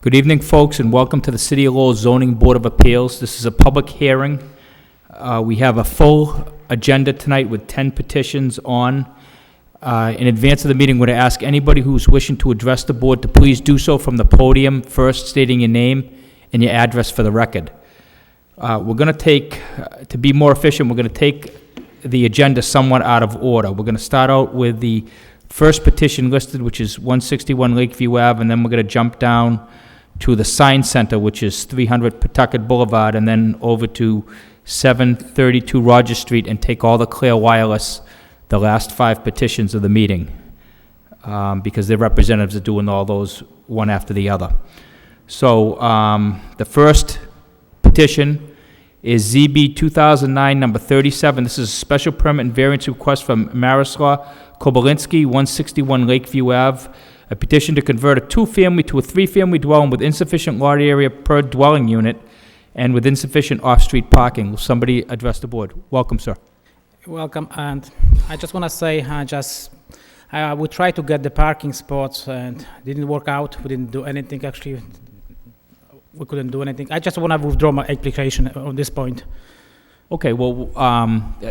Good evening, folks, and welcome to the City of Lowell Zoning Board of Appeals. This is a public hearing. We have a full agenda tonight with 10 petitions on. In advance of the meeting, I'm going to ask anybody who's wishing to address the board to please do so from the podium, first stating your name and your address for the record. We're going to take, to be more efficient, we're going to take the agenda somewhat out of order. We're going to start out with the first petition listed, which is 161 Lakeview Ave, and then we're going to jump down to the Sign Center, which is 300 Pawtucket Boulevard, and then over to 732 Rogers Street, and take all the Clear Wireless, the last 5 petitions of the meeting, because their representatives are doing all those one after the other. So the first petition is ZB 2009 number 37. This is a special permit and variance request from Marislaw Kobolinski, 161 Lakeview Ave. A petition to convert a 2-family to a 3-family dwelling with insufficient lot area per dwelling unit and with insufficient off-street parking. Will somebody address the board? Welcome, sir. Welcome, and I just want to say, we tried to get the parking spots and didn't work out. We didn't do anything, actually. We couldn't do anything. I just want to withdraw my application on this point. Okay, well,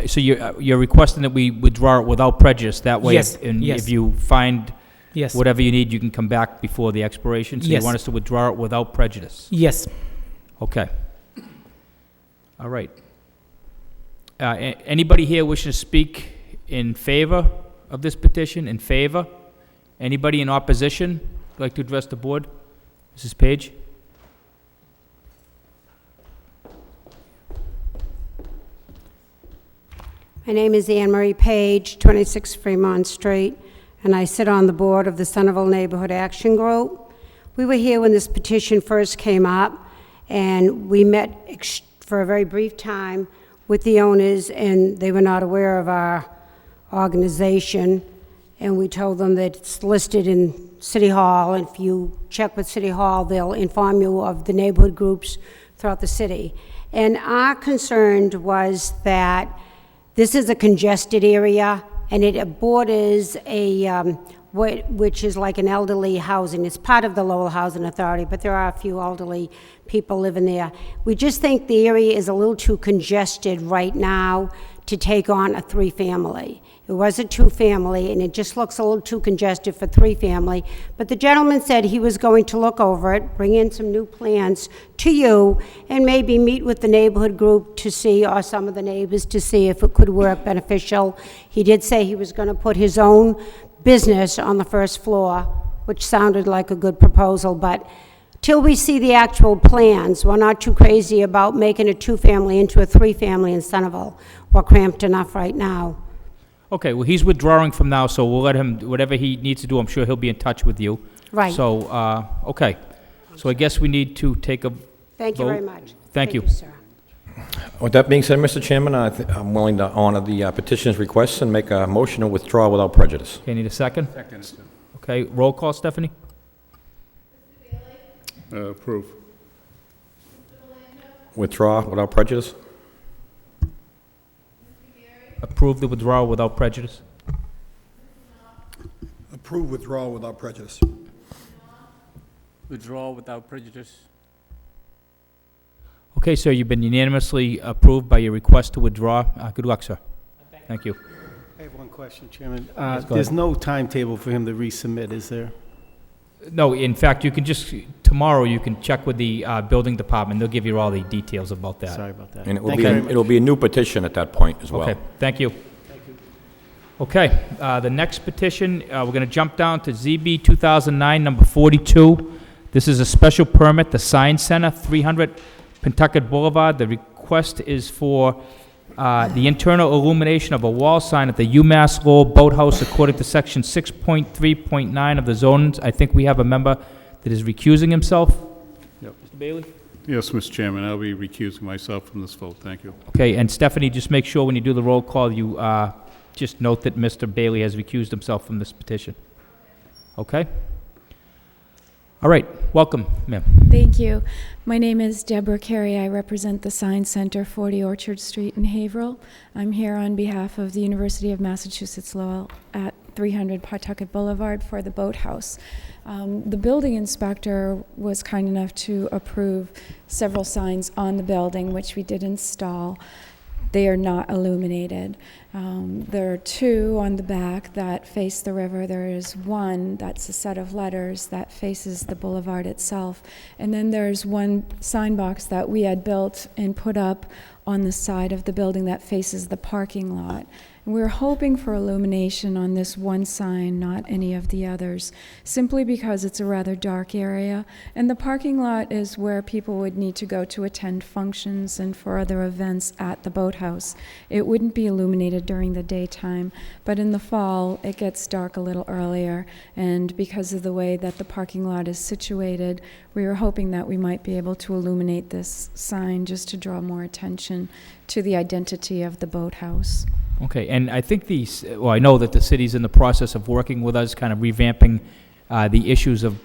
so you're requesting that we withdraw it without prejudice. That way, yes, if you find yes, whatever you need, you can come back before the expiration. So yes, you want us to withdraw it without prejudice? Yes. Okay. All right. Anybody here wishing to speak in favor of this petition? In favor? Anybody in opposition like to address the board? Mrs. Page? My name is Anne Marie Page, 26 Fremont Street, and I sit on the board of the Centerville Neighborhood Action Group. We were here when this petition first came up, and we met for a very brief time with the owners, and they were not aware of our organization, and we told them that it's listed in City Hall, and if you check with City Hall, they'll inform you of the neighborhood groups throughout the city. And our concern was that this is a congested area, and it borders a, which is like an elderly housing. It's part of the Lowell Housing Authority, but there are a few elderly people living there. We just think the area is a little too congested right now to take on a 3-family. It was a 2-family, and it just looks a little too congested for 3-family. But the gentleman said he was going to look over it, bring in some new plans to you, and maybe meet with the neighborhood group to see, or some of the neighbors to see if it could work beneficial. He did say he was going to put his own business on the first floor, which sounded like a good proposal, but till we see the actual plans, we're not too crazy about making a 2-family into a 3-family in Centerville. We're cramped enough right now. Okay, well, he's withdrawing from now, so we'll let him, whatever he needs to do, I'm sure he'll be in touch with you. Right. So, okay. So I guess we need to take a Thank you vote. very much. Thank you. Sir. With that being said, Mr. Chairman, I'm willing to honor the petition's request and make a motion to withdraw without prejudice. Okay, need a second? Second. Okay, roll call, Stephanie? Approve. Withdraw without prejudice? Approve the withdrawal without prejudice? Approve withdrawal without prejudice. Withdraw without prejudice. Okay, sir, you've been unanimously approved by your request to withdraw. Good luck, sir. Thank you. I have one question, Chairman. Yes, go There's ahead. no timetable for him to resubmit, is there? No, in fact, you can just, tomorrow, you can check with the building department. They'll give you all the details about that. Sorry about that. And it will Thank be, you very much. it'll be a new petition at that point as well. Okay, thank you. Okay, the next petition, we're going to jump down to ZB 2009, number 42. This is a special permit, the Sign Center, 300 Pawtucket Boulevard. The request is for the internal illumination of a wall sign at the UMass Lowell Boathouse according to section 6.3.9 of the zones. I think we have a member that is recusing himself. Yep. Mr. Bailey? Yes, Mr. Chairman, I'll be recusing myself from this vote. Thank you. Okay, and Stephanie, just make sure when you do the roll call, you just note that Mr. Bailey has recused himself from this petition. Okay? All right, welcome, ma'am. Thank you. My name is Deborah Carey. I represent the Sign Center, 40 Orchard Street in Haverhill. I'm here on behalf of the University of Massachusetts Lowell at 300 Pawtucket Boulevard for the boathouse. The building inspector was kind enough to approve several signs on the building, which we did install. They are not illuminated. There are two on the back that face the river. There is one that's a set of letters that faces the boulevard itself. And then there's one sign box that we had built and put up on the side of the building that faces the parking lot. And we're hoping for illumination on this one sign, not any of the others, simply because it's a rather dark area. And the parking lot is where people would need to go to attend functions and for other events at the boathouse. It wouldn't be illuminated during the daytime, but in the fall, it gets dark a little earlier. And because of the way that the parking lot is situated, we were hoping that we might be able to illuminate this sign just to draw more attention to the identity of the boathouse. Okay, and I think I know that the city's in the process of working with us, kind of revamping the issues of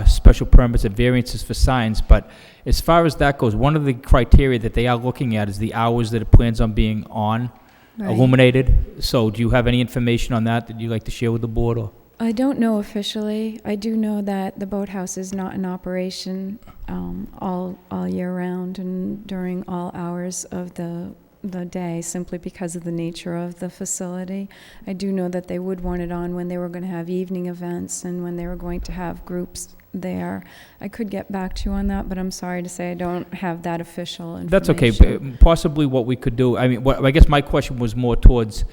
special permits and variances for signs, but as far as that goes, one of the criteria that they are looking at is the hours that it plans on being on, Right. illuminated. So do you have any information on that you'd like to share with the board, or? I don't know officially. I do know that the boathouse is not in operation all year round and during all hours of the day, simply because of the nature of the facility. I do know that they would want it on when they were going to have evening events and when they were going to have groups there. I could get back to you on that, but I'm sorry to say I don't have that official information. That's okay. Possibly what we could do, I mean, I guess my question was more towards,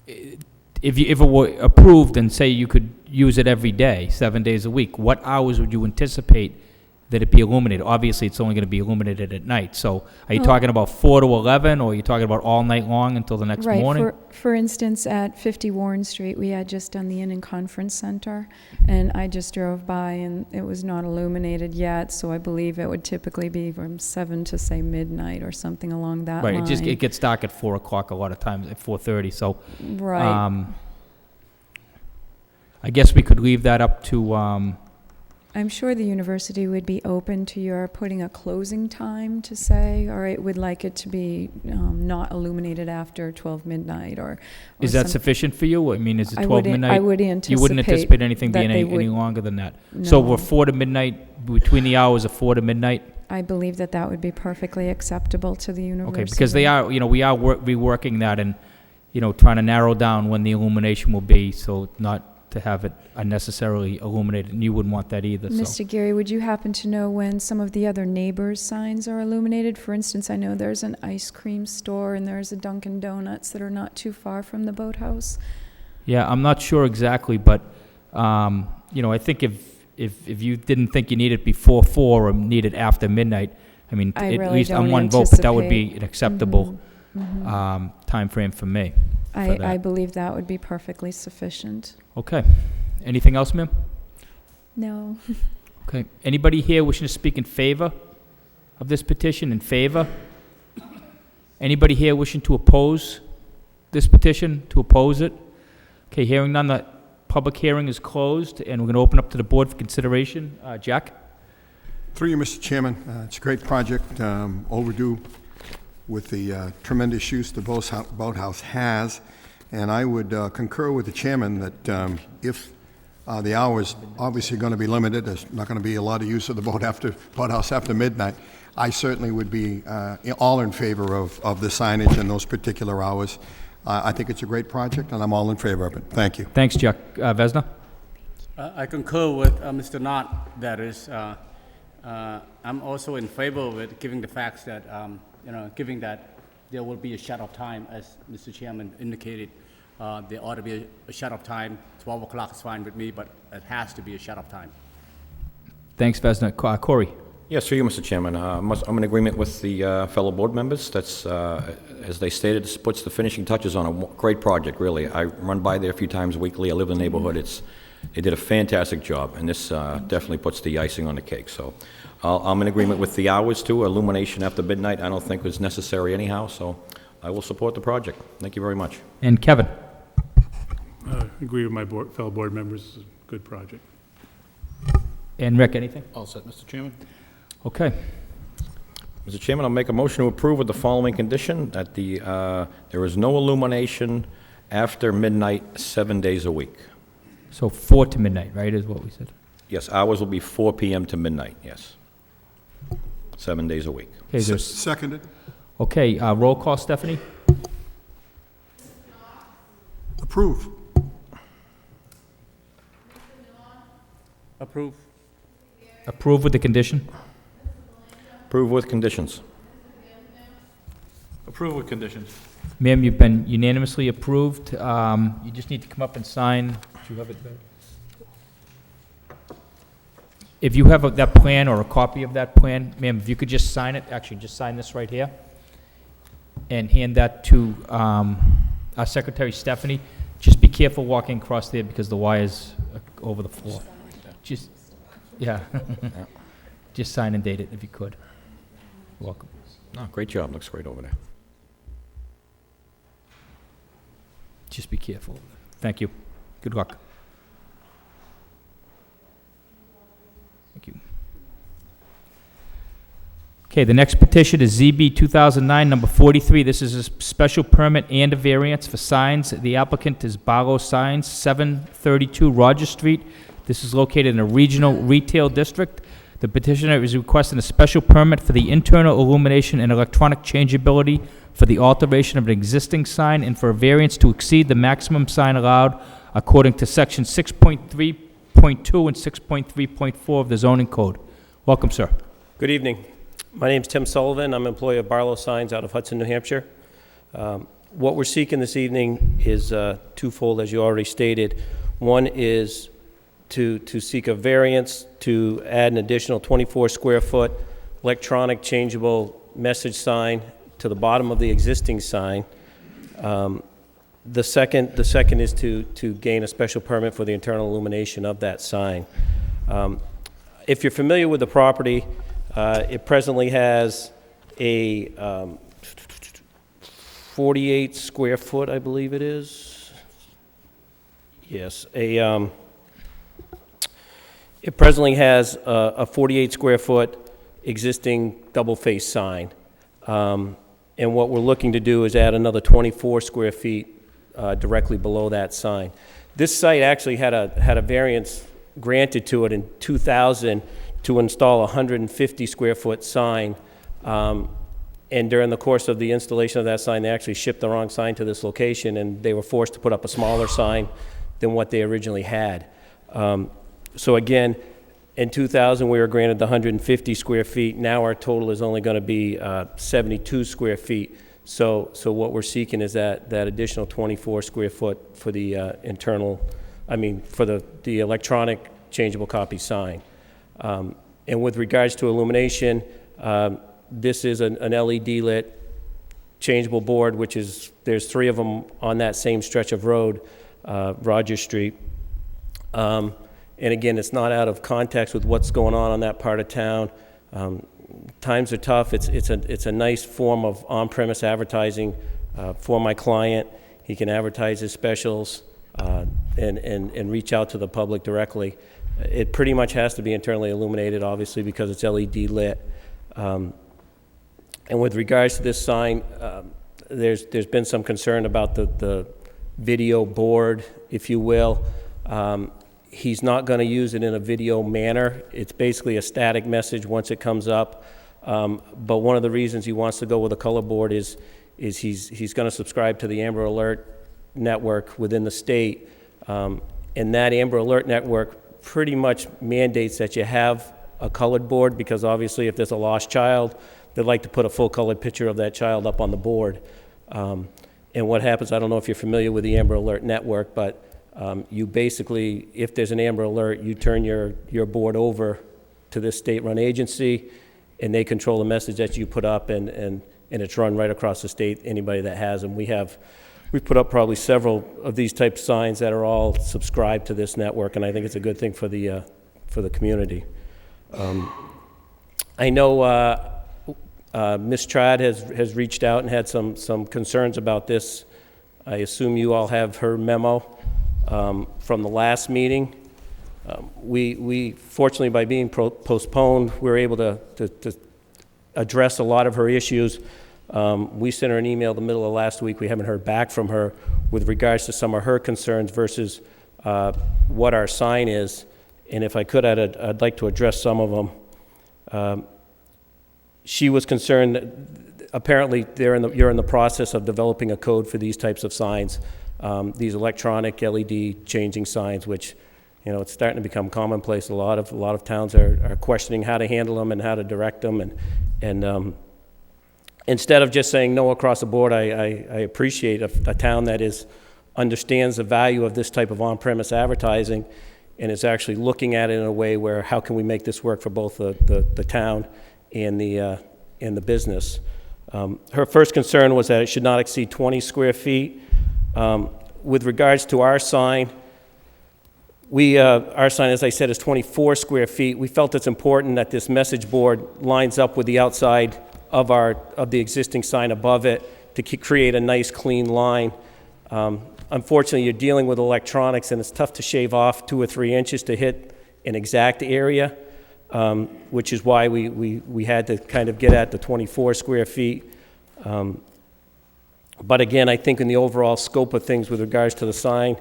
if it were approved and say you could use it every day, 7 days a week, what hours would you anticipate that it be illuminated? Obviously, it's only going to be illuminated at night. So are you talking about 4 to 11, or are you talking about all night long until the next morning? Right. For instance, at 50 Warren Street, we had just done the Inn and Conference Center, and I just drove by, and it was not illuminated yet, so I believe it would typically be from 7 to, say, midnight or something along that line. Right, it gets dark at 4 o'clock a lot of times, at 4:30, so. Right. I guess we could leave that up to, I'm sure the university would be open to your putting a closing time to say, all right, we'd like it to be not illuminated after 12 midnight or is that some- sufficient for you? I mean, is it 12 midnight? I would anticipate. You wouldn't anticipate anything that being they any would- longer than that? So No. we're 4 to midnight, between the hours of 4 to midnight? I believe that that would be perfectly acceptable to the university. Okay, because we are reworking that and, trying to narrow down when the illumination will be, so not to have it unnecessarily illuminated, and you wouldn't want that either, so. Mr. Geary, would you happen to know when some of the other neighbors' signs are illuminated? For instance, I know there's an ice cream store and there's a Dunkin' Donuts that are not too far from the boathouse. Yeah, I'm not sure exactly, but, I think if you didn't think you needed it before 4 or need it after midnight, I mean, I at really least on don't one vote, but that would be anticipate- an acceptable Mhm. timeframe for me. for I that. believe that would be perfectly sufficient. Okay. Anything else, ma'am? No. Okay. Anybody here wishing to speak in favor of this petition? In favor? Anybody here wishing to oppose this petition, to oppose it? Okay, hearing none, the public hearing is closed, and we're going to open up to the board for consideration. Jack? Through you, Mr. Chairman, it's a great project, overdue with the tremendous use the boathouse has, and I would concur with the chairman that if the hours obviously going to be limited, there's not going to be a lot of use of the boathouse after midnight, I certainly would be all in favor of the signage and those particular hours. I think it's a great project, and I'm all in favor of it. Thank you. Thanks, Jack. Vesna? I concur with Mr. Knott, that is, I'm also in favor of it, given the facts that, given that there will be a shut-off time, as Mr. Chairman indicated. There ought to be a shut-off time. 12 o'clock is fine with me, but it has to be a shut-off time. Thanks, Vesna. Corey? Yes, through you, Mr. Chairman. I'm in agreement with the fellow board members. That's, as they stated, this puts the finishing touches on a great project, really. I run by there a few times weekly. I live in the neighborhood. They did a fantastic job, and this definitely puts the icing on the cake. So I'm in agreement with the hours, too. Illumination after midnight I don't think was necessary anyhow, so I will support the project. Thank you very much. And Kevin? Agree with my fellow board members, it's a good project. And Rick, anything? All set, Mr. Chairman. Okay. Mr. Chairman, I'll make a motion to approve with the following condition, that there is no illumination After midnight, 7 days a week. So 4 to midnight, right, is what we said? Yes, hours will be 4 PM to midnight, yes. 7 days a week. Okay, there's, Seconded. okay, roll call, Stephanie? Approve. Approve. Approve with the condition? Approve with conditions. Approve with conditions. Ma'am, you've been unanimously approved. You just need to come up and sign. Do you have it there? If you have that plan or a copy of that plan, ma'am, if you could just sign it, actually, just sign this right here, and hand that to our Secretary Stephanie. Just be careful walking across there because the wire's over the floor. Just, yeah. Just sign and date it if you could. Welcome. No, great job, looks great over there. Just be careful. Thank you. Good luck. Thank you. Okay, the next petition is ZB 2009, number 43. This is a special permit and a variance for signs. The applicant is Barlow Signs, 732 Rogers Street. This is located in a regional retail district. The petitioner is requesting a special permit for the internal illumination and electronic changeability for the alteration of an existing sign and for a variance to exceed the maximum sign allowed according to section 6.3.2 and 6.3.4 of the zoning code. Welcome, sir. Good evening. My name's Tim Sullivan. I'm an employee of Barlow Signs out of Hudson, New Hampshire. What we're seeking this evening is twofold, as you already stated. One is to seek a variance to add an additional 24 square foot electronic changeable message sign to the bottom of the existing sign. The second is to gain a special permit for the internal illumination of that sign. If you're familiar with the property, it presently has a 48 square foot, I believe it is. Yes, it presently has a 48 square foot existing double-face sign. And what we're looking to do is add another 24 square feet directly below that sign. This site actually had a variance granted to it in 2000 to install a 150 square foot sign. And during the course of the installation of that sign, they actually shipped the wrong sign to this location, and they were forced to put up a smaller sign than what they originally had. So again, in 2000, we were granted the 150 square feet. Now our total is only going to be 72 square feet. So what we're seeking is that additional 24 square foot for the for the electronic changeable copy sign. And with regards to illumination, this is an LED lit changeable board, which is, there's 3 of them on that same stretch of road, Rogers Street. And again, it's not out of context with what's going on that part of town. Times are tough. It's a nice form of on-premise advertising for my client. He can advertise his specials and reach out to the public directly. It pretty much has to be internally illuminated, obviously, because it's LED lit. And with regards to this sign, there's been some concern about the video board, if you will. He's not going to use it in a video manner. It's basically a static message once it comes up. But one of the reasons he wants to go with a color board is he's going to subscribe to the Amber Alert network within the state. And that Amber Alert network pretty much mandates that you have a colored board, because obviously if there's a lost child, they'd like to put a full colored picture of that child up on the board. And what happens, I don't know if you're familiar with the Amber Alert network, but you basically, if there's an Amber Alert, you turn your board over to this state-run agency, and they control the message that you put up, and it's run right across the state, anybody that has them. We've put up probably several of these type of signs that are all subscribed to this network, and I think it's a good thing for the community. I know Ms. Trad has reached out and had some concerns about this. I assume you all have her memo from the last meeting. We fortunately, by being postponed, we were able to address a lot of her issues. We sent her an email the middle of last week. We haven't heard back from her with regards to some of her concerns versus what our sign is. And if I could, I'd like to address some of them. She was concerned that apparently you're in the process of developing a code for these types of signs, these electronic LED changing signs, which, you know, it's starting to become commonplace. A lot of towns are questioning how to handle them and how to direct them. And instead of just saying no across the board, I appreciate a town that understands the value of this type of on-premise advertising and is actually looking at it in a way where how can we make this work for both the town and the business. Her first concern was that it should not exceed 20 square feet. With regards to our sign, our sign, as I said, is 24 square feet. We felt it's important that this message board lines up with the outside of the existing sign above it to create a nice clean line. Unfortunately, you're dealing with electronics, and it's tough to shave off 2 or 3 inches to hit an exact area, which is why we had to kind of get at the 24 square feet. But again, I think in the overall scope of things with regards to the sign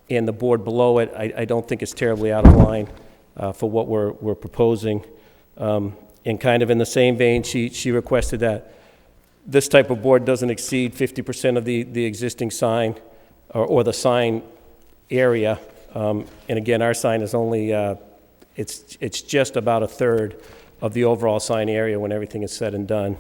and the board below it, I don't think it's terribly out of line for what we're proposing. And kind of in the same vein, she requested that this type of board doesn't exceed 50% of the existing sign or the sign area. And again, our sign is only, it's just about a third of the overall sign area when everything is said and done.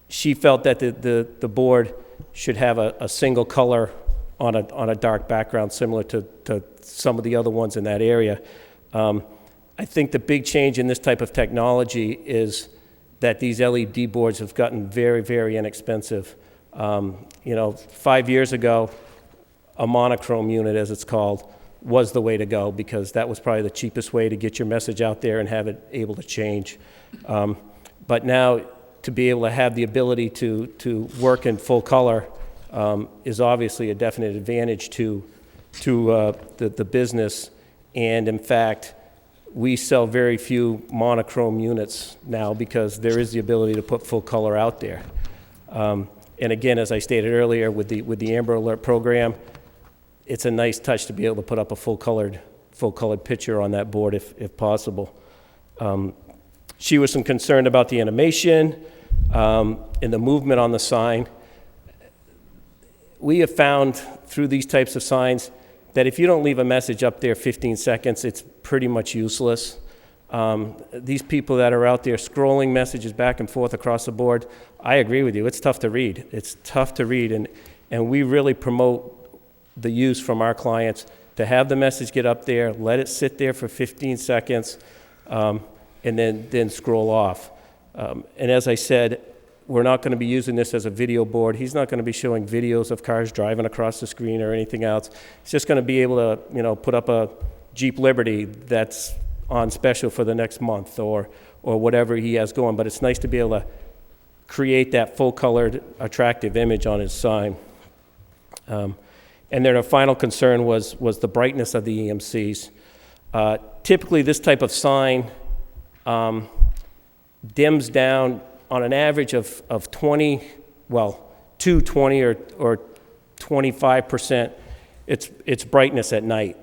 She felt that the board should have a single color on a dark background, similar to some of the other ones in that area. I think the big change in this type of technology is that these LED boards have gotten very, very inexpensive. 5 years ago, a monochrome unit, as it's called, was the way to go because that was probably the cheapest way to get your message out there and have it able to change. But now, to be able to have the ability to work in full color is obviously a definite advantage to the business. And in fact, we sell very few monochrome units now because there is the ability to put full color out there. And again, as I stated earlier, with the Amber Alert program, it's a nice touch to be able to put up a full colored picture on that board if possible. She was concerned about the animation and the movement on the sign. We have found through these types of signs that if you don't leave a message up there 15 seconds, it's pretty much useless. These people that are out there scrolling messages back and forth across the board, I agree with you, it's tough to read. It's tough to read, and we really promote the use from our clients to have the message get up there, let it sit there for 15 seconds, and then scroll off. And as I said, we're not going to be using this as a video board. He's not going to be showing videos of cars driving across the screen or anything else. He's just going to be able to, put up a Jeep Liberty that's on special for the next month or whatever he has going. But it's nice to be able to create that full-colored, attractive image on his sign. And then our final concern was the brightness of the EMCs. Typically, this type of sign dims down on an average of 20 or 25%. It's brightness at night.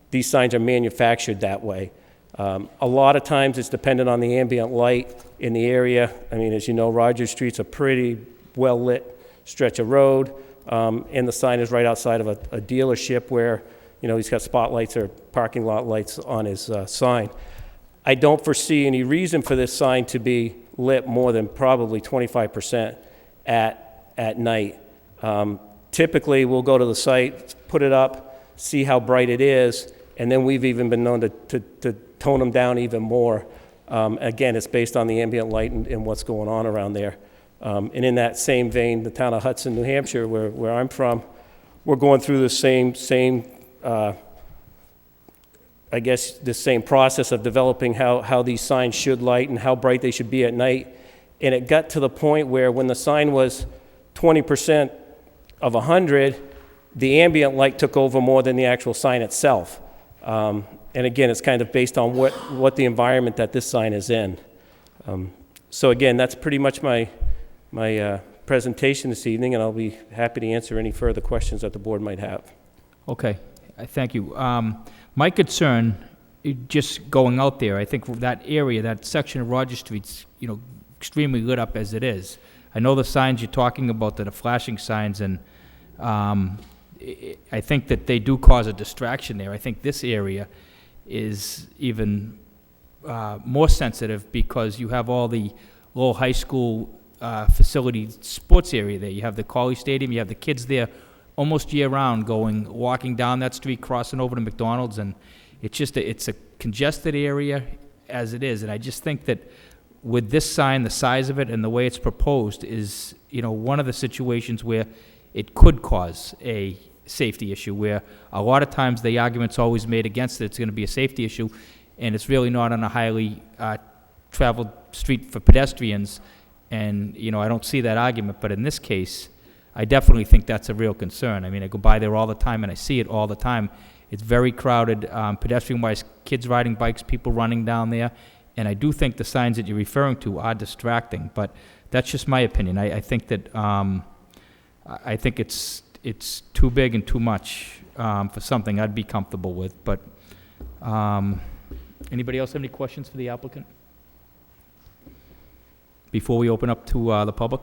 These signs are manufactured that way. A lot of times it's dependent on the ambient light in the area. I mean, as you know, Rogers Street's a pretty well-lit stretch of road, and the sign is right outside of a dealership where, he's got spotlights or parking lot lights on his sign. I don't foresee any reason for this sign to be lit more than probably 25% at night. Typically, we'll go to the site, put it up, see how bright it is, and then we've even been known to tone them down even more. Again, it's based on the ambient light and what's going on around there. And in that same vein, the town of Hudson, New Hampshire, where I'm from, we're going through the same the same process of developing how these signs should light and how bright they should be at night. And it got to the point where when the sign was 20% of 100, the ambient light took over more than the actual sign itself. And again, it's kind of based on what the environment that this sign is in. So again, that's pretty much my presentation this evening, and I'll be happy to answer any further questions that the board might have. Okay, thank you. My concern, just going out there, I think that area, that section of Roger Street's, extremely lit up as it is. I know the signs you're talking about that are flashing signs, and I think that they do cause a distraction there. I think this area is even more sensitive because you have all the Lowell High School facility sports area there. You have the Colley Stadium, you have the kids there almost year-round walking down that street, crossing over to McDonald's, and it's a congested area as it is. And I just think that with this sign, the size of it and the way it's proposed is, one of the situations where it could cause a safety issue, where a lot of times the argument's always made against it, it's going to be a safety issue, and it's really not on a highly traveled street for pedestrians, and, I don't see that argument, but in this case, I definitely think that's a real concern. I mean, I go by there all the time, and I see it all the time. It's very crowded, pedestrian-wise, kids riding bikes, people running down there, and I do think the signs that you're referring to are distracting, but that's just my opinion. I think that, I think it's too big and too much for something I'd be comfortable with, but anybody else have any questions for the applicant? Before we open up to the public?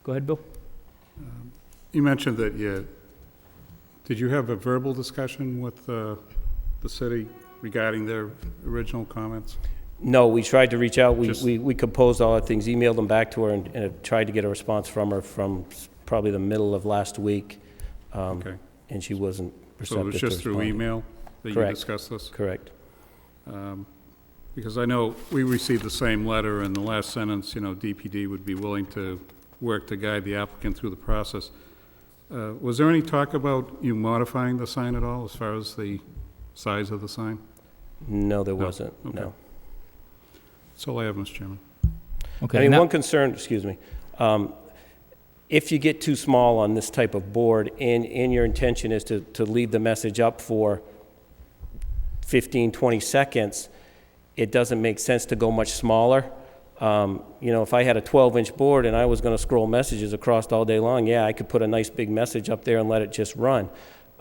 Go ahead, Bill. You mentioned that did you have a verbal discussion with the city regarding their original comments? No, we tried to reach out. Just- We composed all the things, emailed them back to her, and tried to get a response from her from probably the middle of last week. Okay. And she wasn't receptive So it was just to through responding. email that you Correct. discussed this? Correct. Because I know we received the same letter, and the last sentence, DPD would be willing to work to guide the applicant through the process. Was there any talk about you modifying the sign at all, as far as the size of the sign? No, there wasn't, Okay. no. That's all I have, Mr. Chairman. Okay. I mean, and one concern, excuse me, if you get too small on this type of board, and your intention is to leave the message up for 15, 20 seconds, it doesn't make sense to go much smaller. If I had a 12-inch board and I was going to scroll messages across all day long, yeah, I could put a nice big message up there and let it just run.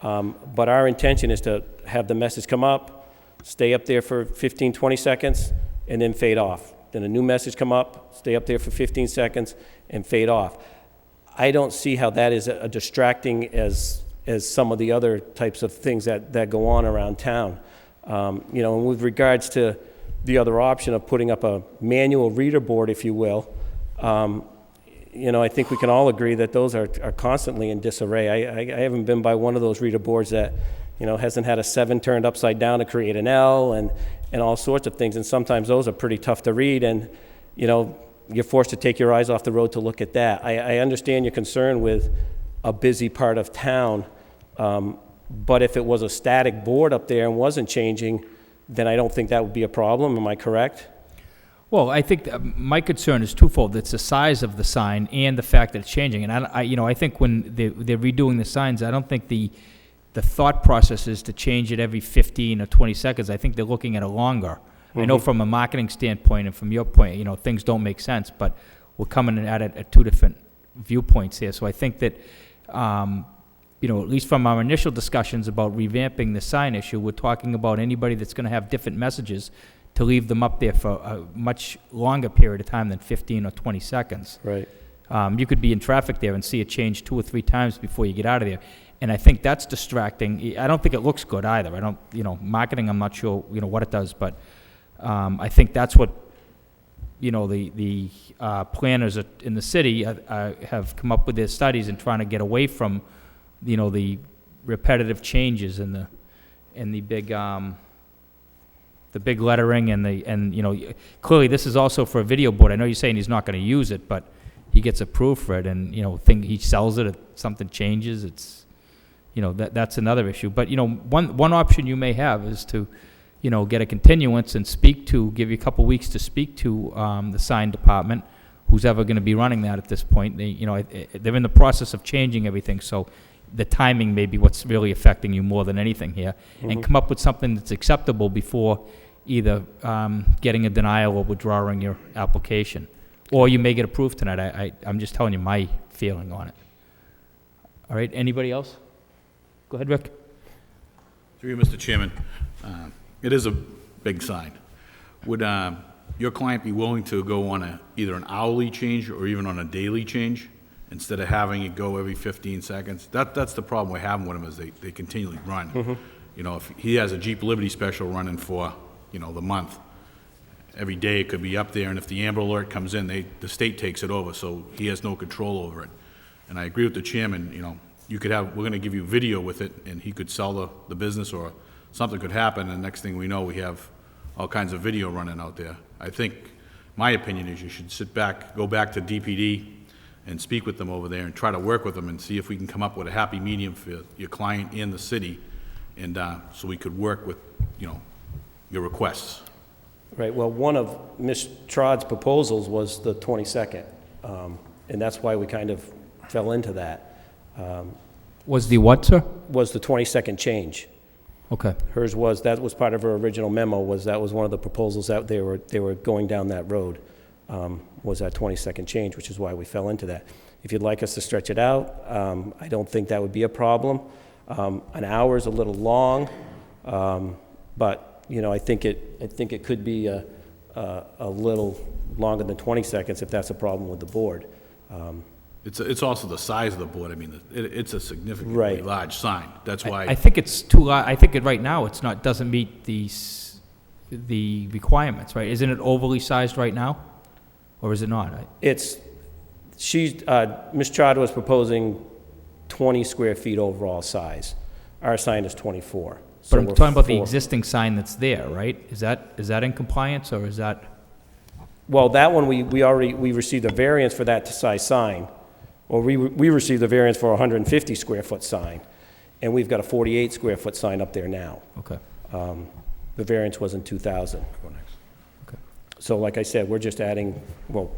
But our intention is to have the message come up, stay up there for 15, 20 seconds, and then fade off. Then a new message come up, stay up there for 15 seconds, and fade off. I don't see how that is a distracting as some of the other types of things that go on around town. And with regards to the other option of putting up a manual reader board, if you will, I think we can all agree that those are constantly in disarray. I haven't been by one of those reader boards that, hasn't had a 7 turned upside down to create an L and all sorts of things. And sometimes those are pretty tough to read, and, you're forced to take your eyes off the road to look at that. I understand your concern with a busy part of town, but if it was a static board up there and wasn't changing, then I don't think that would be a problem. Am I correct? Well, I think my concern is twofold. It's the size of the sign and the fact that it's changing. And I think when they're redoing the signs, I don't think the thought process is to change it every 15 or 20 seconds. I think they're looking at it longer. I know from a marketing standpoint and from your point, things don't make sense, but we're coming at it at two different viewpoints here. So I think that, at least from our initial discussions about revamping the sign issue, we're talking about anybody that's going to have different messages to leave them up there for a much longer period of time than 15 or 20 seconds. Right. You could be in traffic there and see it change 2 or 3 times before you get out of there. And I think that's distracting. I don't think it looks good either. I don't, marketing, I'm not sure, what it does, but I think that's what, the planners in the city have come up with their studies and trying to get away from, the repetitive changes and the big lettering and clearly this is also for a video board. I know you're saying he's not going to use it, but he gets approved for it, and he sells it if something changes. It's that's another issue. But one option you may have is to get a continuance and give you a couple weeks to speak to the sign department, who's ever going to be running that at this point. They're in the process of changing everything, so the timing may be what's really affecting you more than anything here, and come up with something that's acceptable before, either getting a denial or withdrawing your application. Or you may get approved tonight. I'm just telling you my feeling on it. All right, anybody else? Go ahead, Rick. Through you, Mr. Chairman, it is a big sign. Would your client be willing to go on either an hourly change or even on a daily change instead of having it go every 15 seconds? That's the problem we're having with them, is they continually run. You know, if he has a Jeep Liberty special running for, you know, the month, every day it could be up there, and if the Amber Alert comes in, the state takes it over, so he has no control over it. And I agree with the chairman, you know, we're gonna give you video with it, and he could sell the business, or something could happen, and next thing we know, we have all kinds of video running out there. I think, my opinion is you should go back to DPD and speak with them over there and try to work with them and see if we can come up with a happy medium for your client and the city, and so we could work with, you know, your requests. Right, well, one of Ms. Trodd's proposals was the 22nd, and that's why we kind of fell into that. Was the what, sir? Was the 22nd change. Okay. Hers was, that was part of her original memo, that was one of the proposals that they were going down that road, was that 22nd change, which is why we fell into that. If you'd like us to stretch it out, I don't think that would be a problem. An hour is a little long, but, you know, I think it could be a little longer than 20 seconds if that's a problem with the board. It's also the size of the board. I mean, it's a significantly large sign. That's why. I think it's too large. I think right now doesn't meet the requirements, right? Isn't it overly sized right now, or is it not? Ms. Trodd was proposing 20 square feet overall size. Our sign is 24. But So I'm we're talking about the 4. existing sign that's there, right? Is that in compliance, or is that? Well, that one, we received a variance for that size sign. Well, we received a variance for a 150 square foot sign, and we've got a 48 square foot sign up there now. Okay. The variance was in 2000. Okay. So like I said, we're just adding, but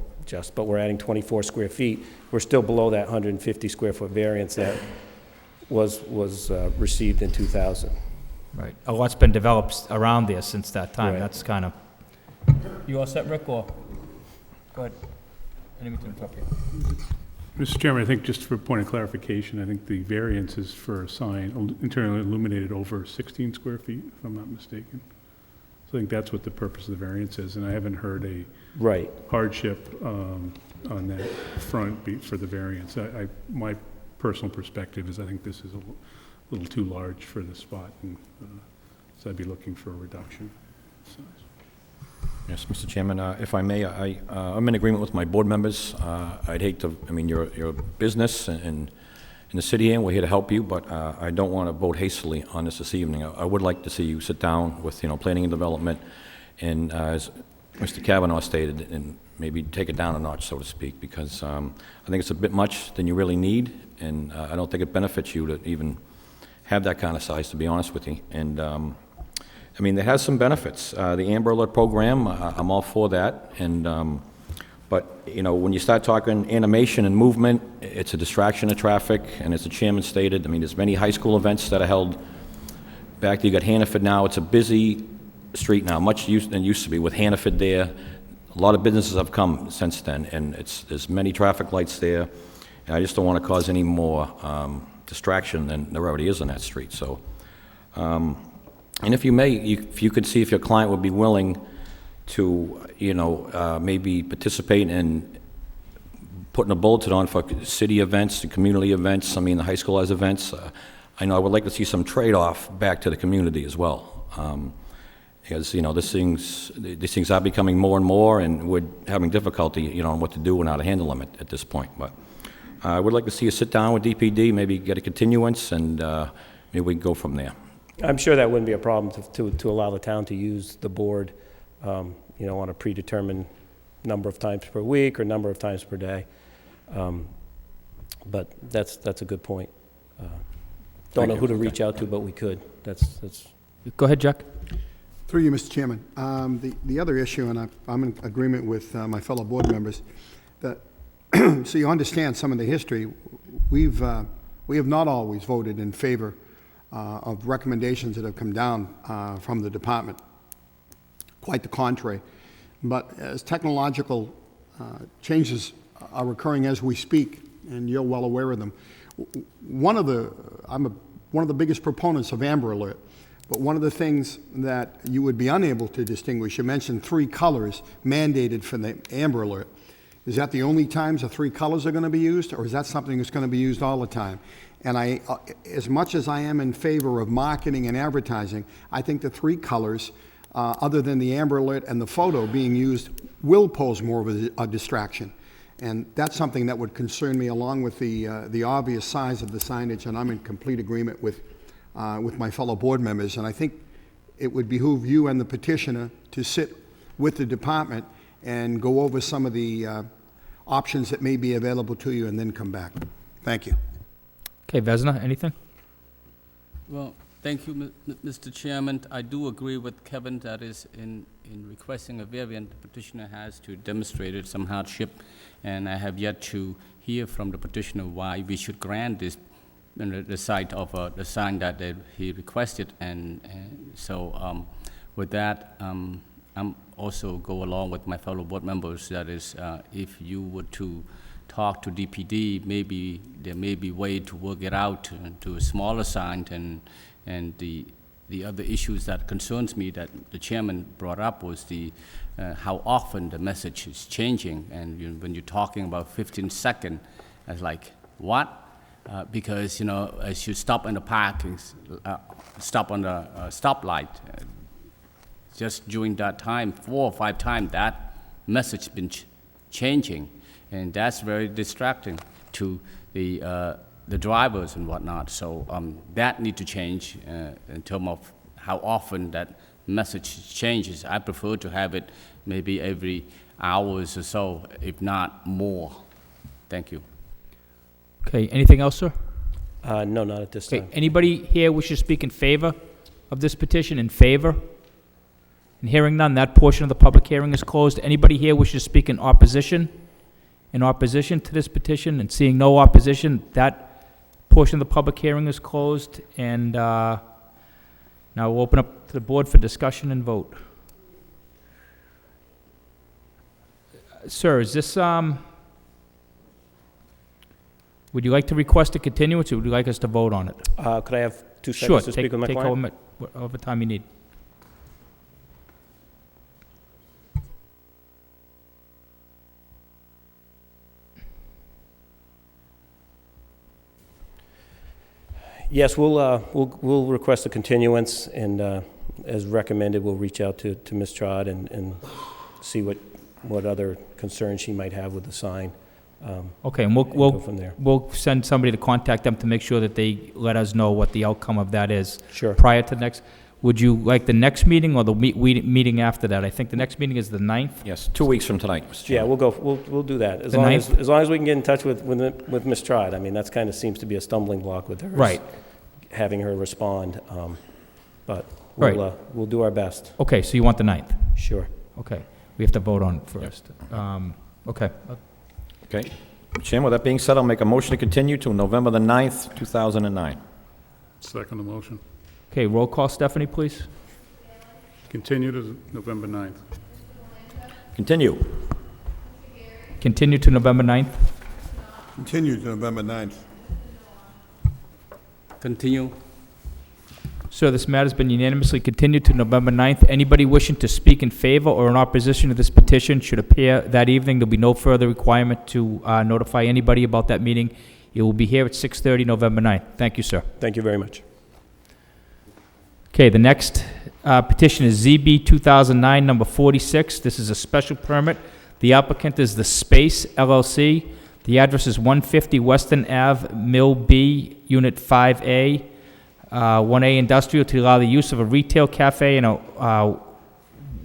we're adding 24 square feet. We're still below that 150 square foot variance that was received in 2000. Right. A lot's been developed around there since that time. Right. That's kind of. You all set, Rick, or? Go ahead. I didn't mean to interrupt you. Mr. Chairman, I think just for a point of clarification, I think the variance is for a sign internally illuminated over 16 square feet, if I'm not mistaken. So I think that's what the purpose of the variance is, and I haven't heard a hardship on that front for the variance. My personal perspective is I think this is a little too large for the spot, and so I'd be looking for a reduction in size. Yes, Mr. Chairman, if I may, I'm in agreement with my board members. I'd hate to, I mean, you're a business in the city here, and we're here to help you, but I don't want to vote hastily on this evening. I would like to see you sit down with, planning and development, and as Mr. Kavanaugh stated, and maybe take it down a notch, so to speak, because I think it's a bit much than you really need, and I don't think it benefits you to even have that kind of size, to be honest with you. And I mean, it has some benefits. The Amber Alert program, I'm all for that. And but when you start talking animation and movement, it's a distraction of traffic. And as the chairman stated, I mean, there's many high school events that are held back there. You got Hannaford now. It's a busy street now, much than used to be, with Hannaford there. A lot of businesses have come since then, and there's many traffic lights there. And I just don't want to cause any more distraction than there already is on that street. So. And if you may, if you could see if your client would be willing to, maybe participate in putting a bulletin on for city events and community events. I mean, the high school has events. I know I would like to see some trade-off back to the community as well. Because, these things are becoming more and more, and we're having difficulty, on what to do and how to handle them at this point. But I would like to see you sit down with DPD, maybe get a continuance, and maybe we can go from there. I'm sure that wouldn't be a problem to allow the town to use the board, on a predetermined number of times per week or number of times per day. But that's a good point. Don't know who to reach out to, but we could. That's. Go ahead, Jack. Through you, Mr. Chairman. The other issue, and I'm in agreement with my fellow board members, that so you understand some of the history, we have not always voted in favor of recommendations that have come down from the department. quite the contrary. But as technological changes are occurring as we speak, and you're well aware of them, I'm one of the biggest proponents of Amber Alert. But one of the things that you would be unable to distinguish, you mentioned 3 colors mandated for the Amber Alert. Is that the only times the 3 colors are going to be used, or is that something that's going to be used all the time? And as much as I am in favor of marketing and advertising, I think the 3 colors, other than the Amber Alert and the photo being used, will pose more of a distraction. And that's something that would concern me, along with the obvious size of the signage, and I'm in complete agreement with my fellow board members. And I think it would behoove you and the petitioner to sit with the department and go over some of the options that may be available to you, and then come back. Thank you. Okay, Vesna, anything? Well, thank you, Mr. Chairman. I do agree with Kevin that is in requesting a variant, the petitioner has to demonstrate some hardship, and I have yet to hear from the petitioner why we should grant this, the site of the sign that he requested, and so with that, I'm also go along with my fellow board members. That is, if you were to talk to DPD, maybe there may be way to work it out to a smaller sign, and the other issues that concerns me that the chairman brought up was the how often the message is changing, and when you're talking about 15 seconds, I was like, what? Because, you know, as you stop in the parking, stop on the stoplight, just during that time, 4 or 5 times, that message has been changing, and that's very distracting to the drivers and whatnot. So that need to change in terms of how often that message changes. I prefer to have it maybe every hours or so, if not more. Thank you. Okay, anything else, sir? No, not at this time. Okay, anybody here wish to speak in favor of this petition? In favor? And hearing none, that portion of the public hearing is closed. Anybody here wish to speak in opposition? In opposition to this petition? And seeing no opposition, that portion of the public hearing is closed. And now we'll open up to the board for discussion and vote. Sir, is this, would you like to request a continuance, or would you like us to vote on it? Could I have 2 Sure, seconds to speak with my client? take however time you need. Yes, we'll request a continuance, and as recommended, we'll reach out to Ms. Trott and see what other concerns she might have with the sign. Okay, and go from there. we'll send somebody to contact them to make sure that they let us know what the outcome of that is. Sure. Prior to the next, would you like the next meeting or the meeting after that? I think the next meeting is the 9th. Yes, 2 weeks from tonight, Mr. Yeah, Chairman. we'll do that. As The long 9th? as long as we can get in touch with Ms. Trott. I mean, that's kind of seems to be a stumbling block with her. Right. Having her respond, but Right. We'll do our best. Okay, so you want the 9th? Sure. Okay, we have to vote on it first. Okay. Okay. Mr. Chairman, with that being said, I'll make a motion to continue to November the 9th, 2009. Second the motion. Okay, roll call, Stephanie, please. Continue to November 9th. Continue. Continue to November 9th. Continue to November 9th. Continue. Sir, this matter's been unanimously continued to November 9th. Anybody wishing to speak in favor or in opposition to this petition should appear that evening. There'll be no further requirement to notify anybody about that meeting. It will be here at 6:30 November 9th. Thank you, sir. Thank you very much. Okay, the next petition is ZB 2009, number 46. This is a special permit. The applicant is The Space LLC. The address is 150 Weston Ave, Mill B, Unit 5A, 1A Industrial, to allow the use of a retail cafe in a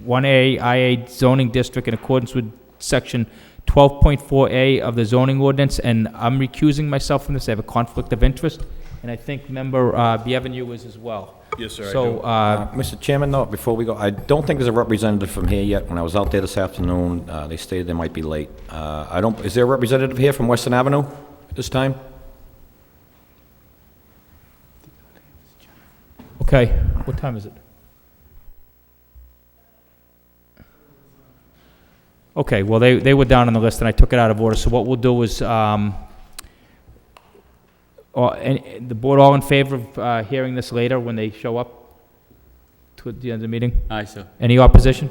1A IA zoning district in accordance with Section 12.4A of the zoning ordinance. And I'm recusing myself from this. I have a conflict of interest, and I think Member Bienvenu is as well. Yes, sir, I So, do. Mr. Chairman, no, before we go, I don't think there's a representative from here yet. When I was out there this afternoon, they stated they might be late. Is there a representative here from Western Avenue at this time? okay, what time is it? Okay, well, they were down on the list, and I took it out of order, so what we'll do is, the board all in favor of hearing this later when they show up to the end of the meeting? Aye, sir. Any opposition?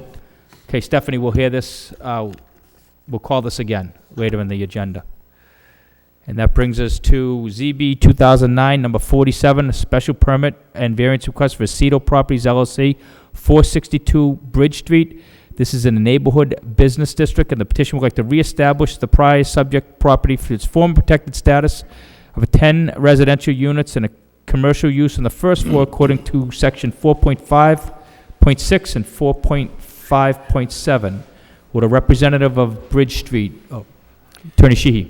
Okay, Stephanie, we'll hear this, we'll call this again later in the agenda. And that brings us to ZB 2009, number 47, a special permit and variance request for Aceto Properties LLC, 462 Bridge Street. This is in the neighborhood business district, and the petition would like to reestablish the prior subject property for its former protected status of 10 residential units and a commercial use on the first floor according to section 4.5.6 and 4.5.7. Would a representative of Bridge Street, Attorney Sheehy.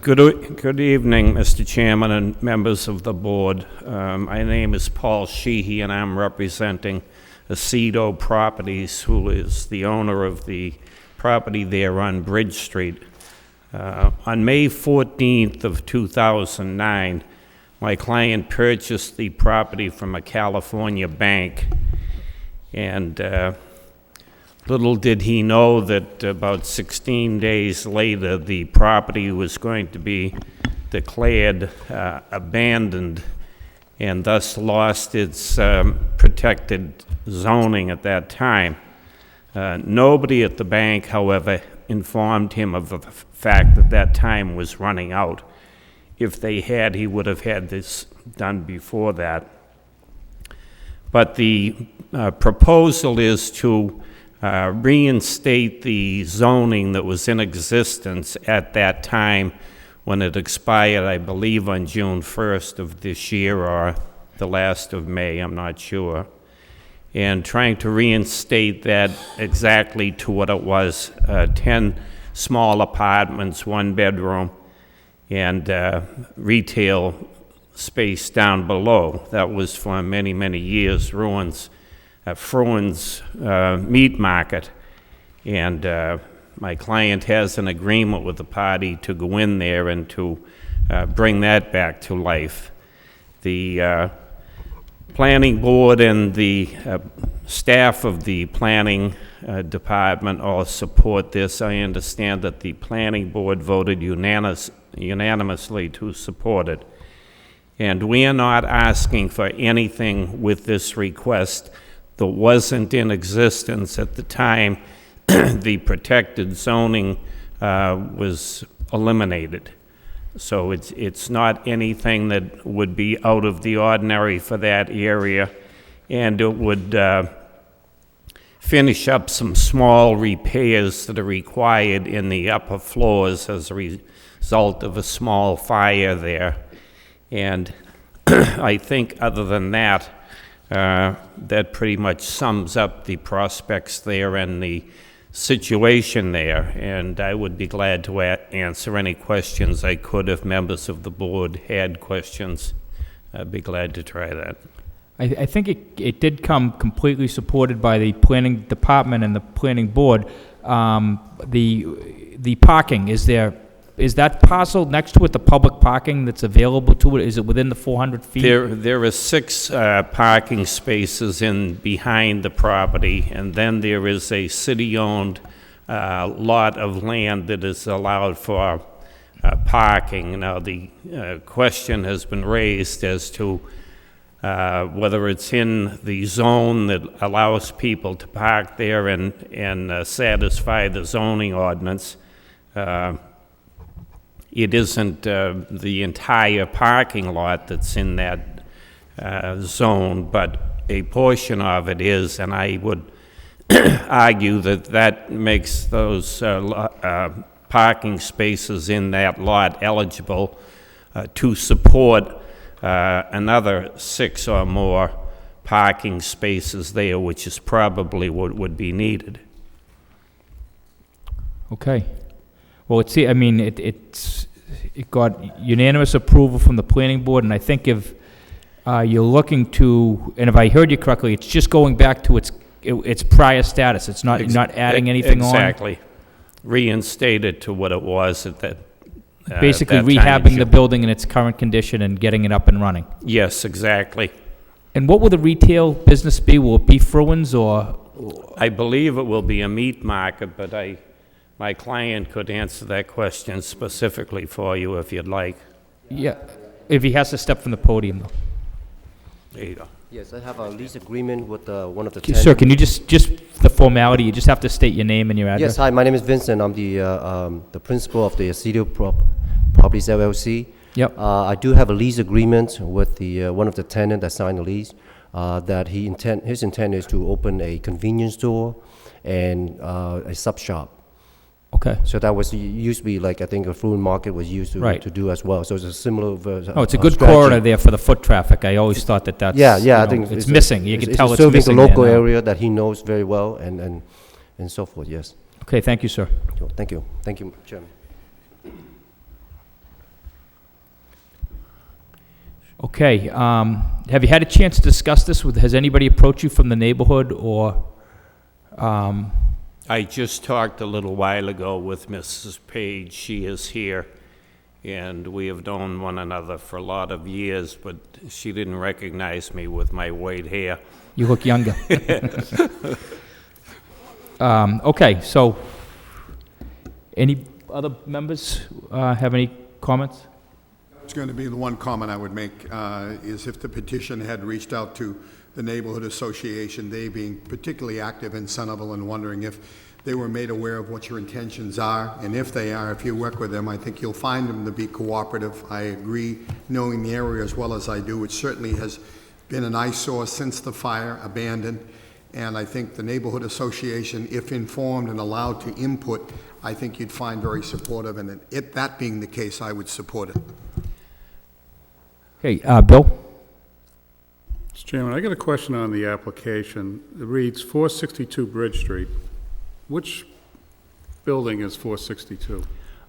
Good evening, Mr. Chairman and members of the board. My name is Paul Sheehy, and I'm representing Aceto Properties, who is the owner of the property there on Bridge Street. On May 14th of 2009, my client purchased the property from a California bank, and little did he know that about 16 days later, the property was going to be declared abandoned and thus lost its protected zoning at that time. Nobody at the bank, however, informed him of the fact that that time was running out. If they had, he would have had this done before that. But the proposal is to reinstate the zoning that was in existence at that time when it expired, I believe, on June 1st of this year or the last of May, I'm not sure, and trying to reinstate that exactly to what it was, 10 small apartments, 1 bedroom, and retail space down below. That was for many, many years Fruin's meat market, and my client has an agreement with the party to go in there and to bring that back to life. The planning board and the staff of the planning department all support this. I understand that the planning board voted unanimously to support it. And we are not asking for anything with this request that wasn't in existence at the time the protected zoning was eliminated. So it's not anything that would be out of the ordinary for that area, and it would finish up some small repairs that are required in the upper floors as a result of a small fire there. And I think other than that, that pretty much sums up the prospects there and the situation there, and I would be glad to answer any questions I could if members of the board had questions. I'd be glad to try that. I think it did come completely supported by the planning department and the planning board. The parking, is that parcel next to it the public parking that's available to it? Is it within the 400 feet? There are 6 parking spaces in behind the property, and then there is a city-owned lot of land that is allowed for parking. Now, the question has been raised as to whether it's in the zone that allows people to park there and satisfy the zoning ordinance. It isn't the entire parking lot that's in that zone, but a portion of it is, and I would argue that that makes those parking spaces in that lot eligible to support another 6 or more parking spaces there, which is probably what would be needed. Okay. Well, it got unanimous approval from the planning board, and I think if you're looking to, and if I heard you correctly, it's just going back to its prior status. It's not, you're not adding anything on? Exactly. Reinstate it to what it was at that Basically that rehabbing the building in its current condition and getting it up and running. Yes, exactly. And what will the retail business be? Will it be Fruin's, or I believe it will be a meat market, but my client could answer that question specifically for you if you'd like. Yeah, if he has to step from the podium, though. There you go. Yes, I have a lease agreement with one of the Sir, tenants. can you just the formality, you just have to state your name and your address? Yes, hi, my name is Vincent. I'm the principal of the Aceto Properties LLC. Yep. I do have a lease agreement with the one of the tenant that signed the lease, that his intent is to open a convenience store and a sub shop. Okay. So that was used to be like, I think a fruit market was used to, Right. to do as well. So it's a similar Oh, it's a good strategy. corridor there for the foot traffic. I always thought that's, Yeah, you yeah, I know, think it's missing. You can tell it's serving missing the local there now. area that he knows very well and so forth, yes. Okay, thank you, sir. Thank you. Thank you, Chairman. Okay, have you had a chance to discuss this with, has anybody approached you from the neighborhood or, I just talked a little while ago with Mrs. Page. She is here, and we have known one another for a lot of years, but she didn't recognize me with my white hair. you look younger? Okay, so, any other members have any comments? It's going to be the one comment I would make, is if the petition had reached out to the neighborhood association, they being particularly active in Centerville, and wondering if they were made aware of what your intentions are, and if they are, if you work with them, I think you'll find them to be cooperative. I agree, knowing the area as well as I do, it certainly has been an eyesore since the fire, abandoned, and I think the neighborhood association, if informed and allowed to input, I think you'd find very supportive, and that being the case, I would support it. Okay, Bill? Mr. Chairman, I got a question on the application. It reads 462 Bridge Street. Which building is 462?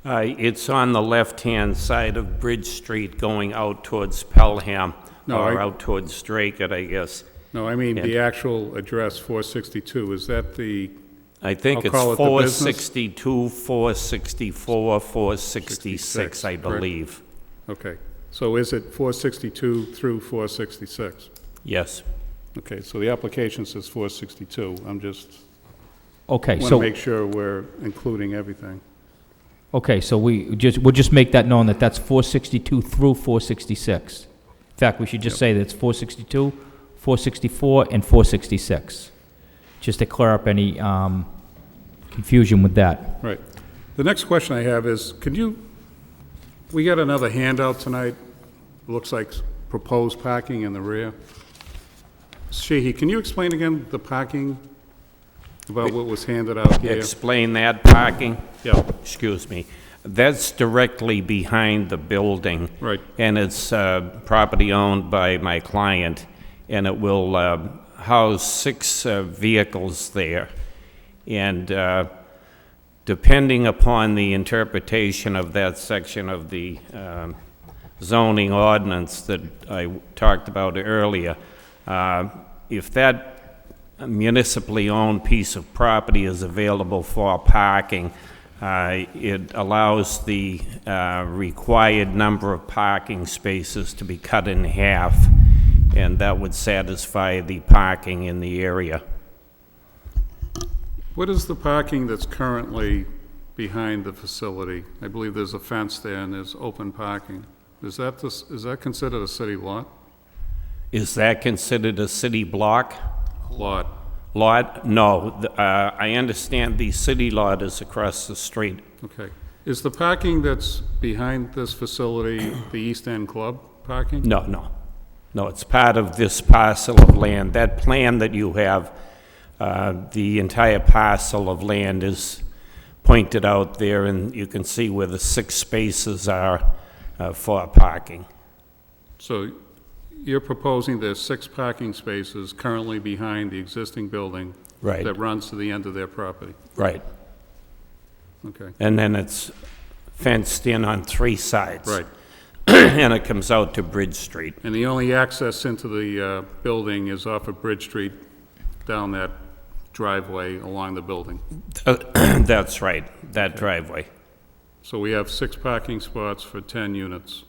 It's on the left-hand side of Bridge Street going out towards Pelham, or out towards Dracut, I guess. No, I mean And- the actual address, 462. Is that the, I think I'll it's call it the business? 462, 464, 466, I correct? believe. okay. So is it 462 through 466? Yes. Okay, so the application says 462. I'm just, Okay, want to so, make sure we're including everything. okay, so we'll just make that known that that's 462 through 466. In fact, we should just say that it's 462, 464, and 466, just to clear up any confusion with that. Right. The next question I have is, we got another handout tonight. Looks like proposed parking in the rear. Sheehy, can you explain again the parking, about what was handed out here? Explain that parking? Yeah. Excuse me. That's directly behind the building. Right. And it's property owned by my client, and it will house 6 vehicles there. And depending upon the interpretation of that section of the zoning ordinance that I talked about earlier, if that municipally owned piece of property is available for parking, it allows the required number of parking spaces to be cut in half, and that would satisfy the parking in the area. What is the parking that's currently behind the facility? I believe there's a fence there and there's open parking. Is that considered a city lot? Is that considered a city block? Lot. Lot? No. I understand the city lot is across the street. Okay. Is the parking that's behind this facility the East End Club parking? No, no. No, it's part of this parcel of land. That plan that you have, the entire parcel of land is pointed out there, and you can see where the 6 spaces are for parking. So you're proposing there's 6 parking spaces currently behind the existing building Right. that runs to the end of their property? Right. Okay. And then it's fenced in on 3 sides. Right. And it comes out to Bridge Street. And the only access into the building is off of Bridge Street, down that driveway along the building? That's right, that driveway. So we have 6 parking spots for 10 units.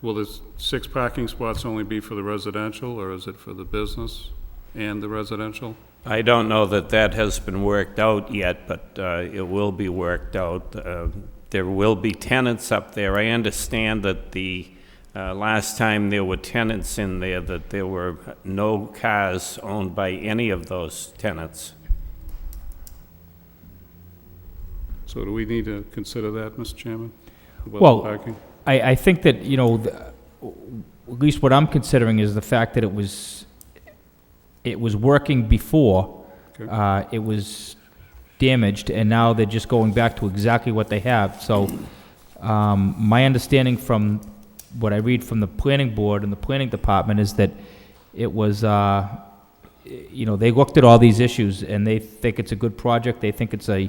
Will the 6 parking spots only be for the residential, or is it for the business and the residential? I don't know that that has been worked out yet, but it will be worked out. There will be tenants up there. I understand that the last time there were tenants in there, that there were no cars owned by any of those tenants. So do we need to consider that, Mr. Chairman? About Well, parking? I think that, you know, at least what I'm considering is the fact that it was working before, Okay. it was damaged, and now they're just going back to exactly what they have. So, my understanding from what I read from the planning board and the planning department is that it was, you know, they looked at all these issues, and they think it's a good project. They think it's a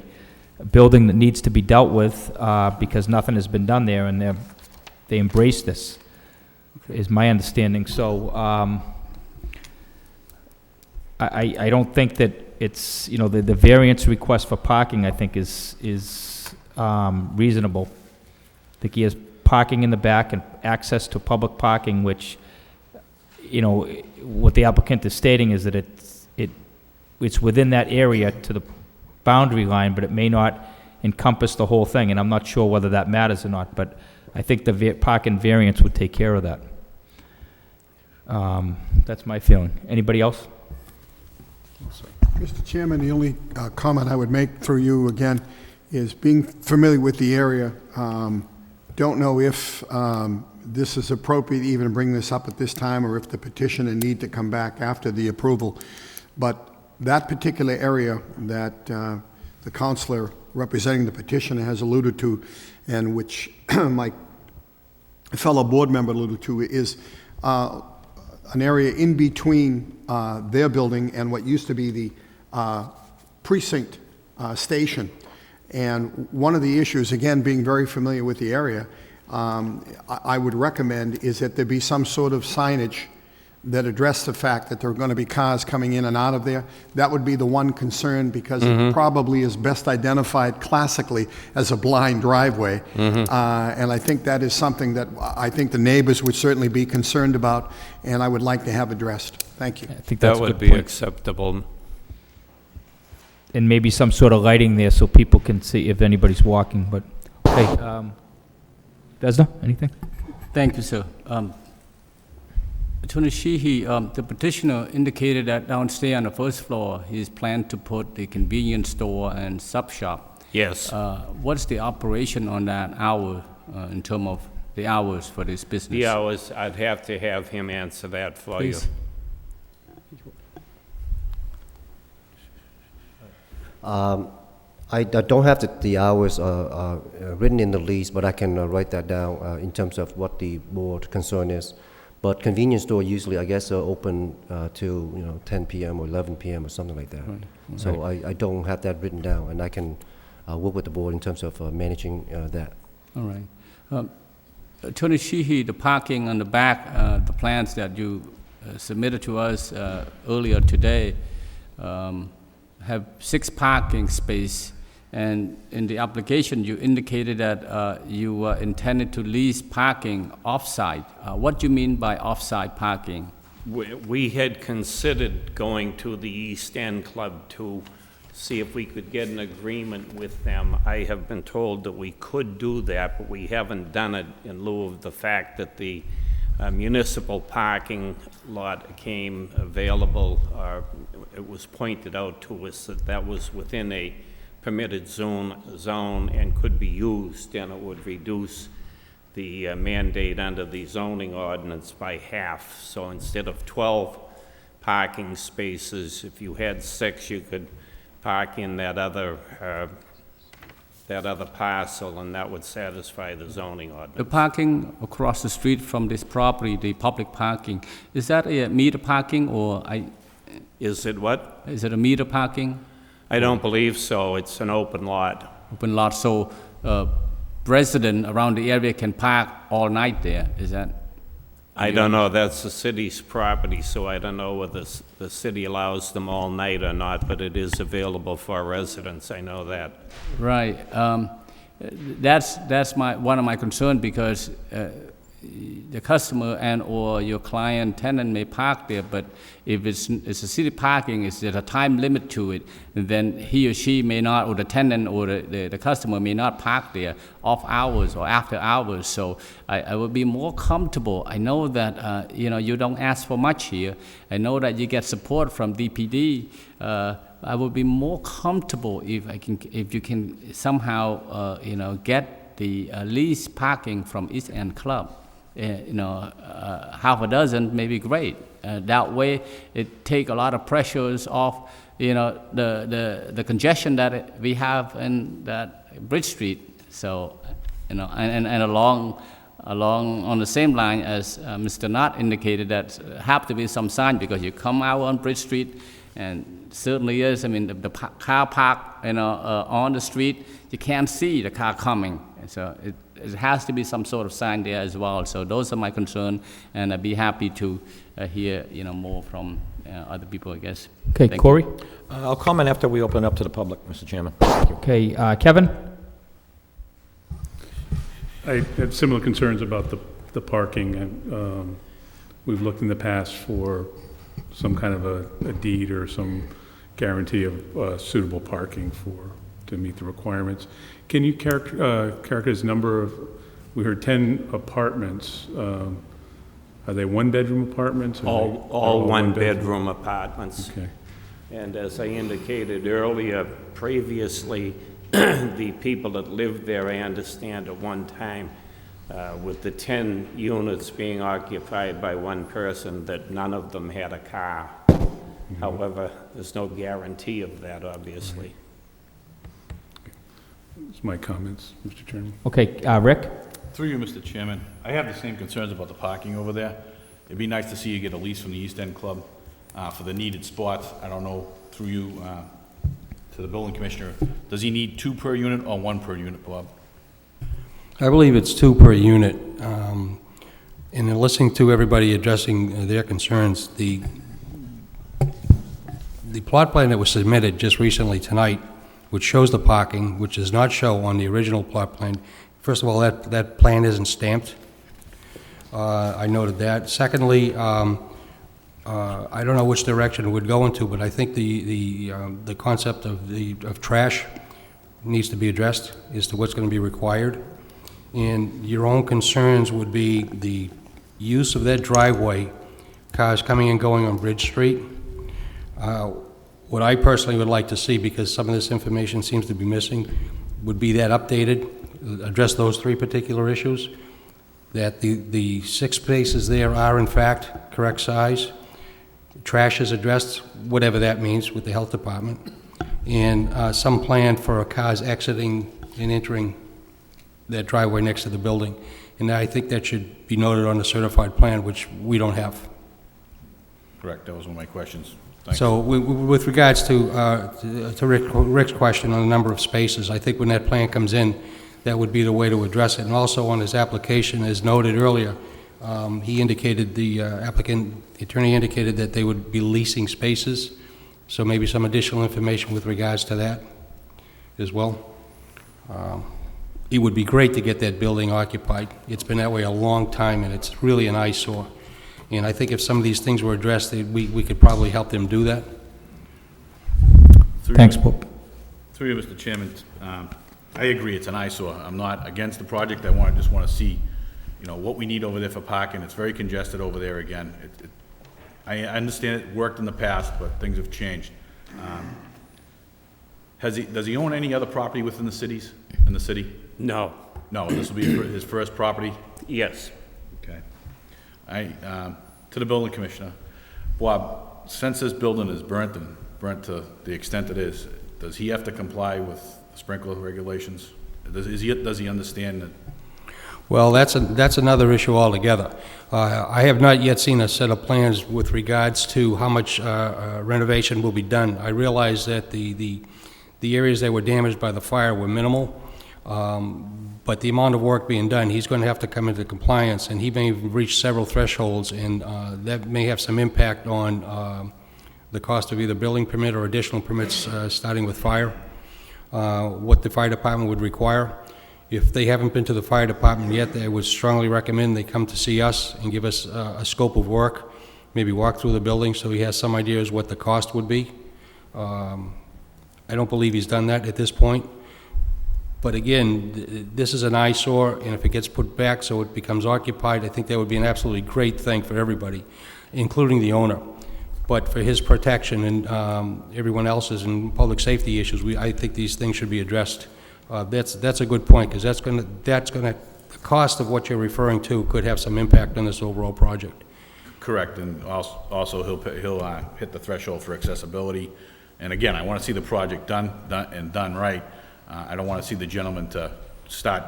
building that needs to be dealt with, because nothing has been done there, and they embrace this, is my understanding. So, I don't think that it's, you know, the variance request for parking, I think, is reasonable. I think he has parking in the back and access to public parking, which, you know, what the applicant is stating is that it's within that area to the boundary line, but it may not encompass the whole thing, and I'm not sure whether that matters or not, but I think the parking variance would take care of that. That's my feeling. Anybody else? Mr. Chairman, the only comment I would make through you again is being familiar with the area. Don't know if this is appropriate to even bring this up at this time, or if the petitioner need to come back after the approval. But that particular area that the counselor representing the petitioner has alluded to, and which my fellow board member alluded to, is an area in between their building and what used to be the precinct station. And one of the issues, again, being very familiar with the area, I would recommend is that there be some sort of signage that address the fact that there are going to be cars coming in and out of there. That would be the one concern, because it probably is best identified classically as a blind driveway. And I think that is something that I think the neighbors would certainly be concerned about, and I would like to have addressed. Thank you. I think that's That a would good be point. acceptable. And maybe some sort of lighting there so people can see if anybody's walking, but, okay, Vesna, anything? Thank you, sir. Attorney Sheehy, the petitioner indicated that downstairs on the first floor, he's planned to put the convenience store and sub shop. Yes. What's the operation on that hour, in terms of the hours for this business? The hours, I'd have to have him answer that for you. Please. I don't have the hours written in the lease, but I can write that down in terms of what the board concern is. But convenience store usually, I guess, are open till 10 p.m. or 11 p.m. or something like that. Right. So I don't have that written down, and I can work with the board in terms of managing that. All right. Attorney Sheehy, the parking on the back, the plans that you submitted to us earlier today have 6 parking spaces, and in the application you indicated that you intended to lease parking off-site. What do you mean by off-site parking? We had considered going to the East End Club to see if we could get an agreement with them. I have been told that we could do that, but we haven't done it in lieu of the fact that the municipal parking lot came available. It was pointed out to us that that was within a permitted zone and could be used, and it would reduce the mandate under the zoning ordinance by half. So instead of 12 parking spaces, if you had 6, you could park in that other parcel, and that would satisfy the zoning ordinance. The parking across the street from this property, the public parking, is that a meter parking, or Is it what? is it a meter parking? I don't believe so. It's an open lot. Open lot, so residents around the area can park all night there, is that? I don't know. That's the city's property, so I don't know whether the city allows them all night or not, but it is available for residents. I know that. Right. That's one of my concerns, because the customer and or your client tenant may park there, but if it's a city parking, is there a time limit to it, then he or she may not, or the tenant or the customer may not park there off hours or after hours. So I would be more comfortable. I know that you don't ask for much here. I know that you get support from DPD. I would be more comfortable if you can somehow get the lease parking from East End Club. Half a dozen may be great. That way, it take a lot of pressures off. The congestion that we have in that Bridge Street. So, and along on the same line as Mr. Knott indicated, that have to be some sign, because you come out on Bridge Street, and certainly is. I mean, the car park, on the street, you can't see the car coming. And so it has to be some sort of sign there as well. So those are my concerns, and I'd be happy to hear, more from other people, I guess. Okay, Thank Corey? you. I'll comment after we open it up to the public, Mr. Chairman. Thank you. Okay, Kevin? I have similar concerns about the parking. And, we've looked in the past for some kind of a deed or some guarantee of suitable parking to meet the requirements. Can you characterize number of, we heard 10 apartments. Are they one-bedroom apartments? All one-bedroom apartments. Okay. And as I indicated earlier, previously, the people that lived there, I understand at one time, with the 10 units being occupied by one person, that none of them had a car. Mm-hmm. However, there's no guarantee of that, obviously. That's my comments, Mr. Chairman. Okay, Rick? Through you, Mr. Chairman, I have the same concerns about the parking over there. It'd be nice to see you get a lease from the East End Club for the needed spots. I don't know, through you to the building commissioner, does he need 2 per unit or 1 per unit, Bob? I believe it's 2 per unit. And in listening to everybody addressing their concerns, the plot plan that was submitted just recently tonight, which shows the parking, which does not show on the original plot plan. First of all, that plan isn't stamped. I noted that. Secondly, I don't know which direction it would go into, but I think the concept of trash needs to be addressed as to what's going to be required. And your own concerns would be the use of that driveway, cars coming and going on Bridge Street. What I personally would like to see, because some of this information seems to be missing, would be that updated, address those 3 particular issues, that the 6 spaces there are in fact correct size, trash is addressed, whatever that means, with the health department, and some plan for cars exiting and entering that driveway next to the building. And I think that should be noted on the certified plan, which we don't have. Correct, that was one of my questions. Thanks. So with regards to Rick's question on the number of spaces, I think when that plan comes in, that would be the way to address it. And also on his application, as noted earlier, he indicated, the attorney indicated that they would be leasing spaces, so maybe some additional information with regards to that as well. It would be great to get that building occupied. It's been that way a long time, and it's really an eyesore. And I think if some of these things were addressed, we could probably help them do that. Thanks, Bob. Through you, Mr. Chairman, I agree, it's an eyesore. I'm not against the project. I just want to see, what we need over there for parking. It's very congested over there again. I understand it worked in the past, but things have changed. Does he own any other property within the city? No. No, this will be his first property? Yes. Okay. To the building commissioner, Bob, since this building is burnt to the extent it is, does he have to comply with sprinkler regulations? Does he understand that? Well, that's another issue altogether. I have not yet seen a set of plans with regards to how much renovation will be done. I realize that the areas that were damaged by the fire were minimal, but the amount of work being done, he's going to have to come into compliance, and he may reach several thresholds, and that may have some impact on the cost of either building permit or additional permits starting with fire, what the fire department would require. If they haven't been to the fire department yet, I would strongly recommend they come to see us and give us a scope of work, maybe walk through the building so he has some ideas what the cost would be. I don't believe he's done that at this point. But again, this is an eyesore, and if it gets put back so it becomes occupied, I think that would be an absolutely great thing for everybody, including the owner. But for his protection and everyone else's and public safety issues, I think these things should be addressed. That's a good point, because the cost of what you're referring to could have some impact on this overall project. Correct, and also he'll hit the threshold for accessibility. And again, I want to see the project done right. I don't want to see the gentleman to start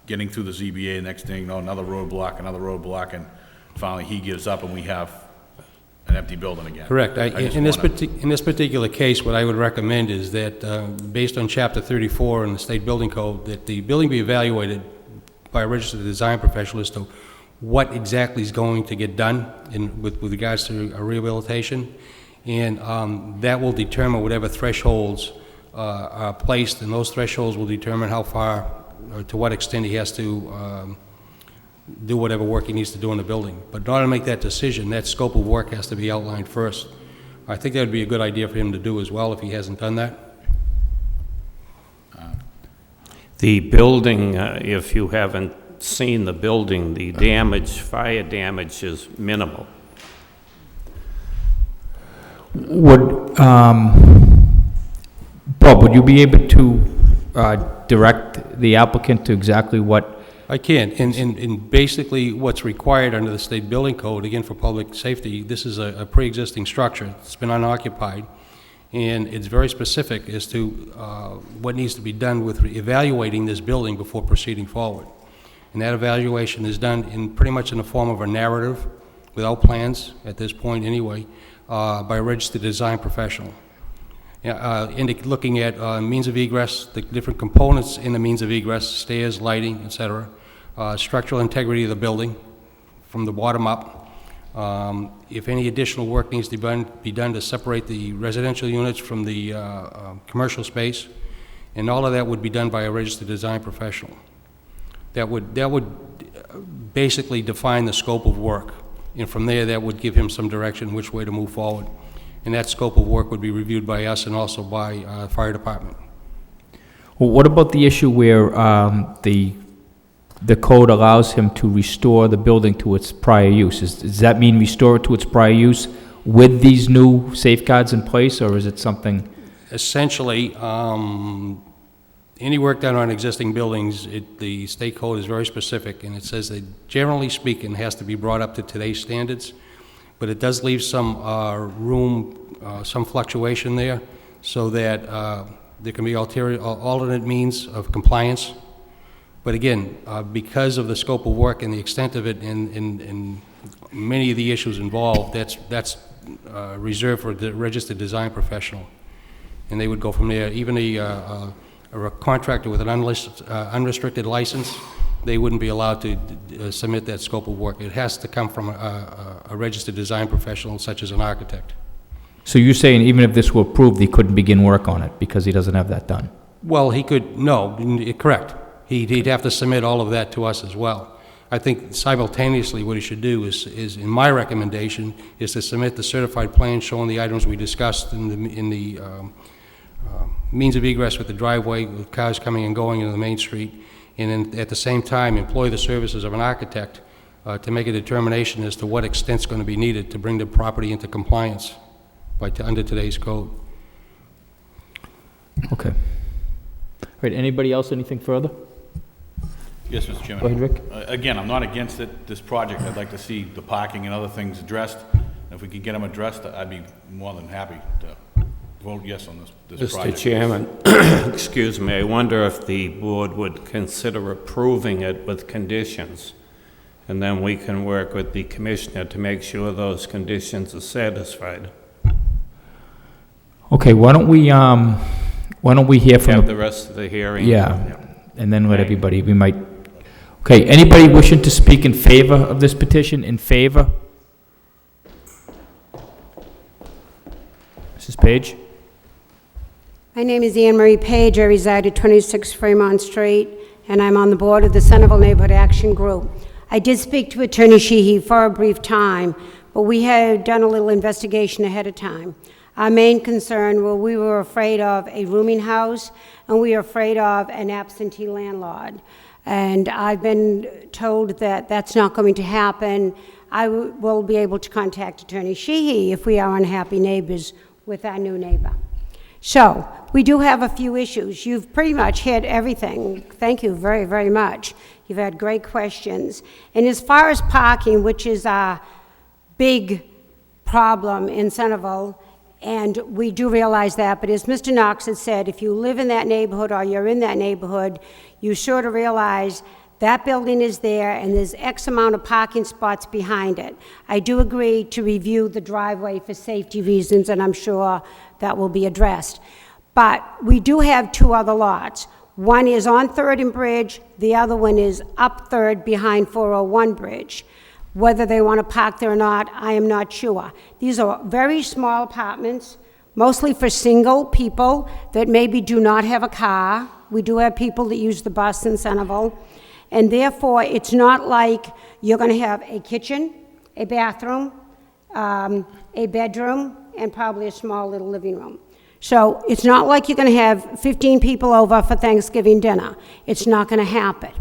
getting through the ZBA, next thing, another roadblock, and finally he gives up and we have an empty building again. Correct. In this particular case, what I would recommend is that, based on Chapter 34 in the State Building Code, that the building be evaluated by a registered design professional as to what exactly is going to get done with regards to a rehabilitation, and that will determine whatever thresholds are placed, and those thresholds will determine how far or to what extent he has to do whatever work he needs to do in the building. But in order to make that decision, that scope of work has to be outlined first. I think that would be a good idea for him to do as well if he hasn't done that. The building, if you haven't seen the building, the damage, fire damage is minimal. Bob, would you be able to direct the applicant to exactly what? I can, and basically what's required under the State Building Code, again for public safety, this is a pre-existing structure. It's been unoccupied, and it's very specific as to what needs to be done with evaluating this building before proceeding forward. And that evaluation is done pretty much in the form of a narrative, without plans at this point anyway, by a registered design professional. Looking at means of egress, the different components in the means of egress, stairs, lighting, etc., structural integrity of the building from the bottom up. If any additional work needs to be done to separate the residential units from the commercial space, and all of that would be done by a registered design professional. That would basically define the scope of work, and from there that would give him some direction which way to move forward. And that scope of work would be reviewed by us and also by fire department. Well, what about the issue where the code allows him to restore the building to its prior use? Does that mean restore it to its prior use with these new safeguards in place, or is it something? Essentially, any work done on existing buildings, the state code is very specific, and it says that generally speaking, it has to be brought up to today's standards. But it does leave some room, some fluctuation there, so that there can be alternate means of compliance. But again, because of the scope of work and the extent of it and many of the issues involved, that's reserved for the registered design professional. And they would go from there. Even a contractor with an unrestricted license, they wouldn't be allowed to submit that scope of work. It has to come from a registered design professional, such as an architect. So you're saying even if this were approved, he couldn't begin work on it because he doesn't have that done? Well, he could, no, correct. He'd have to submit all of that to us as well. I think simultaneously what he should do is in my recommendation, is to submit the certified plan showing the items we discussed in the means of egress with the driveway, with cars coming and going into the main street, and then at the same time employ the services of an architect to make a determination as to what extent's going to be needed to bring the property into compliance under today's code. Okay. All right, anybody else, anything further? Yes, Mr. Chairman. Go ahead, Rick. Again, I'm not against this project. I'd like to see the parking and other things addressed. If we could get them addressed, I'd be more than happy to vote yes on this project. Mr. Chairman, excuse me, I wonder if the board would consider approving it with conditions, and then we can work with the commissioner to make sure those conditions are satisfied. Okay, why don't we hear from Have the rest of the hearing? Yeah, and then let everybody, we might, okay, anybody wishing to speak in favor of this petition, in favor? Mrs. Page? My name is Anne Marie Page. I reside at 26 Fremont Street, and I'm on the board of the Centerville Neighborhood Action Group. I did speak to Attorney Sheehy for a brief time, but we had done a little investigation ahead of time. Our main concern was we were afraid of a rooming house, and we were afraid of an absentee landlord. And I've been told that that's not going to happen. I will be able to contact Attorney Sheehy if we are unhappy neighbors with our new neighbor. So, we do have a few issues. You've pretty much hit everything. Thank you very, very much. You've had great questions. And as far as parking, which is a big problem in Centerville, and we do realize that, but as Mr. Knox had said, if you live in that neighborhood or you're in that neighborhood, you sort of realize that building is there and there's X amount of parking spots behind it. I do agree to review the driveway for safety reasons, and I'm sure that will be addressed. But we do have two other lots. One is on 3rd and Bridge, the other one is up 3rd behind 401 Bridge. Whether they want to park there or not, I am not sure. These are very small apartments, mostly for single people that maybe do not have a car. We do have people that use the bus in Centerville. And therefore, it's not like you're going to have a kitchen, a bathroom, a bedroom, and probably a small little living room. So it's not like you're going to have 15 people over for Thanksgiving dinner. It's not going to happen.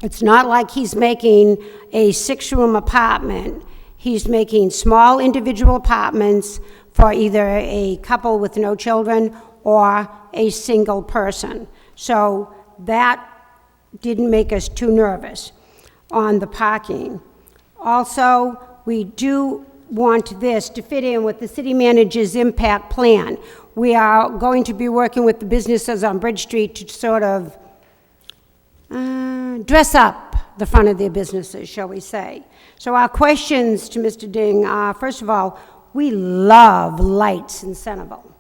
It's not like he's making a 6-room apartment. He's making small individual apartments for either a couple with no children or a single person. So that didn't make us too nervous on the parking. Also, we do want this to fit in with the city manager's impact plan. We are going to be working with the businesses on Bridge Street to sort of dress up the front of their businesses, shall we say. So our questions to Mr. Ding are, first of all, we love lights in Centerville.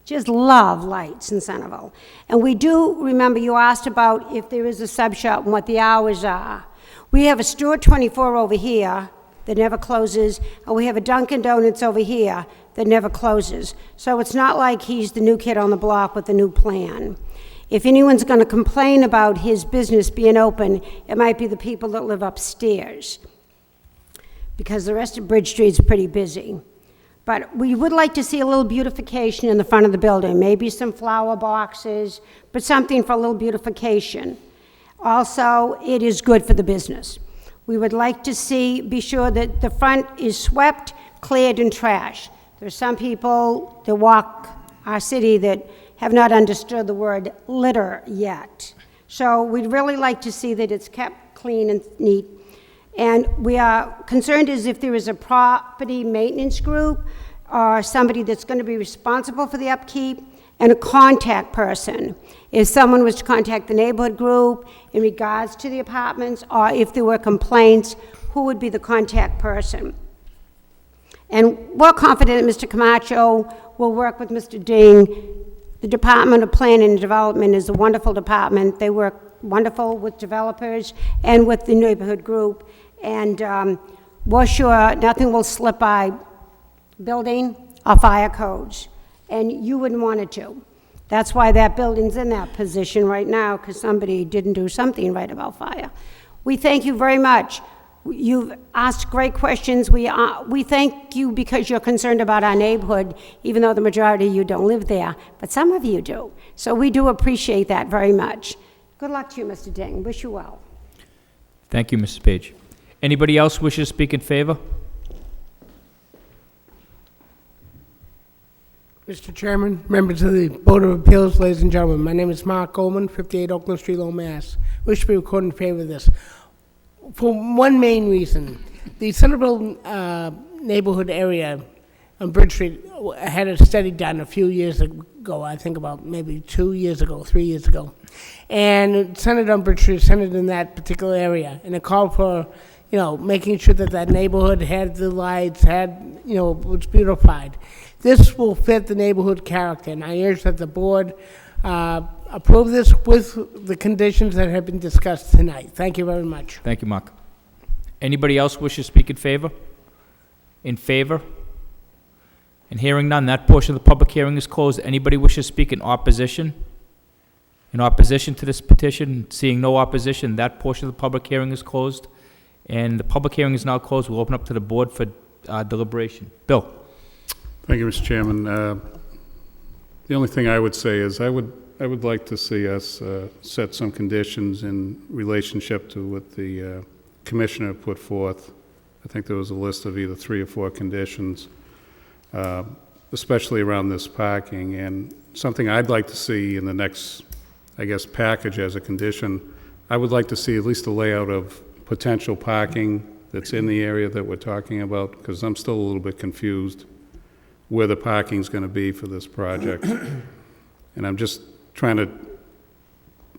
Just love lights in Centerville. And we do remember you asked about if there is a sub shop and what the hours are. We have a Store 24 over here that never closes, and we have a Dunkin' Donuts over here that never closes. So it's not like he's the new kid on the block with the new plan. If anyone's going to complain about his business being open, it might be the people that live upstairs, because the rest of Bridge Street is pretty busy. But we would like to see a little beautification in the front of the building, maybe some flower boxes, but something for a little beautification. Also, it is good for the business. We would like to be sure that the front is swept, cleared, and trashed. There's some people that walk our city that have not understood the word litter yet. So we'd really like to see that it's kept clean and neat. And we are concerned as if there is a property maintenance group or somebody that's going to be responsible for the upkeep, and a contact person. If someone was to contact the neighborhood group in regards to the apartments, or if there were complaints, who would be the contact person? And we're confident that Mr. Camacho will work with Mr. Ding. The Department of Planning and Development is a wonderful department. They work wonderful with developers and with the neighborhood group. And we're sure nothing will slip by building or fire codes. And you wouldn't want it to. That's why that building's in that position right now, because somebody didn't do something right about fire. We thank you very much. You've asked great questions. We thank you because you're concerned about our neighborhood, even though the majority of you don't live there, but some of you do. So we do appreciate that very much. Good luck to you, Mr. Ding. Wish you well. Thank you, Mrs. Page. Anybody else wish to speak in favor? Mr. Chairman, members of the Board of Appeals, ladies and gentlemen, my name is Mark Goldman, 58 Oakland Street, Lowell, Mass. Wish to be recorded in favor of this. For one main reason, the Centerville neighborhood area on Bridge Street had a study done a few years ago, I think about maybe 2 years ago, 3 years ago. And it centered on Bridge Street, centered in that particular area. And it called for, making sure that that neighborhood had the lights, was beautified. This will fit the neighborhood character, and I urge that the board approve this with the conditions that have been discussed tonight. Thank you very much. Thank you, Mark. Anybody else wish to speak in favor? In favor? And hearing none, that portion of the public hearing is closed. Anybody wish to speak in opposition? in opposition to this petition? Seeing no opposition, that portion of the public hearing is closed. And the public hearing is now closed. We'll open up to the board for deliberation. Bill? Thank you, Mr. Chairman. The only thing I would say is I would like to see us set some conditions in relationship to what the commissioner put forth. I think there was a list of either 3 or 4 conditions, especially around this parking. And something I'd like to see in the next, I guess, package as a condition, I would like to see at least a layout of potential parking that's in the area that we're talking about, because I'm still a little bit confused where the parking's going to be for this project. And I'm just trying to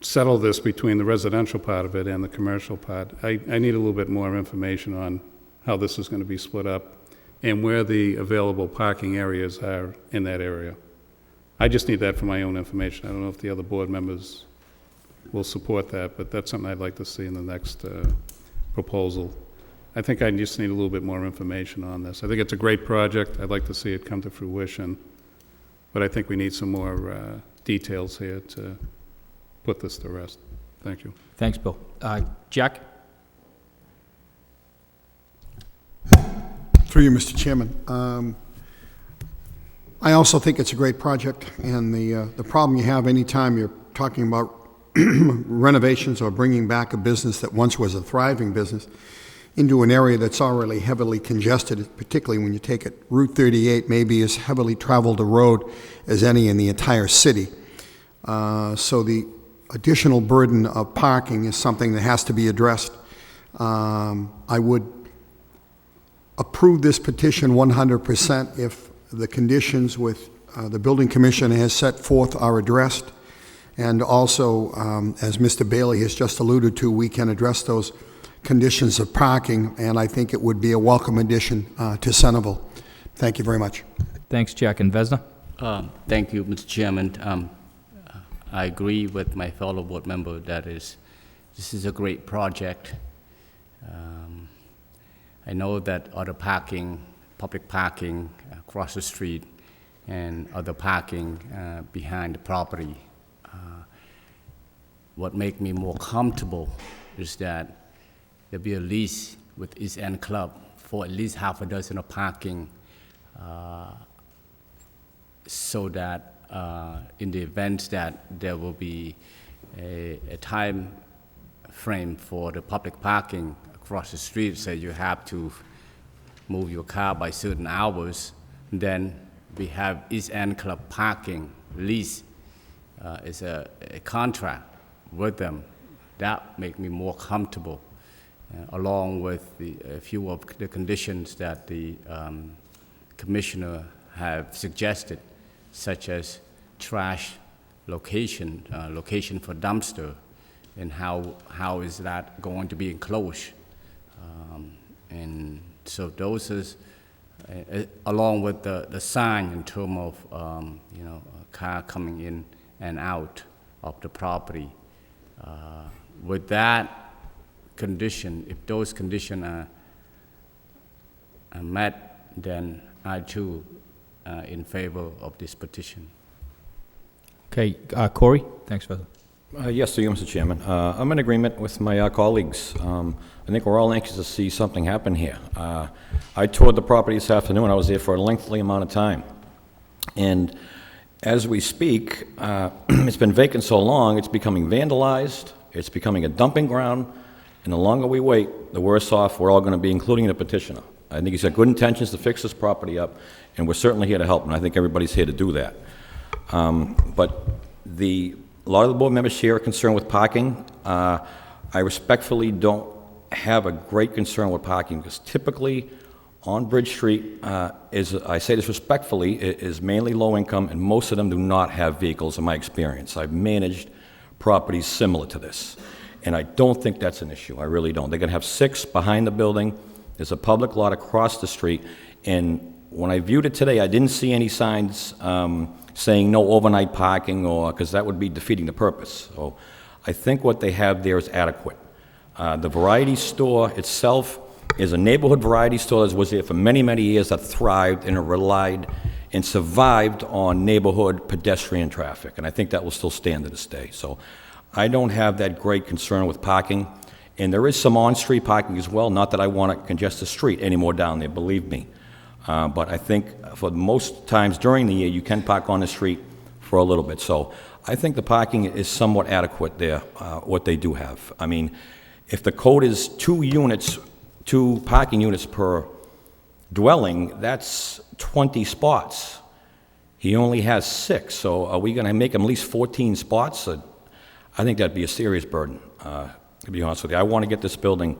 settle this between the residential part of it and the commercial part. I need a little bit more information on how this is going to be split up and where the available parking areas are in that area. I just need that for my own information. I don't know if the other board members will support that, but that's something I'd like to see in the next proposal. I think I just need a little bit more information on this. I think it's a great project. I'd like to see it come to fruition, but I think we need some more details here to put this to rest. Thank you. Thanks, Bill. Jack? Through you, Mr. Chairman. I also think it's a great project, and the problem you have anytime you're talking about renovations or bringing back a business that once was a thriving business into an area that's already heavily congested, particularly when you take it, Route 38 maybe as heavily traveled a road as any in the entire city. So the additional burden of parking is something that has to be addressed. I would approve this petition 100% if the conditions with the building commissioner has set forth are addressed. And also, as Mr. Bailey has just alluded to, we can address those conditions of parking, and I think it would be a welcome addition to Centerville. Thank you very much. Thanks, Jack. And Vesna? Thank you, Mr. Chairman. I agree with my fellow board member that this is a great project. I know that other parking, public parking across the street and other parking behind the property. What makes me more comfortable is that there'll be a lease with East End Club for at least half a dozen of parking, so that in the event that there will be a time frame for the public parking across the street, say you have to move your car by certain hours, then we have East End Club parking lease is a contract with them. That make me more comfortable, along with a few of the conditions that the commissioner have suggested, such as trash location, location for dumpster, and how is that going to be enclosed. And so those is, along with the sign in terms of a car coming in and out of the property. With that condition, if those conditions are met, then I too in favor of this petition. Okay, Corey? Thanks, Vesna. Yes, to you, Mr. Chairman. I'm in agreement with my colleagues. I think we're all anxious to see something happen here. I toured the property this afternoon. I was there for a lengthy amount of time. And as we speak, it's been vacant so long, it's becoming vandalized, it's becoming a dumping ground, and the longer we wait, the worse off we're all going to be, including the petitioner. I think he's got good intentions to fix this property up, and we're certainly here to help, and I think everybody's here to do that. But a lot of the board members here are concerned with parking. I respectfully don't have a great concern with parking, because typically on Bridge Street, I say this respectfully, is mainly low income, and most of them do not have vehicles in my experience. I've managed properties similar to this, and I don't think that's an issue. I really don't. They're going to have 6 behind the building. There's a public lot across the street, and when I viewed it today, I didn't see any signs saying no overnight parking, or because that would be defeating the purpose. So I think what they have there is adequate. The variety store itself is a neighborhood variety store that was there for many, many years, that thrived and relied and survived on neighborhood pedestrian traffic, and I think that will still stand to this day. So I don't have that great concern with parking, and there is some on-street parking as well, not that I want to congest the street anymore down there, believe me. But I think for most times during the year, you can park on the street for a little bit. So I think the parking is somewhat adequate there, what they do have. I mean, if the code is 2 parking units per dwelling, that's 20 spots. He only has 6, so are we going to make him at least 14 spots? I think that'd be a serious burden, to be honest with you. I want to get this building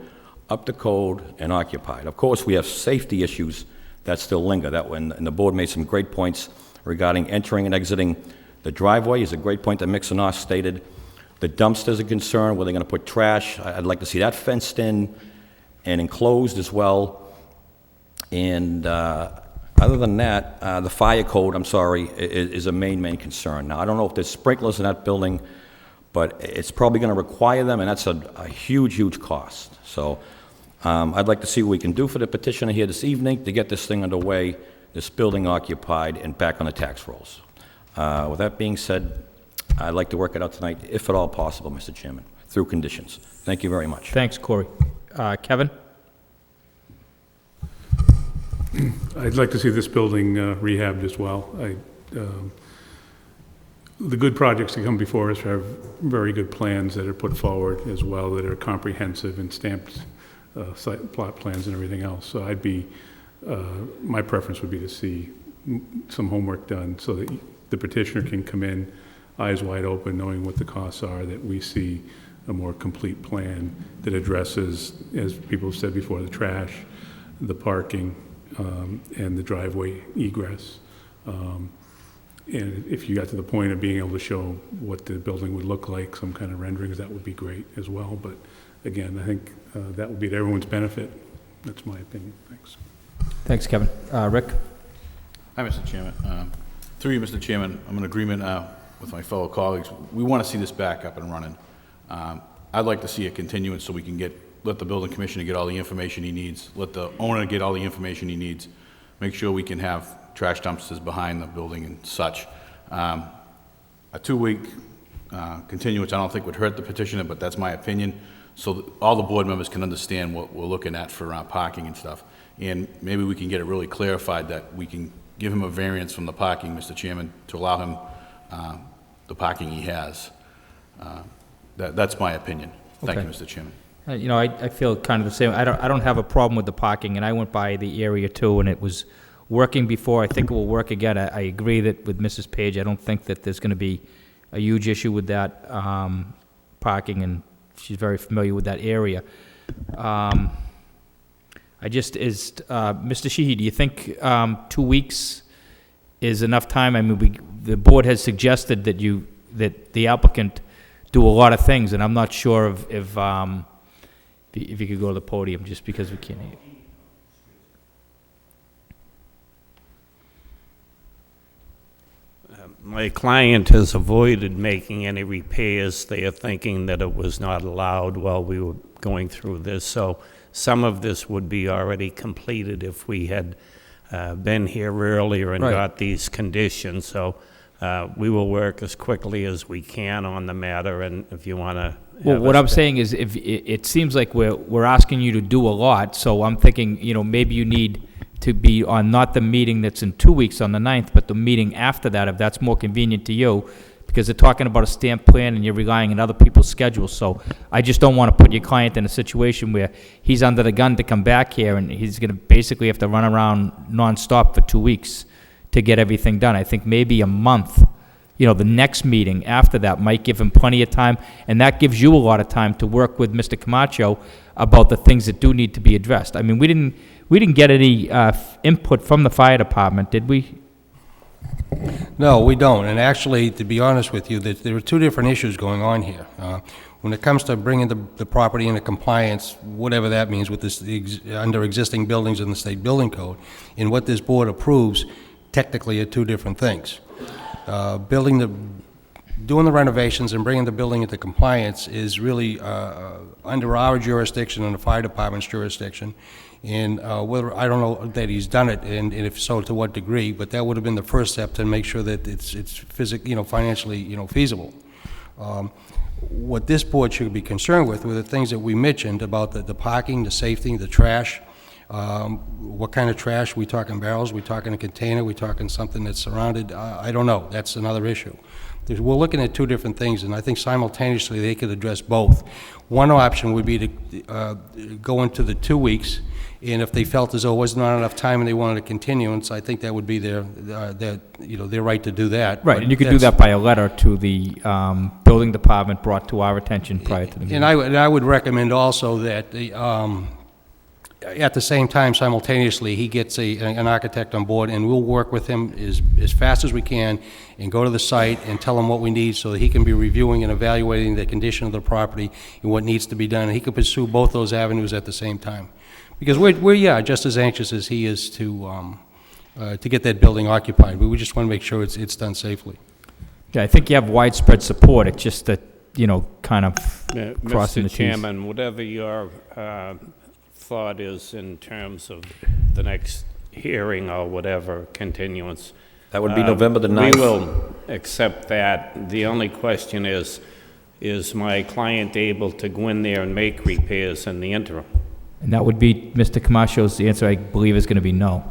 up to code and occupied. Of course, we have safety issues that still linger. And the board made some great points regarding entering and exiting the driveway is a great point that Mixonoff stated. The dumpsters are concerned, where they're going to put trash. I'd like to see that fenced in and enclosed as well. And other than that, the fire code, I'm sorry, is a main concern. Now, I don't know if there's sprinklers in that building, but it's probably going to require them, and that's a huge cost. So I'd like to see what we can do for the petitioner here this evening to get this thing underway, this building occupied, and back on the tax rolls. With that being said, I'd like to work it out tonight, if at all possible, Mr. Chairman, through conditions. Thank you very much. Thanks, Corey. Kevin? I'd like to see this building rehabbed as well. The good projects that come before us have very good plans that are put forward as well, that are comprehensive and stamped site plot plans and everything else. So my preference would be to see some homework done so that the petitioner can come in eyes wide open, knowing what the costs are, that we see a more complete plan that addresses, as people have said before, the trash, the parking, and the driveway egress. And if you got to the point of being able to show what the building would look like, some kind of renderings, that would be great as well. But again, I think that would be to everyone's benefit. That's my opinion. Thanks. Thanks, Kevin. Rick? Hi, Mr. Chairman. Through you, Mr. Chairman, I'm in agreement with my fellow colleagues. We want to see this back up and running. I'd like to see a continuance so we can let the building commissioner get all the information he needs, let the owner get all the information he needs, make sure we can have trash dumpsters behind the building and such. A 2-week continuance I don't think would hurt the petitioner, but that's my opinion, so that all the board members can understand what we're looking at for parking and stuff. And maybe we can get it really clarified that we can give him a variance from the parking, Mr. Chairman, to allow him the parking he has. That's my opinion. Thank you, Mr. Chairman. I feel kind of the same. I don't have a problem with the parking, and I went by the area too, and it was working before. I think it will work again. I agree that with Mrs. Page, I don't think that there's going to be a huge issue with that parking, and she's very familiar with that area. Mr. Sheehy, do you think 2 weeks is enough time? I mean, the board has suggested that the applicant do a lot of things, and I'm not sure if you could go to the podium, just because we can't hear. My client has avoided making any repairs. They are thinking that it was not allowed while we were going through this. So some of this would be already completed if we had been here earlier and got these conditions. So we will work as quickly as we can on the matter, and if you want to... Well, what I'm saying is, if it seems like we're asking you to do a lot, so I'm thinking, maybe you need to be on not the meeting that's in 2 weeks on the 9th, but the meeting after that, if that's more convenient to you, because they're talking about a stamp plan and you're relying on other people's schedules. So I just don't want to put your client in a situation where he's under the gun to come back here and he's going to basically have to run around nonstop for 2 weeks to get everything done. I think maybe a month, the next meeting after that might give him plenty of time, and that gives you a lot of time to work with Mr. Camacho about the things that do need to be addressed. I mean, we didn't get any input from the fire department, did we? No, we don't. And actually, to be honest with you, there are 2 different issues going on here. When it comes to bringing the property into compliance, whatever that means with this under existing buildings in the state building code, and what this board approves, technically are 2 different things. Doing the renovations and bringing the building into compliance is really under our jurisdiction and the fire department's jurisdiction, And whether, I don't know that he's done it, and if so, to what degree, but that would have been the first step to make sure that it's financially, feasible. What this board should be concerned with were the things that we mentioned about the parking, the safety, the trash. What kind of trash? We talking barrels? We talking a container? We talking something that's surrounded? I don't know. That's another issue. We're looking at two different things, and I think simultaneously they could address both. One option would be to go into the 2 weeks, and if they felt as though it was not enough time and they wanted a continuance, I think that would be their right to do that. Right, But and you could do that by a letter to the building department brought to our attention prior to the meeting. And I would recommend also that at the same time, simultaneously, he gets an architect on board, and we'll work with him as fast as we can and go to the site and tell him what we need so that he can be reviewing and evaluating the condition of the property and what needs to be done. And he can pursue both those avenues at the same time. Because we're just as anxious as he is to get that building occupied. We just want to make sure it's done safely. Yeah, I think you have widespread support. It's just that, kind of crossing the Mr. Ts. Chairman, whatever your thought is in terms of the next hearing or whatever continuance. That would be November the 9th. We will accept that. The only question is my client able to go in there and make repairs in the interim? And that would be Mr. Camacho's answer, I believe, is going to be no.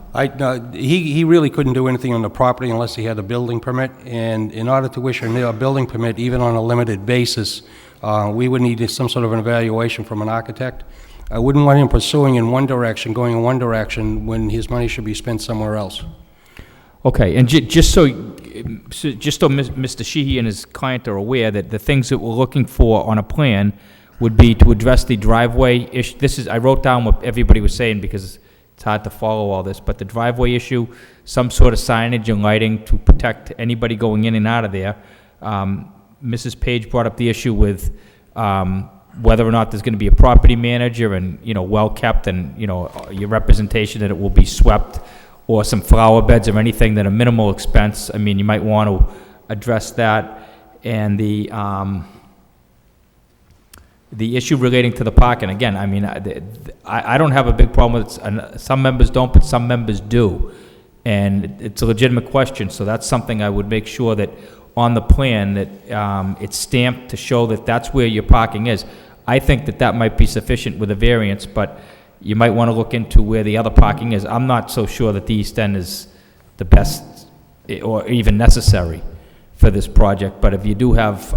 He really couldn't do anything on the property unless he had a building permit, and in order to issue a building permit, even on a limited basis, we would need some sort of an evaluation from an architect. I wouldn't want him pursuing in one direction, going in one direction, when his money should be spent somewhere else. Okay, and just so Mr. Sheehy and his client are aware that the things that we're looking for on a plan would be to address the driveway issue. I wrote down what everybody was saying because it's hard to follow all this, but the driveway issue, some sort of signage and lighting to protect anybody going in and out of there. Mrs. Page brought up the issue with whether or not there's going to be a property manager and, well-kept and, your representation that it will be swept, or some flower beds or anything that are minimal expense. I mean, you might want to address that. And the issue relating to the parking, again, I mean, I don't have a big problem with it. Some members don't, but some members do. And it's a legitimate question, so that's something I would make sure that on the plan that it's stamped to show that that's where your parking is. I think that might be sufficient with a variance, but you might want to look into where the other parking is. I'm not so sure that the East End is the best or even necessary for this project, but if you do have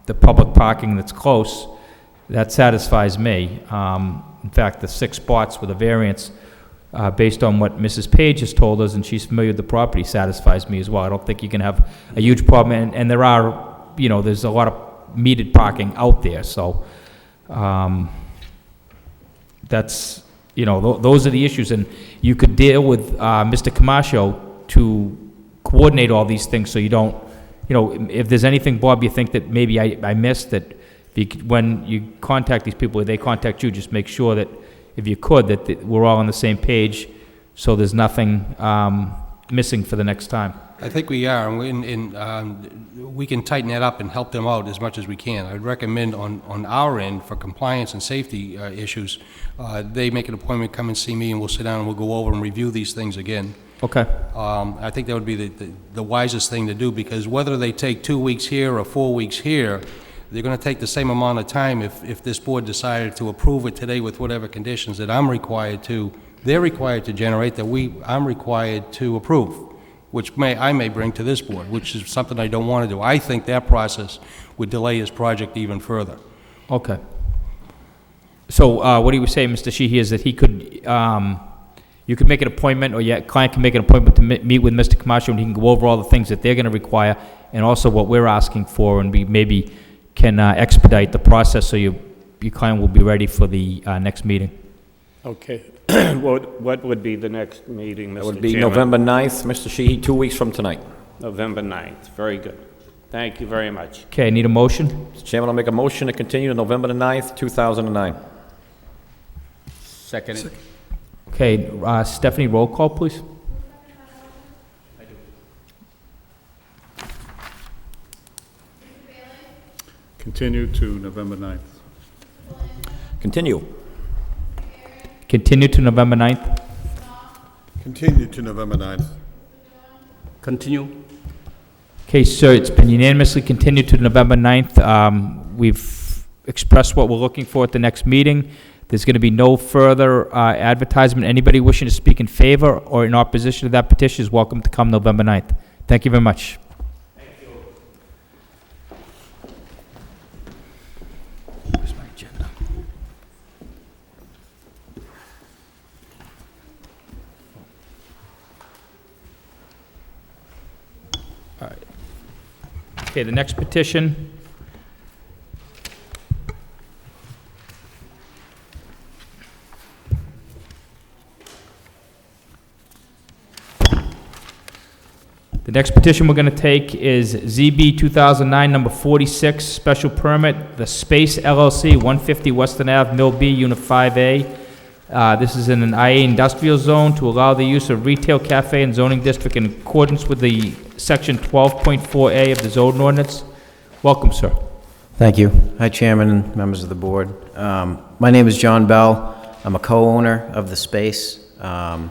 the public parking that's close, that satisfies me. In fact, the 6 spots with a variance, based on what Mrs. Page has told us, and she's familiar with the property, satisfies me as well. I don't think you can have a huge problem, and there are, there's a lot of metered parking out there, so that's, those are the issues, and you could deal with Mr. Camacho to coordinate all these things so you don't, if there's anything, Bob, you think that maybe I missed, that when you contact these people, they contact you, just make sure that, if you could, that we're all on the same page, so there's nothing missing for the next time. I think we are, and we can tighten that up and help them out as much as we can. I'd recommend on our end, for compliance and safety issues, they make an appointment, come and see me, and we'll sit down and we'll go over and review these things again. Okay. I think that would be the wisest thing to do, because whether they take 2 weeks here or 4 weeks here, they're going to take the same amount of time if this board decided to approve it today with whatever conditions that they're required to generate, that I'm required to approve, which I may bring to this board, which is something I don't want to do. I think that process would delay his project even further. Okay. So what he was saying, Mr. Sheehy, is that he could, you could make an appointment, or your client can make an appointment to meet with Mr. Camacho, and he can go over all the things that they're going to require, and also what we're asking for, and we maybe can expedite the process so your client will be ready for the next meeting. Okay. What would be the next meeting, Mr. Chairman? That would be November 9th, Mr. Sheehy, 2 weeks from tonight. November 9th. Very good. Thank you very much. Okay, I need a motion. Mr. Chairman, I'll make a motion to continue to November the 9th, 2009. Second. Okay, Stephanie, roll call, please. Continue to November 9th. Continue. Continue to November 9th. Continue to November 9th. Continue. Okay, sir, it's been unanimously continued to November 9th. We've expressed what we're looking for at the next meeting. There's going to be no further advertisement. Anybody wishing to speak in favor or in opposition to that petition is welcome to come November 9th. Thank you very much. Where's my agenda? All right. Okay, the next petition. The next petition we're going to take is ZB 2009, number 46, special permit, The Space LLC, 150 Western Ave, Mill B, Unit 5A. This is in an IA industrial zone to allow the use of retail cafe and zoning district in accordance with the section 12.4A of the zoning ordinance. Welcome, sir. Thank you. Hi, Chairman and members of the board. My name is John Bell. I'm a co-owner of the space, and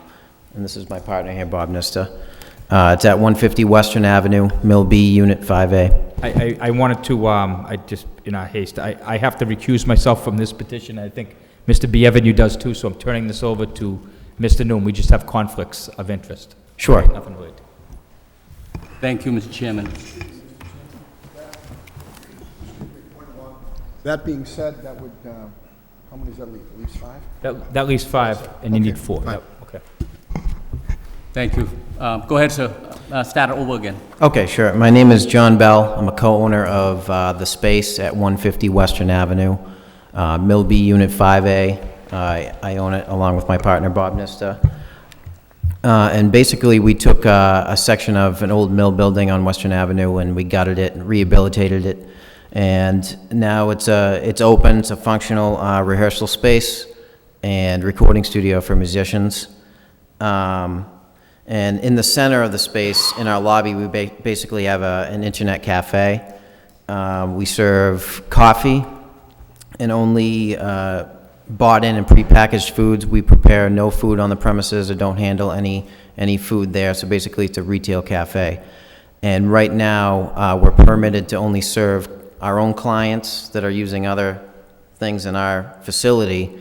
this is my partner here, Bob Nista. It's at 150 Western Avenue, Mill B, Unit 5A. I wanted to, I just, in our haste, I have to recuse myself from this petition. I think Mr. Bievenue does too, so I'm turning this over to Mr. Noon. We just have conflicts of interest. Sure. Right, nothing related. Thank you, Mr. Chairman. That being said, that would, how many does that leave? At least 5? That leaves 5, and you need 4. fine. Yep, okay. Thank you. Go ahead, sir. Start over again. Okay, sure. My name is John Bell. I'm a co-owner of the space at 150 Western Avenue, Mill B, Unit 5A. I own it along with my partner, Bob Nista. And basically, we took a section of an old mill building on Western Avenue, and we gutted it and rehabilitated it. And now it's open. It's a functional rehearsal space and recording studio for musicians. And in the center of the space, in our lobby, we basically have an internet cafe. We serve coffee and only bought in and prepackaged foods. We prepare no food on the premises or don't handle any food there. So basically, it's a retail cafe. And right now, we're permitted to only serve our own clients that are using other things in our facility,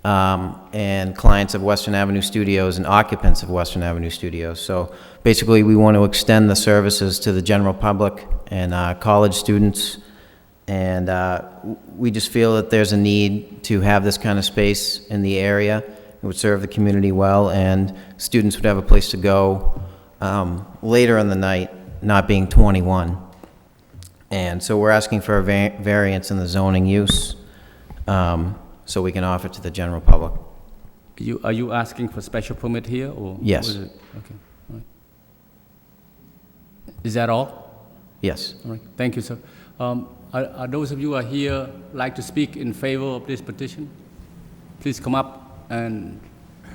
and clients of Western Avenue Studios and occupants of Western Avenue Studios. So basically, we want to extend the services to the general public and college students. And we just feel that there's a need to have this kind of space in the area. It would serve the community well, and students would have a place to go later in the night, not being 21. And so we're asking for a variance in the zoning use, so we can offer to the general public. Are you asking for special permit here, or? Yes. Is it? Okay. All right. Is that all? Yes. All right. Thank you, sir. Are those of you who are here like to speak in favor of this petition? Please come up and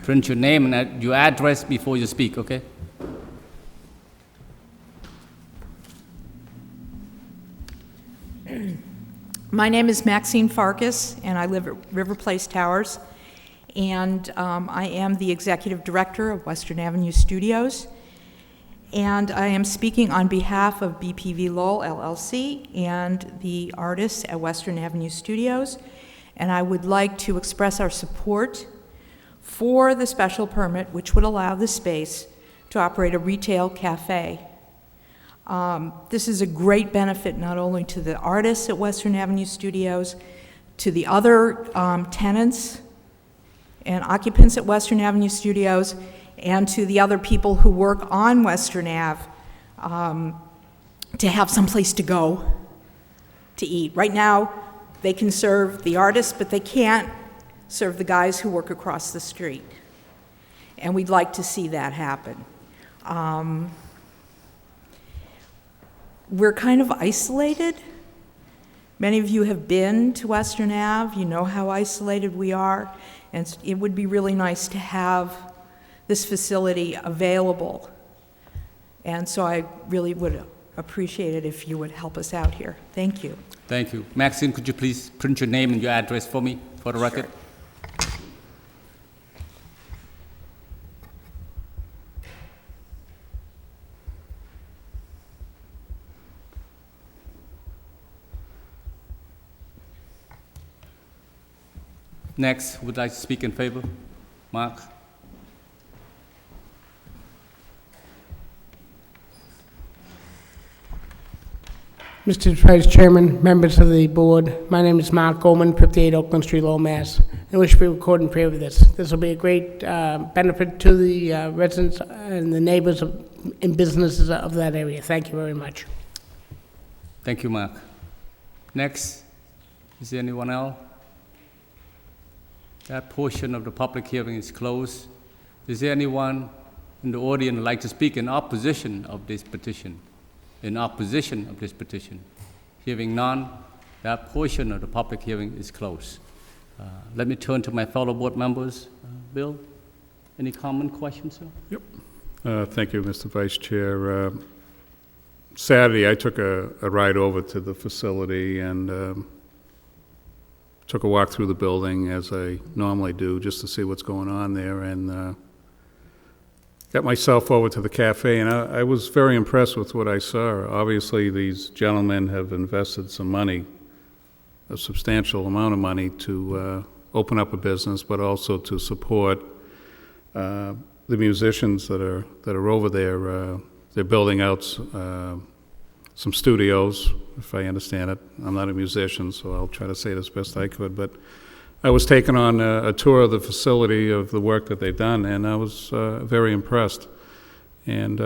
print your name and your address before you speak, okay? My name is Maxine Farkas, and I live at River Place Towers, and I am the executive director of Western Avenue Studios, and I am speaking on behalf of BPV Lowell LLC and the artists at Western Avenue Studios, and I would like to express our support for the special permit, which would allow the space to operate a retail cafe. This is a great benefit not only to the artists at Western Avenue Studios, to the other tenants and occupants at Western Avenue Studios, and to the other people who work on Western Ave to have someplace to go to eat. Right now, they can serve the artists, but they can't serve the guys who work across the street. And we'd like to see that happen. We're kind of isolated. Many of you have been to Western Ave. You know how isolated we are. And it would be really nice to have this facility available. And so I really would appreciate it if you would help us out here. Thank you. Thank you. Maxine, could you please print your name and your address for me, for the record? Next, would like to speak in favor? Mark? Mr. Vice Chairman, members of the board, my name is Mark Goldman, 58 Oakland Street, Lowell, Mass. I wish we record in favor of this. This will be a great benefit to the residents and the neighbors and businesses of that area. Thank you very much. Thank you, Mark. Next, is there anyone else? That portion of the public hearing is closed. Is there anyone in the audience who'd like to speak in opposition of this petition? In opposition of this petition? Hearing none, that portion of the public hearing is closed. Let me turn to my fellow board members. Bill, any comment, questions, sir? Yep. Thank you, Mr. Vice Chair. Saturday, I took a ride over to the facility and took a walk through the building, as I normally do, just to see what's going on there, and got myself over to the cafe, and I was very impressed with what I saw. Obviously, these gentlemen have invested some money, a substantial amount of money, to open up a business, but also to support the musicians that are over there. They're building out some studios, if I understand it. I'm not a musician, so I'll try to say it as best I could, but I was taken on a tour of the facility of the work that they've done, and I was very impressed. And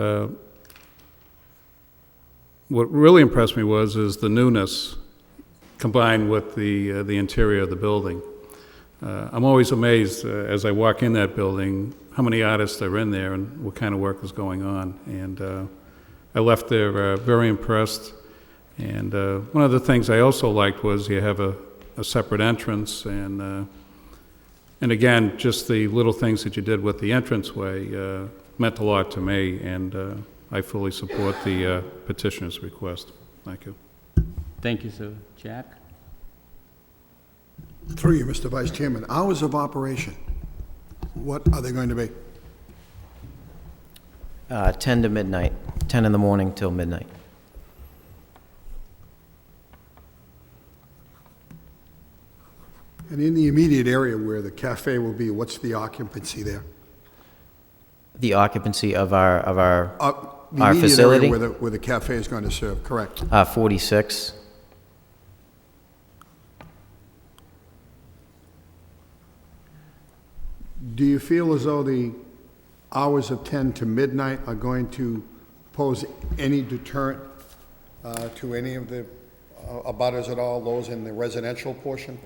what really impressed me is the newness combined with the interior of the building. I'm always amazed as I walk in that building how many artists are in there and what kind of work is going on. And I left there very impressed. And one of the things I also liked was you have a separate entrance, and again, just the little things that you did with the entranceway meant a lot to me, and I fully support the petitioner's request. Thank you. Thank you, sir. Jack? Through you, Mr. Vice Chairman, hours of operation, what are they going to be? 10 to midnight, 10 in the morning till midnight. And in the immediate area where the cafe will be, what's the occupancy there? The occupancy of our The immediate facility? area where the cafe is going to serve, correct? 46. Do you feel as though the hours of 10 to midnight are going to pose any deterrent to any of the abutters at all, those in the residential portion?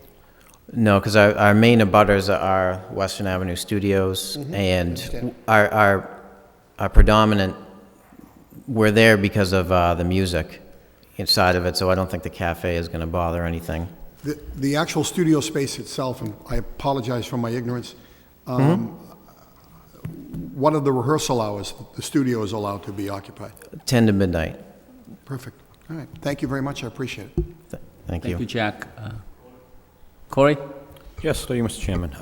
No, because our main abutters are Western Avenue Studios, and our predominant, we're there because of the music inside of it, so I don't think the cafe is going to bother anything. The actual studio space itself, and I apologize for my ignorance, what are the rehearsal hours the studio is allowed to be occupied? 10 to midnight. Perfect. All right. Thank you very much. I appreciate it. Thank you. Thank you, Jack. Corey? Yes, thank you, Mr. Chairman.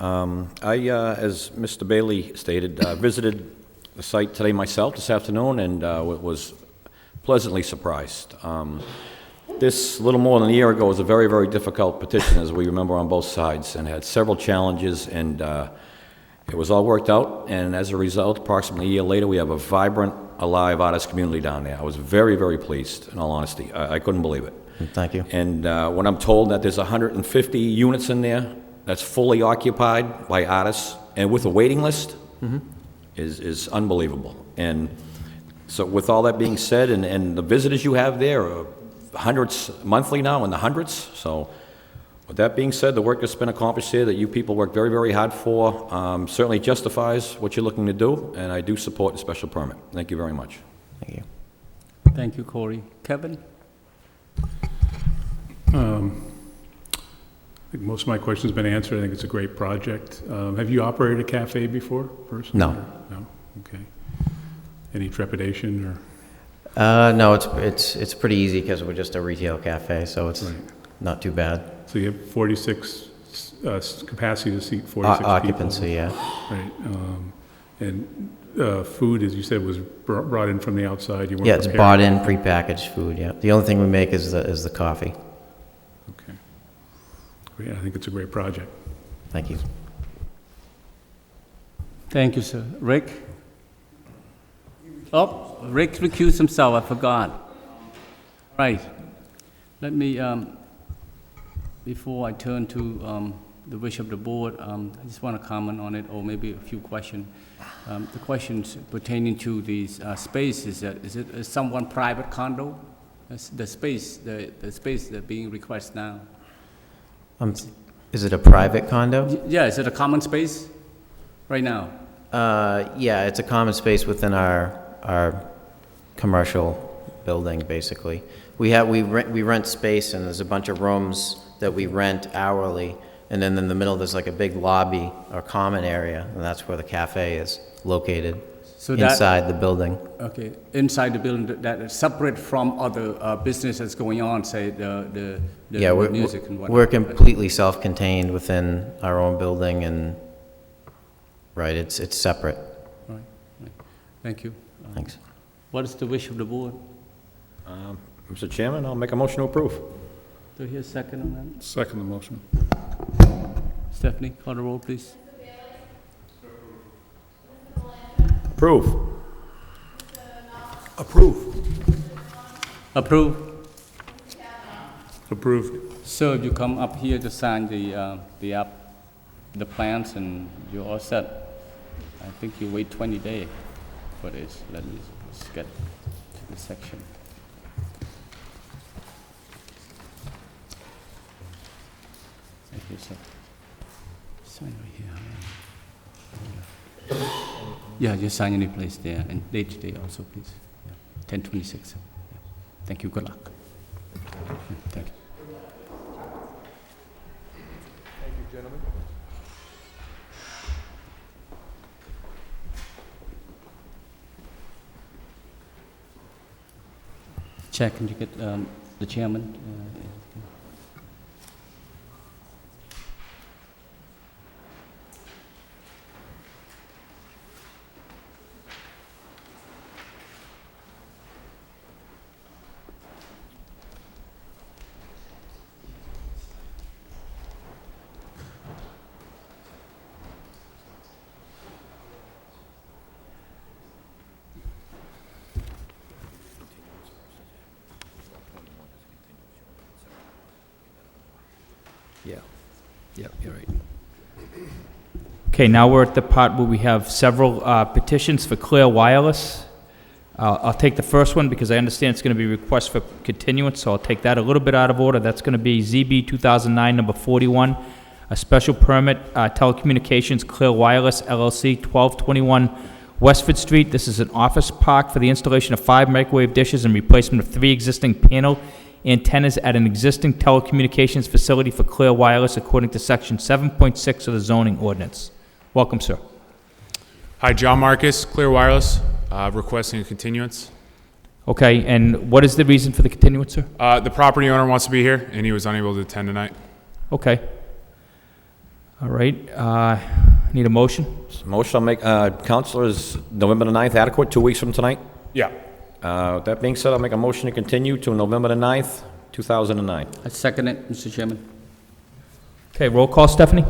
I, as Mr. Bailey stated, visited the site today myself this afternoon, and was pleasantly surprised. This, little more than a year ago, was a very, very difficult petition, as we remember, on both sides, and had several challenges, and it was all worked out, and as a result, approximately a year later, we have a vibrant, alive artist community down there. I was very, very pleased, in all honesty. I couldn't believe it. Thank you. And when I'm told that there's 150 units in there that's fully occupied by artists and with a waiting list, is unbelievable. And so with all that being said, and the visitors you have there are hundreds monthly now, in the hundreds. So with that being said, the work that's been accomplished here that you people work very, very hard for certainly justifies what you're looking to do, and I do support the special permit. Thank you very much. Thank you. Thank you, Corey. Kevin? I think most of my questions have been answered. I think it's a great project. Have you operated a cafe before, personally? No. No? Okay. Any trepidation or? No, it's pretty easy because we're just a retail cafe, so it's not too bad. So you have 46, capacity to seat 46 occupancy, people? yeah. Right. And food, as you said, was brought in from the outside? You weren't It's prepared? bought in, prepackaged food, yeah. The only thing we make is the coffee. Okay. Yeah, I think it's a great project. Thank you. Thank you, sir. Rick? Oh, Rick recused himself, I forgot. Right. Let me, before I turn to the wish of the board, I just want to comment on it, or maybe a few questions. The questions pertaining to these spaces, is it someone private condo? The space that being requested now? Is it a private condo? Yeah, is it a common space right now? Yeah, it's a common space within our commercial building, basically. We rent space, and there's a bunch of rooms that we rent hourly, and then in the middle there's like a big lobby or common area, and that's where the cafe is located, so inside the building. Okay, inside the building, that is separate from other business that's going on, say the yeah, music and whatnot. We're completely self-contained within our own building, and right, it's separate. Right. Thank you. Thanks. What is the wish of the board? Mr. Chairman, I'll make a motion to approve. Do you hear a second on that? Second the motion. Stephanie, call the roll, please. Approve. Approve. Approved. So you come up here to sign the plans, and you're all set. I think you wait 20 days for this. Let me just get to the section. Thank you, sir. Sign right here. Yeah, just sign any place there, and date today also, please. Yeah. 10/26. Yeah. Thank you. Good luck. Thank you. Thank you, gentlemen. Check, can you get the chairman? Yeah, you're right. Okay, now we're at the part where we have several petitions for Clear Wireless. I'll take the first one because I understand it's going to be a request for continuance, so I'll take that a little bit out of order. That's going to be ZB 2009, number 41, a special permit, telecommunications Clear Wireless LLC, 1221 Westford Street. This is an office park for the installation of 5 microwave dishes and replacement of 3 existing panel antennas at an existing telecommunications facility for Clear Wireless according to section 7.6 of the zoning ordinance. Welcome, sir. Hi, John Marcus, Clear Wireless, requesting a continuance. Okay, and what is the reason for the continuance, sir? The property owner wants to be here, and he was unable to attend tonight. Okay. All right, need a motion? Motion, I'll make, Councilors, November the 9th adequate, 2 weeks from tonight? Yeah. That being said, I'll make a motion to continue to November the 9th, 2009. I second it, Mr. Chairman. Okay, roll call, Stephanie?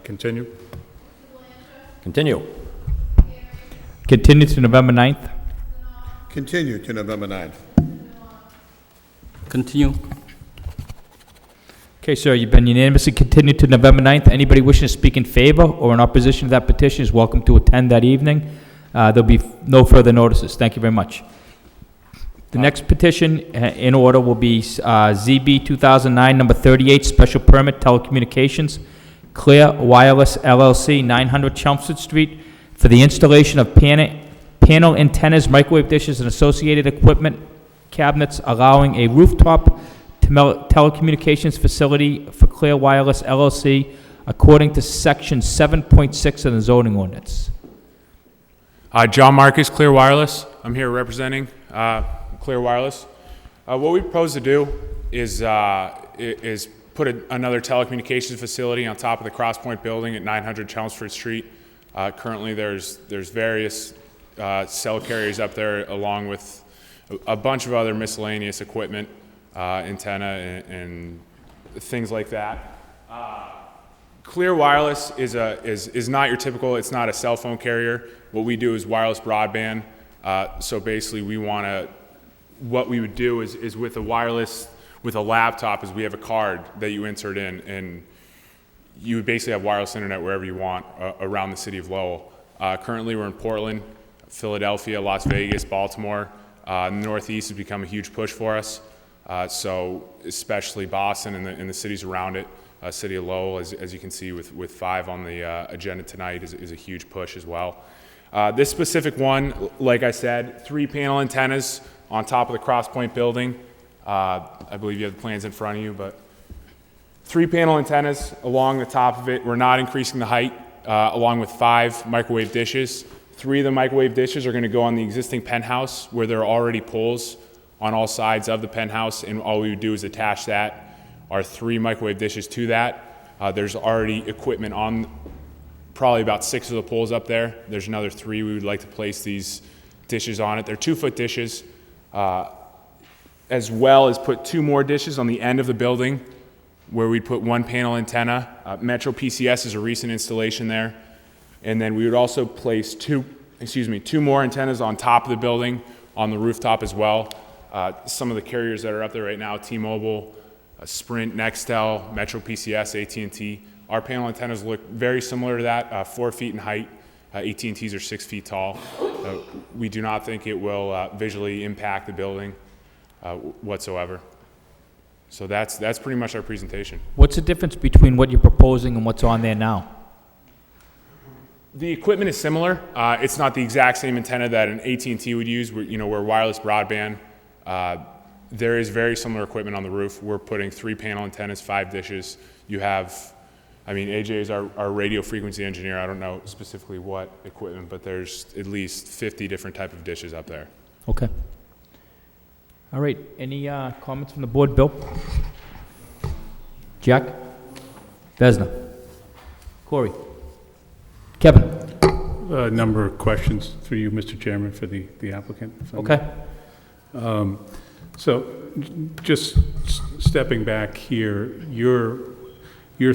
Continue. Continue. Continue to November 9th. Continue to November 9th. Continue. Okay, sir, you've been unanimously continued to November 9th. Anybody wishing to speak in favor or in opposition to that petition is welcome to attend that evening. There'll be no further notices. Thank you very much. The next petition in order will be ZB 2009, number 38, special permit telecommunications, Clear Wireless LLC, 900 Chelmsford Street, for the installation of panel antennas, microwave dishes, and associated equipment cabinets, allowing a rooftop telecommunications facility for Clear Wireless LLC according to section 7.6 of the zoning ordinance. John Marcus, Clear Wireless. I'm here representing Clear Wireless. What we propose to do is put another telecommunications facility on top of the Crosspoint building at 900 Chelmsford Street. Currently, there's various cell carriers up there, along with a bunch of other miscellaneous equipment, antenna and things like that. Clear Wireless is not your typical, it's not a cell phone carrier. What we do is wireless broadband. So basically what we would do is with a wireless, with a laptop, is we have a card that you insert in, and you would basically have wireless internet wherever you want around the city of Lowell. Currently we're in Portland, Philadelphia, Las Vegas, Baltimore. The Northeast has become a huge push for us. So especially Boston and the cities around it. City of Lowell, as you can see with 5 on the agenda tonight, is a huge push as well. This specific one, like I said, 3 panel antennas on top of the Crosspoint building. I believe you have the plans in front of you, but 3 panel antennas along the top of it. We're not increasing the height, along with 5 microwave dishes. 3 of the microwave dishes are going to go on the existing penthouse where there are already poles on all sides of the penthouse, and all we would do is attach our 3 microwave dishes to that. There's already equipment on probably about 6 of the poles up there. There's another 3 we would like to place these dishes on it. They're 2-foot dishes, as well as put 2 more dishes on the end of the building where we'd put 1 panel antenna. Metro PCS is a recent installation there. And then we would also place 2 more antennas on top of the building on the rooftop as well. Some of the carriers that are up there right now, T-Mobile, Sprint, Nextel, Metro PCS, AT&T. Our panel antennas look very similar to that, 4 feet in height. AT&Ts are 6 feet tall. We do not think it will visually impact the building whatsoever. So that's pretty much our presentation. What's the difference between what you're proposing and what's on there now? The equipment is similar. It's not the exact same antenna that an AT&T would use. We're wireless broadband. There is very similar equipment on the roof. We're putting 3 panel antennas, 5 dishes. You have, AJ is our radio frequency engineer. I don't know specifically what equipment, but there's at least 50 different type of dishes up there. Okay. All right, any comments from the board? Bill? Jack? Vesna? Corey? Kevin? A number of questions through you, Mr. Chairman, for the applicant. Okay. So just stepping back here, your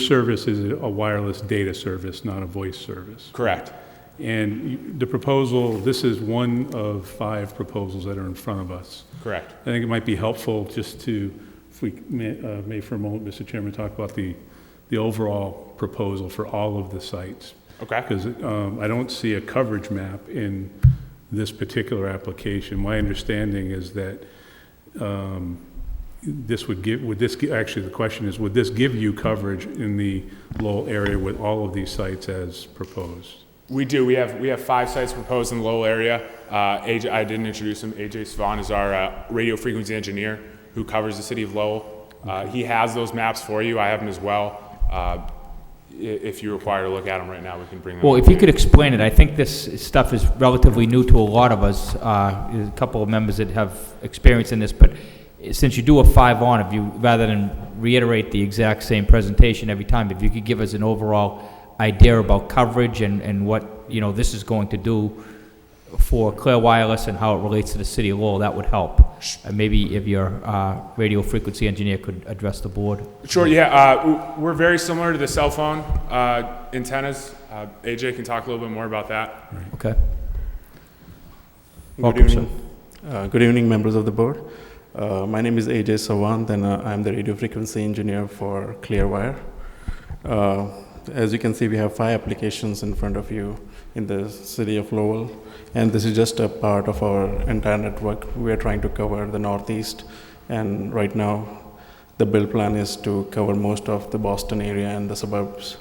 service is a wireless data service, not a voice service. Correct. And the proposal, this is one of 5 proposals that are in front of us. Correct. I think it might be helpful just to, if we may for a moment, Mr. Chairman, talk about the overall proposal for all of the sites. Okay. Because I don't see a coverage map in this particular application. My understanding is that actually the question is, would this give you coverage in the Lowell area with all of these sites as proposed? We do. We have 5 sites proposed in the Lowell area. AJ, I didn't introduce him. AJ Svan is our radio frequency engineer who covers the city of Lowell. He has those maps for you. I have them as well. If you require to look at them right now, we can bring them. Well, if you could explain it, I think this stuff is relatively new to a lot of us. There's a couple of members that have experience in this, but since you do a 5 on, if you, rather than reiterate the exact same presentation every time, if you could give us an overall idea about coverage and what, this is going to do for Clear Wireless and how it relates to the city of Lowell, that would help. Maybe if your radio frequency engineer could address the board. Sure, yeah. We're very similar to the cell phone antennas. AJ can talk a little bit more about that. Okay. Good evening. Good evening, members of the board. My name is AJ Sawant, and I'm the radio frequency engineer for Clearwire. As you can see, we have 5 applications in front of you in the city of Lowell, and this is just a part of our entire network. We are trying to cover the Northeast, and right now the build plan is to cover most of the Boston area and the suburbs.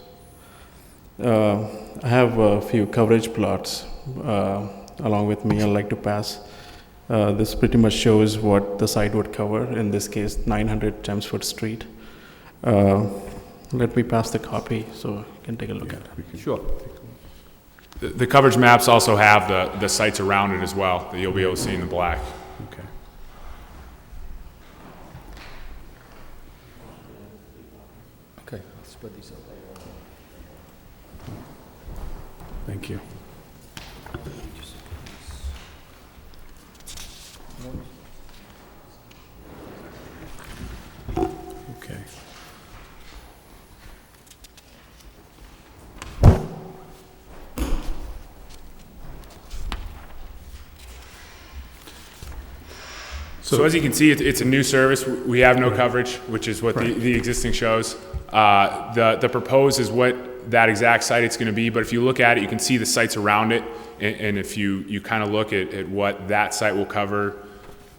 I have a few coverage plots along with me I'd like to pass. This pretty much shows what the site would cover, in this case 900 Chelmsford Street. Let me pass the copy so you can take a look at it. Sure. The coverage maps also have the sites around it as well that you'll be able to see in the black. Okay. Okay, let's spread these out. Thank you. Okay. So as you can see, it's a new service. We have no coverage, which is what the existing shows. The proposed is what that exact site it's going to be, but if you look at it, you can see the sites around it, and if you kind of look at what that site will cover,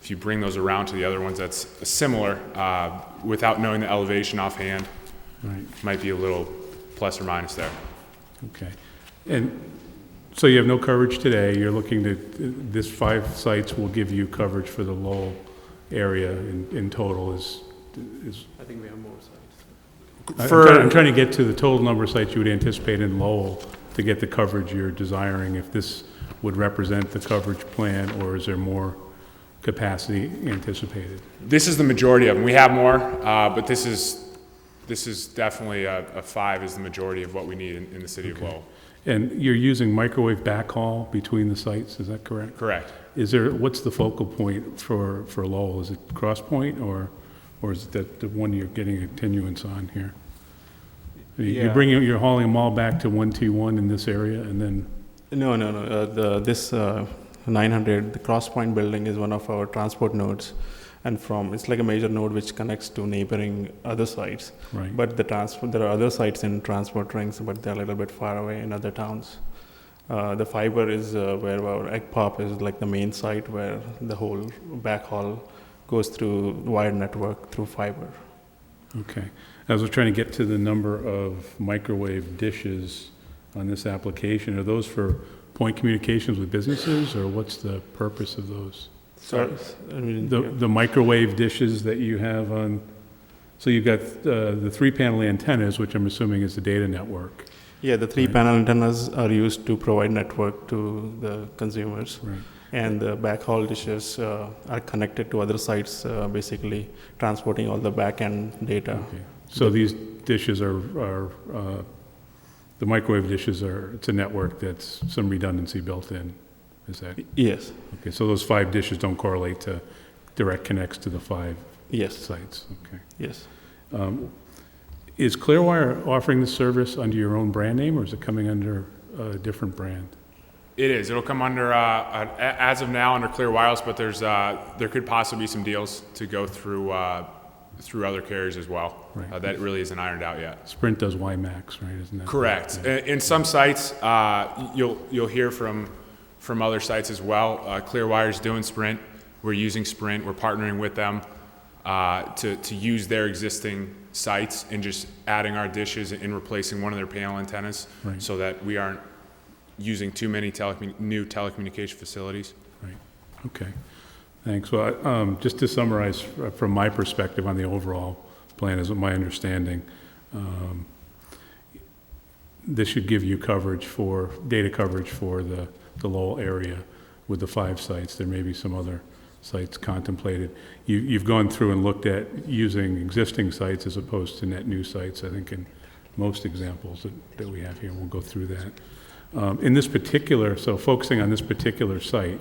if you bring those around to the other ones, that's similar, without knowing the elevation offhand. Right. Might be a little plus or minus there. Okay. And so you have no coverage today. You're looking to, this 5 sites will give you coverage for the Lowell area in total is. I think we have more sites. I'm trying to get to the total number of sites you would anticipate in Lowell to get the coverage you're desiring, if this would represent the coverage plan, or is there more capacity anticipated? This is the majority of them. We have more, but this is definitely a 5 is the majority of what we need in the city of Lowell. And you're using microwave backhaul between the sites, is that correct? Correct. What's the focal point for Lowell? Is it Cross Point, or is it the one you're getting a continuance on here? You're hauling them all back to 1T1 in this area, and then? No. This 900, the Cross Point building is one of our transport nodes. And it's like a major node which connects to neighboring other sites. Right. But there are other sites in transport rings, but they're a little bit far away in other towns. The fiber is where our egg pop is, like the main site where the whole backhaul goes through wired network through fiber. Okay. I was trying to get to the number of microwave dishes on this application. Are those for point communications with businesses, or what's the purpose of those? Sorry? The microwave dishes that you have on, so you've got the 3-panel antennas, which I'm assuming is the data network. Yeah, the 3-panel antennas are used to provide network to the consumers. Right. And the backhaul dishes are connected to other sites, basically transporting all the back-end data. Okay. So these dishes are the microwave dishes it's a network that's some redundancy built in, is that? Yes. Okay, so those 5 dishes don't correlate to direct connects to the 5 sites, okay. Yes. Is Clearwire offering this service under your own brand name, or is it coming under a different brand? It is. It'll come under, as of now, under Clear Wireless, but there could possibly be some deals to go through other carriers as well. Right. That really isn't ironed out yet. Sprint does WiMAX, right? Isn't that correct? Right? In some sites, you'll hear from other sites as well. Clearwire's doing Sprint. We're using Sprint. We're partnering with them to use their existing sites and just adding our dishes and replacing one of their panel antennas, right, so that we aren't using too many new telecommunication facilities. Right. Okay. Thanks. Well, just to summarize from my perspective on the overall plan, is my understanding, this should give you data coverage for the Lowell area with the 5 sites. There may be some other sites contemplated. You've gone through and looked at using existing sites as opposed to net new sites, I think, in most examples that we have here. We'll go through that. In this particular, so focusing on this particular site,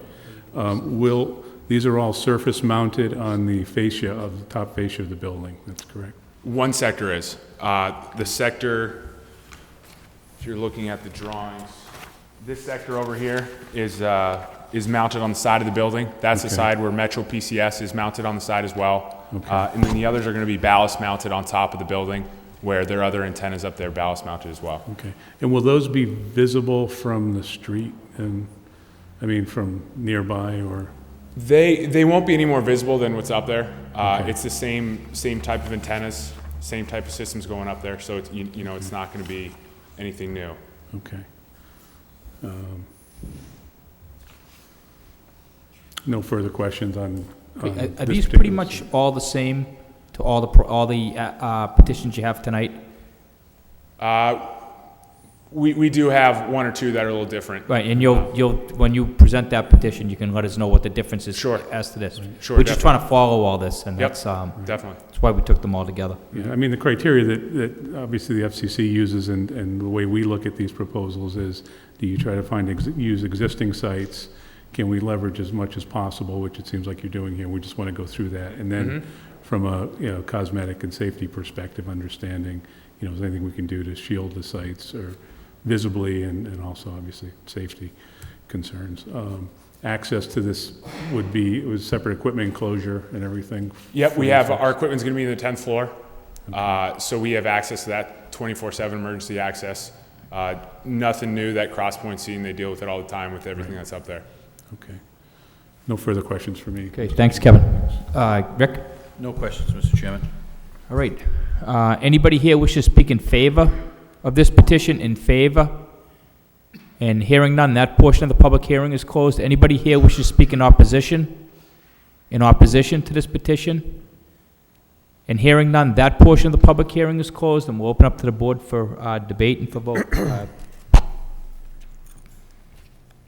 these are all surface mounted on the fascia of the top fascia of the building, that's correct? One sector is. The sector, if you're looking at the drawings, this sector over here is mounted on the side of the building. That's the side where Metro PCS is mounted on the side as well. Okay. And then the others are going to be ballast mounted on top of the building, where there are other antennas up there ballast mounted as well. Okay. And will those be visible from the street, and from nearby, or? They won't be any more visible than what's up there. It's the same type of antennas, same type of systems going up there, so it's, it's not going to be anything new. Okay. No further questions on Are this these pretty particular much site? all the same to all the petitions you have tonight? We do have one or two that are a little different. Right, and you'll when you present that petition, you can let us know what the difference is as to this. Sure, We're just trying to follow all this, and Yep, that's definitely. that's why we took them all together. Yeah, the criteria that obviously the FCC uses and the way we look at these proposals is, do you try to use existing sites? Can we leverage as much as possible, which it seems like you're doing here. We just want to go through that. And then from a cosmetic and safety perspective, understanding, is there anything we can do to shield the sites or visibly and also obviously safety. concerns. Access to this would be, it was separate equipment enclosure and everything? Yep, we have, our equipment's gonna be in the 10th floor. So we have access to that 24/7 emergency access. Nothing new, that Crosspoint scene, they deal with it all the time with everything that's up there. Okay. No further questions for me. Okay, thanks, Kevin. Rick? No questions, Mr. Chairman. All right. Anybody here wishes to speak in favor of this petition? In favor? And hearing none, that portion of the public hearing is closed. Anybody here wishes to speak in opposition? In opposition to this petition? And hearing none, that portion of the public hearing is closed, and we'll open up to the board for debate and for vote.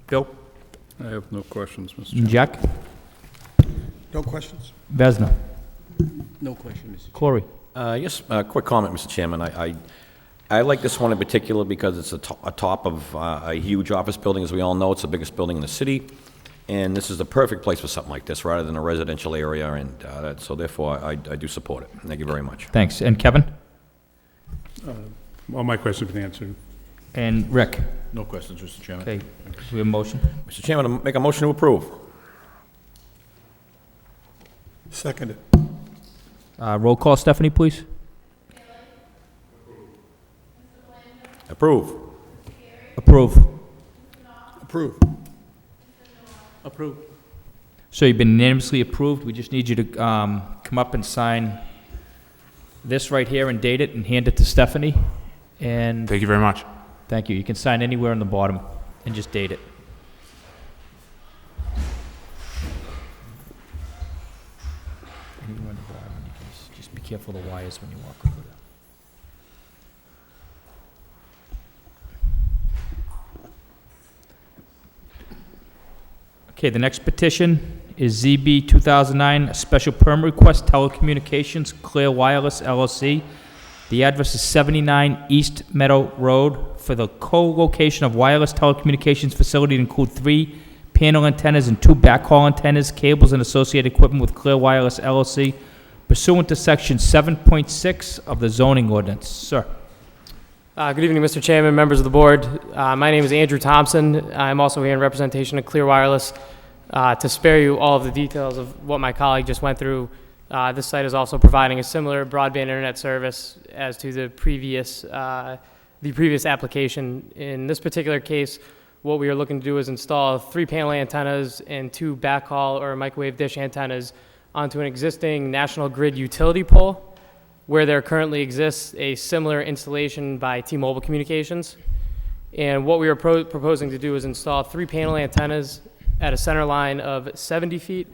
Bill? I have no questions, Mr. And Chairman. Jack? No questions? Vesna? No question, Mr. Corey? Yes, a quick comment, Mr. Chairman. I like this one in particular because it's atop of a huge office building. As we all know, it's the biggest building in the city, and this is the perfect place for something like this, rather than a residential area, and so therefore, I do support it. Thank you very much. Thanks. And Kevin? All my questions have been answered. And Rick? No questions, Mr. Chairman. Okay, we have a motion? Mr. Chairman, I make a motion to approve. Seconded. Roll call, Stephanie, please. Approve. Approve. Approve. Approve. So you've been unanimously approved. We just need you to come up and sign this right here and date it and hand it to Stephanie. And Thank you very much. thank you. You can sign anywhere on the bottom and just date it. Anywhere on the bottom. You can just be careful of the wires when you walk over there. Okay, the next petition is ZB 2009, a special permit request, telecommunications, Clear Wireless LLC. The address is 79 East Meadow Road for the co-location of wireless telecommunications facility to include 3 panel antennas and 2 backhaul antennas, cables, and associated equipment with Clear Wireless LLC pursuant to section 7.6 of the zoning ordinance. Sir. Good evening, Mr. Chairman, members of the board. My name is Andrew Thompson. I'm also here in representation of Clear Wireless. To spare you all of the details of what my colleague just went through, this site is also providing a similar broadband internet service as to the previous application. In this particular case, what we are looking to do is install 3 panel antennas and 2 backhaul or microwave dish antennas onto an existing National Grid utility pole, where there currently exists a similar installation by T-Mobile Communications. And what we are proposing to do is install 3 panel antennas at a center line of 70 feet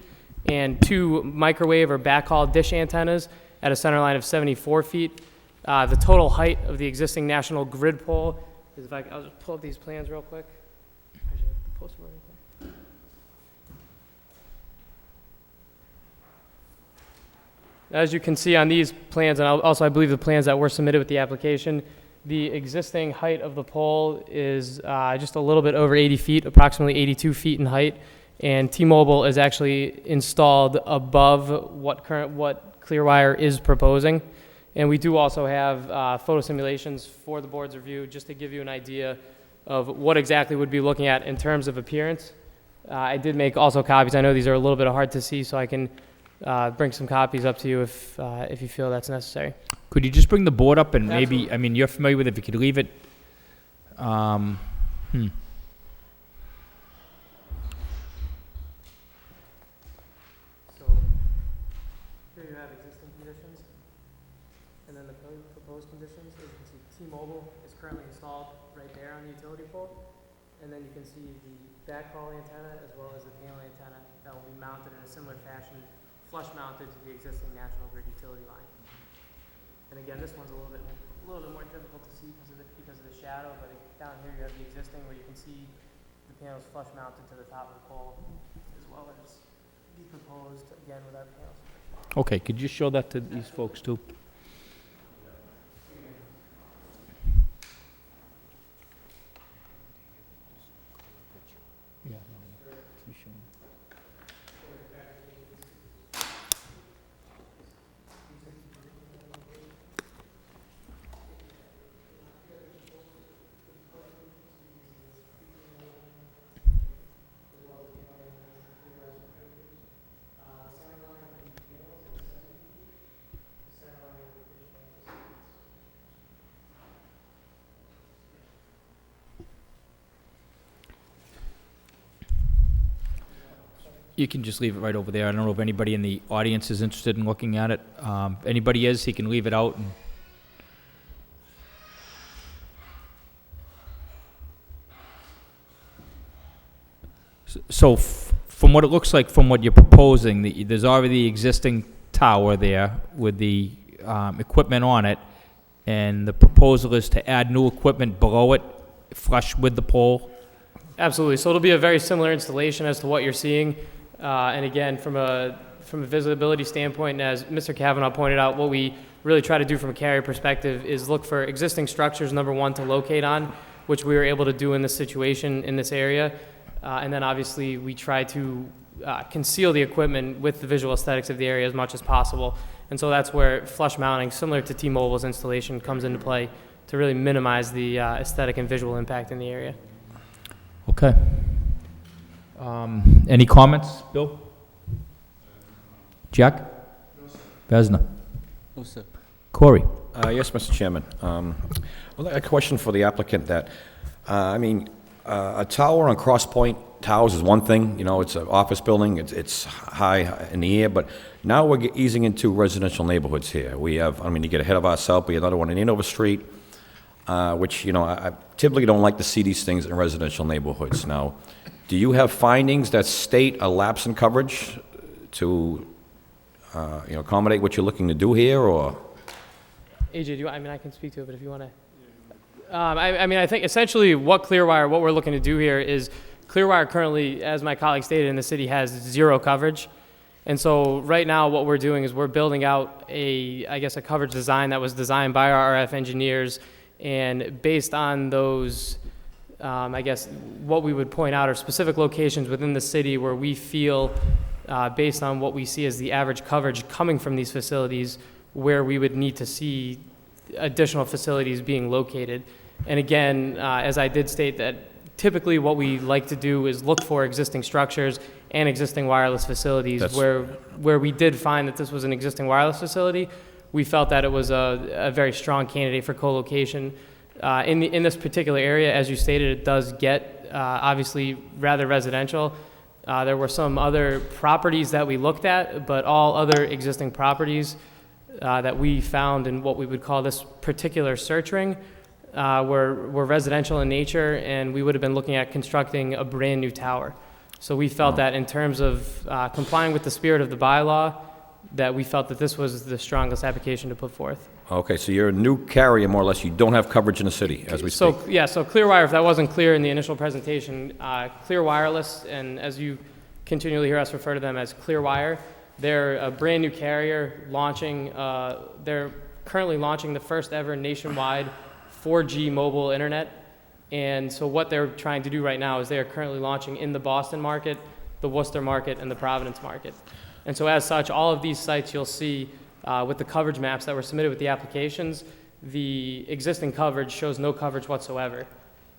and 2 microwave or backhaul dish antennas at a center line of 74 feet. The total height of the existing National Grid pole is, I'll just pull up these plans real quick. Actually, the poster right there. As you can see on these plans, and also I believe the plans that were submitted with the application, the existing height of the pole is just a little bit over 80 feet, approximately 82 feet in height, and T-Mobile is actually installed above what Clearwire is proposing. And we do also have photo simulations for the board's review, just to give you an idea of what exactly we'd be looking at in terms of appearance. I did make also copies. I know these are a little bit hard to see, so I can bring some copies up to you if you feel that's necessary. Could you just bring the board up and maybe, I mean, you're familiar with it, if you could leave it, So here you have existing conditions, and then the proposed conditions. As you can see, T-Mobile is currently installed right there on the utility pole, and then you can see the backhaul antenna as well as the panel antenna that will be mounted in a similar fashion, flush mounted to the existing National Grid utility line. And again, this one's a little bit more difficult to see because of the shadow, but down here you have the existing where you can see the panels flush mounted to the top of the pole, as well as the proposed, again, with our panels. okay, could you show that to these folks too? Yeah. You can just leave it right over there. I don't know if anybody in the audience is interested in looking at it. Anybody is, he can leave it out. And so from what it looks like, from what you're proposing, there's already the existing tower there with the equipment on it, and the proposal is to add new equipment below it, flush with the pole. Absolutely. So it'll be a very similar installation as to what you're seeing. And again, from a visibility standpoint, and as Mr. Kavanaugh pointed out, what we really try to do from a carrier perspective is look for existing structures, number one, to locate on, which we were able to do in this situation in this area. And then obviously we try to conceal the equipment with the visual aesthetics of the area as much as possible. And so that's where flush mounting, similar to T-Mobile's installation, comes into play to really minimize the aesthetic and visual impact in the area. Okay. Any comments, Bill? Jack? No, sir. Vesna? No, sir. Corey? Yes, Mr. Chairman. Well, a question for the applicant that, a tower on Cross Point Towers is one thing, it's an office building, it's high in the air, but now we're easing into residential neighborhoods here. We have, to get ahead of ourselves, we have another one in Andover Street, which, I typically don't like to see these things in residential neighborhoods. Now, do you have findings that state a lapse in coverage to, accommodate what you're looking to do here, or? AJ, do you, I can speak to it, but if you want to. I think essentially what we're looking to do here is Clearwire currently, as my colleague stated, in the city has zero coverage. And so right now what we're doing is we're building out a coverage design that was designed by our RF engineers, and based on those, what we would point out are specific locations within the city where we feel, based on what we see as the average coverage coming from these facilities, where we would need to see additional facilities being located. And again, as I did state, that typically what we like to do is look for existing structures and existing wireless facilities. Where we did find that this was an existing wireless facility, we felt that it was a very strong candidate for co-location. In this particular area, as you stated, it does get obviously rather residential. There were some other properties that we looked at, but all other existing properties that we found in what we would call this particular search ring were residential in nature, and we would have been looking at constructing a brand new tower. So we felt that in terms of complying with the spirit of the bylaw, that we felt that this was the strongest application to put forth. Okay, so you're a new carrier, more or less. You don't have coverage in the city as we speak. So, yeah, so Clearwire, if that wasn't clear in the initial presentation, Clear Wireless, and as you continually hear us refer to them as Clearwire, they're a brand new carrier launching, they're currently launching the first ever nationwide 4G mobile internet. And so what they're trying to do right now is they are currently launching in the Boston market, the Worcester market, and the Providence market. And so as such, all of these sites you'll see with the coverage maps that were submitted with the applications, the existing coverage shows no coverage whatsoever.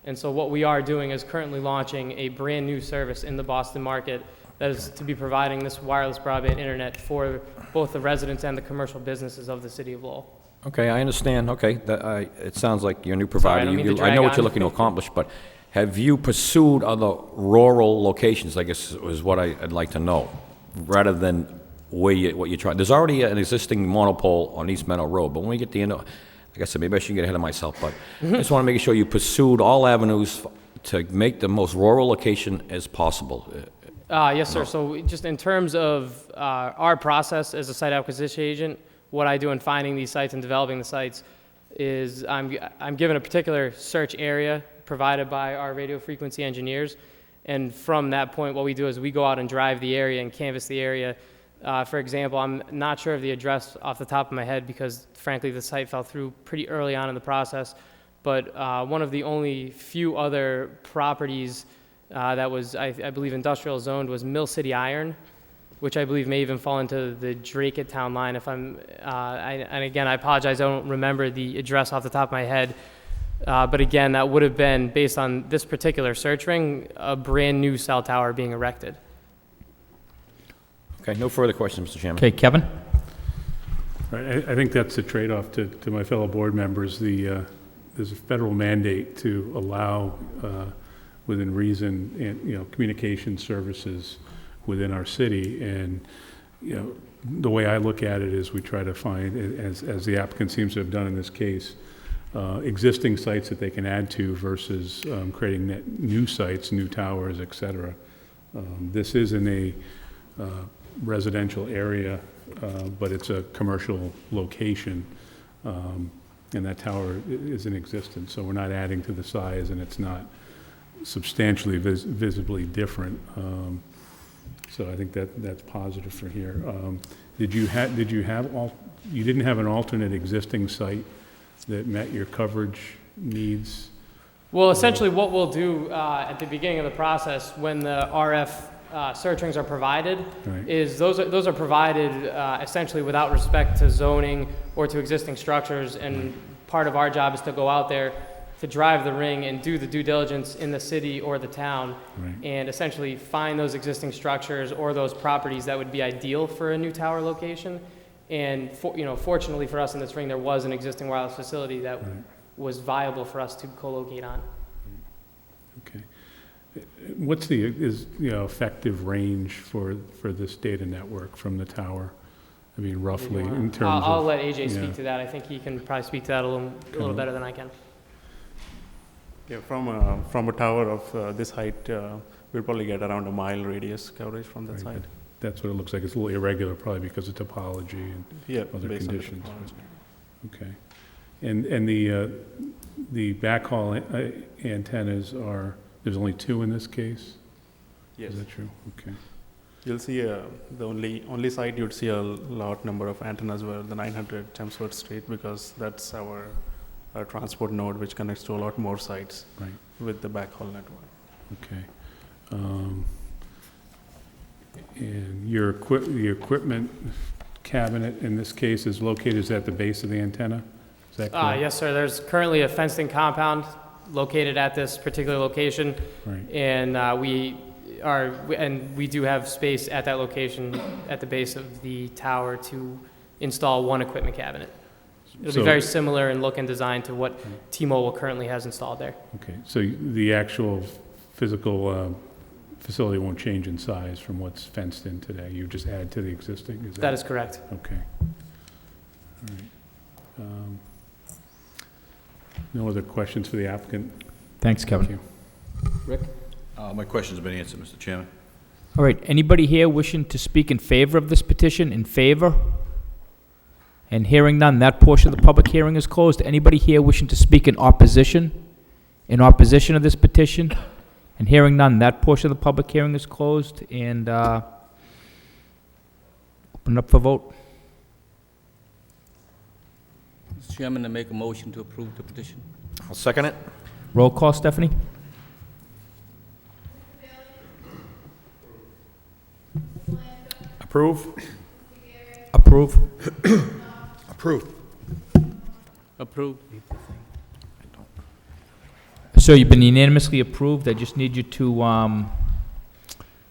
And so what we are doing is currently launching a brand new service in the Boston market that is to be providing this wireless broadband internet for both the residents and the commercial businesses of the city of Lowell. Okay, I understand. Okay, it sounds like you're a new provider. I know what you're looking to accomplish, but have you pursued other rural locations, I guess is what I'd like to know, rather than what you're trying. There's already an existing monopole on East Meadow Road, but when we get to the end of, like I said, maybe I shouldn't get ahead of myself, but I just want to make sure you pursued all avenues to make the most rural location as possible. Yes, sir. So just in terms of our process as a site acquisition agent, what I do in finding these sites and developing the sites is I'm given a particular search area provided by our radio frequency engineers. And from that point, what we do is we go out and drive the area and canvass the area. For example, I'm not sure of the address off the top of my head because, frankly, the site fell through pretty early on in the process. But one of the only few other properties that was, I believe, industrial zoned was Mill City Iron, which I believe may even fall into the Drake at Town line. If I'm, and again, I apologize, I don't remember the address off the top of my head. But again, that would have been, based on this particular search ring, a brand new cell tower being erected. Okay, no further questions, Mr. Chairman. Okay, Kevin? I think that's a trade-off to my fellow board members. There's a federal mandate to allow, within reason, and communication services within our city. And, you know, the way I look at it is we try to find, as the applicant seems to have done in this case, existing sites that they can add to versus creating new sites, new towers, et cetera. This is in a residential area, but it's a commercial location, and that tower is in existence. So we're not adding to the size, and it's not substantially visibly different. So I think that's positive for here. You didn't have an alternate existing site that met your coverage needs? Well, essentially what we'll do at the beginning of the process, when the RF search rings are provided, Right. is those are provided essentially without respect to zoning or to existing structures, and part of our job is to go out there to drive the ring and do the due diligence in the city or the town, Right. and essentially find those existing structures or those properties that would be ideal for a new tower location. And fortunately for us in this ring, there was an existing wireless facility that was viable for us to co-locate on. Okay. What's the effective range for this data network from the tower? I mean, roughly in terms I'll of... let AJ speak to that. I think he can probably speak to that a little better than I can. Yeah, from a tower of this height, we'll probably get around a mile radius coverage from that side. That's what it looks like. It's a little irregular, probably because of topology and other based on the conditions. topology. Okay. And the backhaul antennas are, there's only 2 in this case? Yes. Is that true? Okay. You'll see the only site you'd see a lot number of antennas were the 900 Chelmsford Street, because that's our transport node which connects to a lot more sites with the backhaul network. Okay. And your equipment cabinet in this case is located at the base of the antenna? Is that correct? Yes, sir. There's currently a fenced-in compound located at this particular location, and we do have space at that location at the base of the tower to install one equipment cabinet. It'll be very similar in look and design to what T-Mobile currently has installed there. Okay, so the actual physical facility won't change in size from what's fenced in today? You just add to the existing? That is correct. Okay. All right. No other questions for the applicant? Thanks, Kevin. Thank you. Rick? My question's been answered, Mr. Chairman. All right, anybody here wishing to speak in favor of this petition? In favor? And hearing none, that portion of the public hearing is closed. Anybody here wishing to speak in opposition? In opposition of this petition? And hearing none, that portion of the public hearing is closed, and open up for vote. Mr. Chairman, I make a motion to approve the petition. I'll second it. Roll call, Stephanie? Approve? Approve. Approved. Approve. So you've been unanimously approved. I just need you to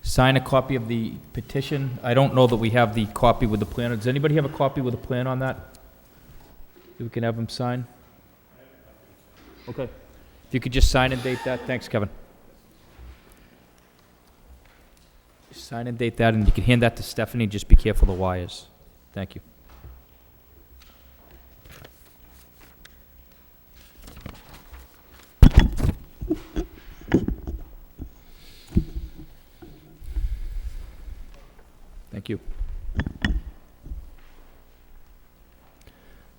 sign a copy of the petition. I don't know that we have the copy with the plan. Does anybody have a copy with the plan on that? We can have them sign? Okay. If you could just sign and date that. Thanks, Kevin. Sign and date that, and you can hand that to Stephanie. Just be careful of the wires. Thank you. Thank you.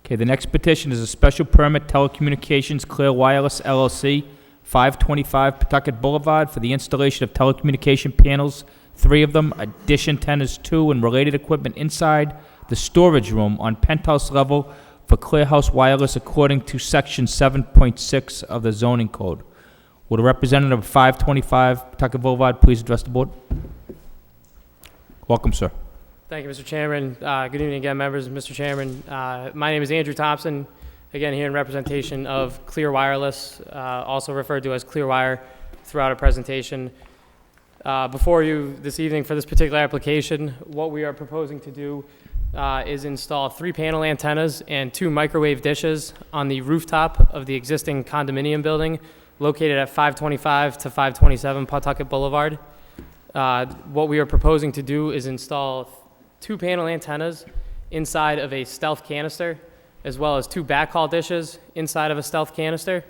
Okay, the next petition is a special permit telecommunications Clear Wireless LLC, 525 Pawtucket Boulevard, for the installation of telecommunication panels, 3 of them, dish antennas 2, and related equipment inside the storage room on penthouse level for Clear House Wireless according to section 7.6 of the zoning code. Would a representative of 525 Pawtucket Boulevard please address the board? Welcome, sir. Thank you, Mr. Chairman. Good evening again, members. Mr. Chairman, my name is Andrew Thompson, again here in representation of Clear Wireless, also referred to as Clearwire throughout our presentation. Before you this evening for this particular application, what we are proposing to do is install 3 panel antennas and 2 microwave dishes on the rooftop of the existing condominium building located at 525 to 527 Pawtucket Boulevard. What we are proposing to do is install 2 panel antennas inside of a stealth canister, as well as 2 backhaul dishes inside of a stealth canister.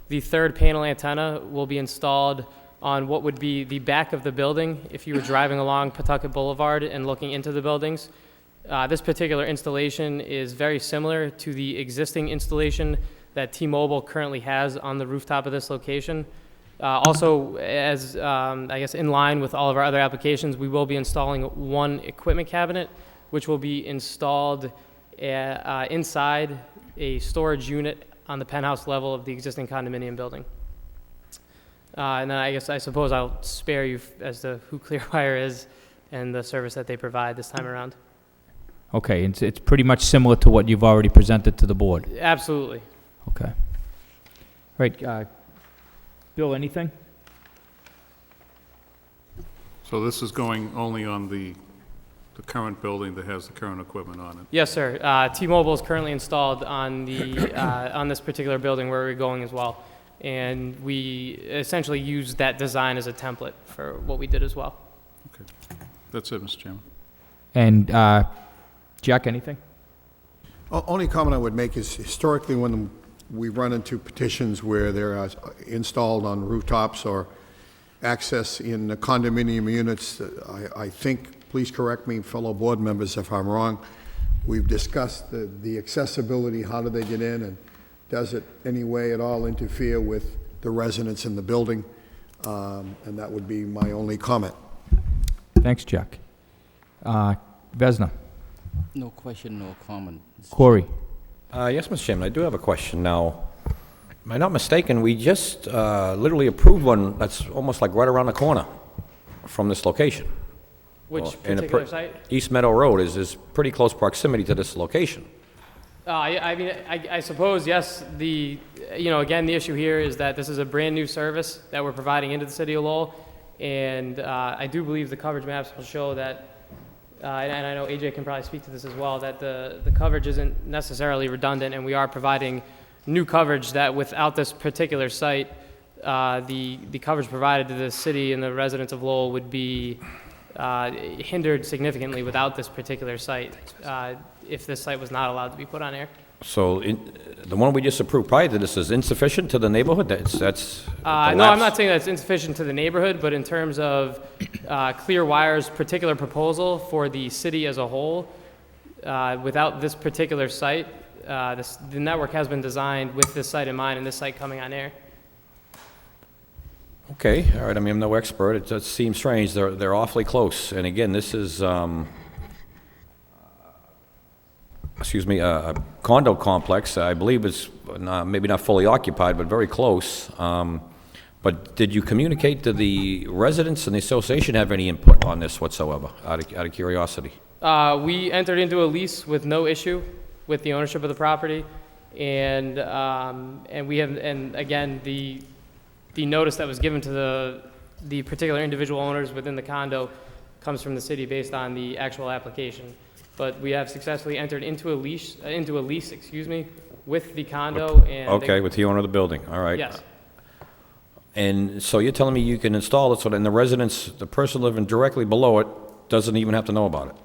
The 3rd panel antenna will be installed on what would be the back of the building if you were driving along Pawtucket Boulevard and looking into the buildings. This particular installation is very similar to the existing installation that T-Mobile currently has on the rooftop of this location. Also, as I guess in line with all of our other applications, we will be installing 1 equipment cabinet, which will be installed inside a storage unit on the penthouse level of the existing condominium building. And then I suppose I'll spare you as to who Clearwire is and the service that they provide this time around. Okay, it's pretty much similar to what you've already presented to the board. Absolutely. Okay. All right, Bill, anything? So this is going only on the current building that has the current equipment on it? Yes, sir. T-Mobile is currently installed on the on this particular building where we're going as well, and we essentially used that design as a template for what we did as well. Okay, that's it, Mr. Chairman. And Jack, anything? Only comment I would make is historically when we run into petitions where they're installed on rooftops or access in the condominium units, I think, please correct me, fellow board members, if I'm wrong, we've discussed the accessibility, how do they get in, and does it any way at all interfere with the residents in the building? And that would be my only comment. Thanks, Jack. Vesna. No question, no comment. Corey. Yes, Mr. Chairman, I do have a question now. Am I not mistaken, we just literally approved one that's almost like right around the corner from this location. Which particular site? East Meadow Road is pretty close proximity to this location. I mean, I suppose, yes, again, the issue here is that this is a brand-new service that we're providing into the city of Lowell, and I do believe the coverage maps will show that, and I know AJ can probably speak to this as well, that the coverage isn't necessarily redundant, and we are providing new coverage that without this particular site, the coverage provided to the city and the residents of Lowell would be hindered significantly without this particular site, if this site was not allowed to be put on air. So the one we just approved prior to this is insufficient to the neighborhood? That's no, I'm not saying that it's insufficient to the neighborhood, but in terms of Clearwire's particular proposal for the city as a whole, without this particular site, the network has been designed with this site in mind and this site coming on air. Okay, all right, I mean, I'm no expert, it just seems strange, they're awfully close, and again, this is, a condo complex, I believe it's maybe not fully occupied, but very close. But did you communicate to the residents and the association have any input on this whatsoever, out of curiosity? We entered into a lease with no issue with the ownership of the property, and we have, and again, the notice that was given to the particular individual owners within the condo comes from the city based on the actual application. But we have successfully entered into a lease, with the condo and... Okay, with the owner of the building, all right. Yes. And so you're telling me you can install it so then the residents, the person living directly below it, doesn't even have to know about it?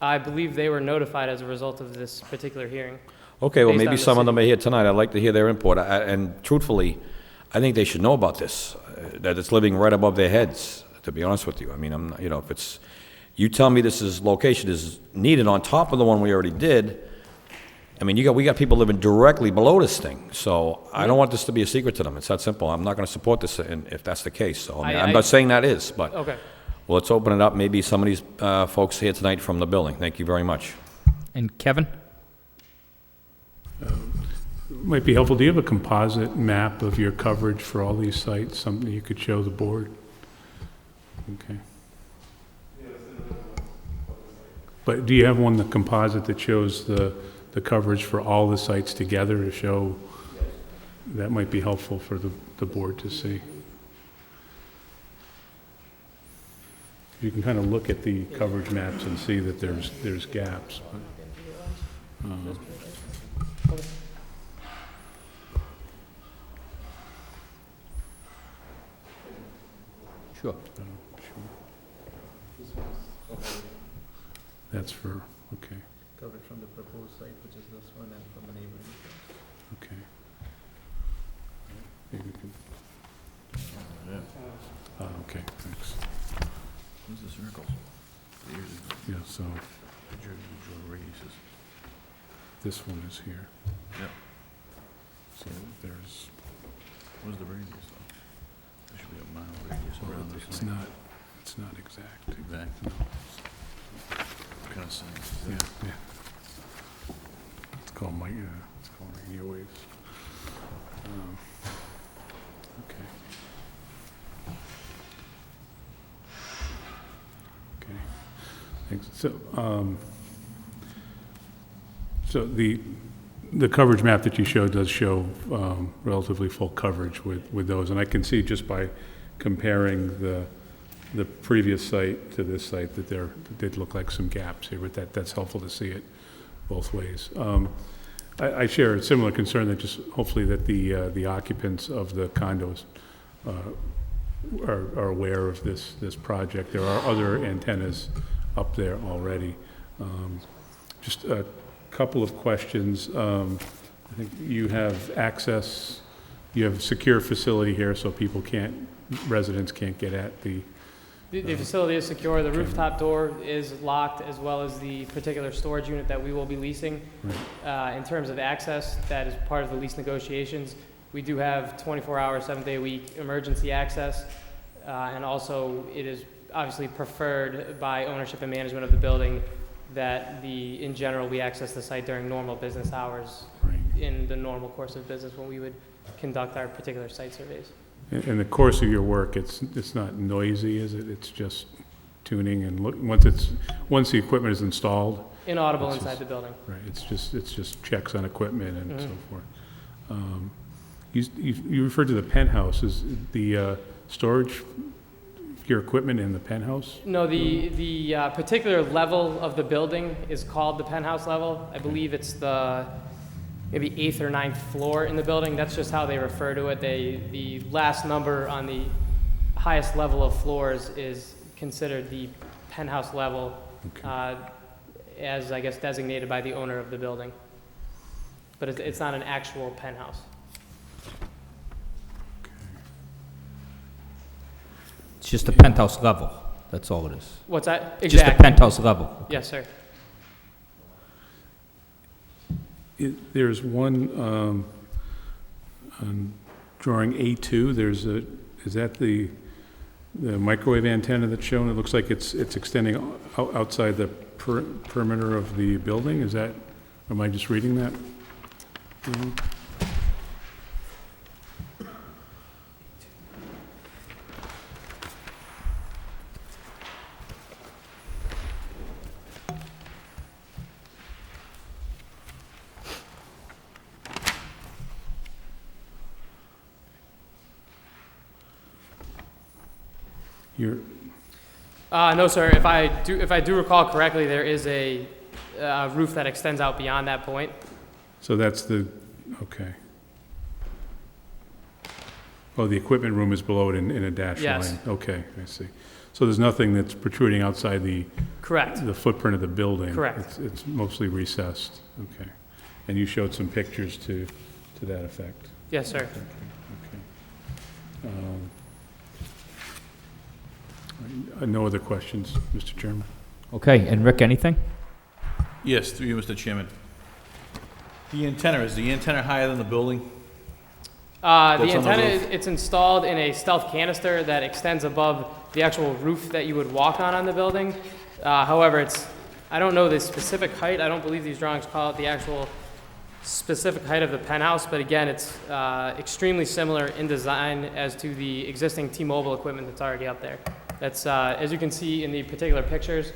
I believe they were notified as a result of this particular hearing. Okay, well, based maybe on some of city. them are here tonight. I'd like to hear their input. And truthfully, I think they should know about this, that it's living right above their heads, to be honest with you. I mean, I'm not, if it's, you tell me location is needed on top of the one we already did, I mean, we got people living directly below this thing, so I don't want this to be a secret to them. It's that simple. I'm not going to support this if that's the case. So I mean, I'm not saying that is, but okay. Well, let's open it up. Maybe some of these folks here tonight from the building. Thank you very much. And Kevin? Might be helpful. Do you have a composite map of your coverage for all these sites? Something you could show the board? Okay. But do you have one, the composite, that shows the coverage for all the sites together to show? That might be helpful for the board to see. You can kind of look at the coverage maps and see that there's gaps. But, Sure. That's for, okay, Covered from the proposed site, which is this one, and from the neighboring. okay. Maybe we can, okay, thanks. Where's the circles? Yeah, so Radiuses. this one is here. Yep. So there's, Where's the radius, though? There should be a mile radius around this. it's not exact. Exact. No. Kind of sense. Yeah, yeah. It's called radio waves. Okay. Okay. Thanks. So the coverage map that you showed does show relatively full coverage with those, and I can see just by comparing the previous site to this site that there did look like some gaps here, but that's helpful to see it both ways. I share a similar concern that just hopefully that the occupants of the condos are aware of this project. There are other antennas up there already. Just a couple of questions. I think you have access, you have a secure facility here so residents can't get at the The facility is secure. The rooftop door is locked, as well as the particular storage unit that we will be leasing. Right. In terms of access, that is part of the lease negotiations. We do have 24-hour, 7-day-a-week emergency access, and also it is obviously preferred by ownership and management of the building that in general, we access the site during normal business hours in the normal course of business when we would conduct our particular site surveys. In the course of your work, it's not noisy, is it? It's just tuning and once the equipment is installed. Inaudible inside the building. Right. It's just checks on equipment and so forth. You referred to the penthouse. Is the storage your equipment in the penthouse? No, the particular level of the building is called the penthouse level. I believe it's the maybe 8th or 9th floor in the building. That's just how they refer to it. The last number on the highest level of floors is considered the penthouse level, as I guess designated by the owner of the building. But it's not an actual penthouse. It's just the penthouse level, that's all it is. What's that? Exactly. Just the penthouse level. Yes, sir. There's one on drawing A2. Is that the microwave antenna that's shown? It looks like it's extending outside the perimeter of the building. Am I just reading that? No, sir. If I do recall correctly, there is a roof that extends out beyond that point. So that's okay. Oh, the equipment room is below it in a dashed line. Okay, I see. So there's nothing that's protruding outside the footprint of the building. Correct. It's mostly recessed. Okay. And you showed some pictures to that effect. Yes, sir. Okay. No other questions, Mr. Chairman? Okay, and Rick, anything? Yes, through you, Mr. Chairman. Is the antenna higher than the building? The antenna, it's installed in a stealth canister that extends above the actual roof that you would walk on the building. However, I don't know the specific height. I don't believe these drawings call it the actual specific height of the penthouse, but again, it's extremely similar in design as to the existing T-Mobile equipment that's already up there. That's, as you can see in the particular pictures,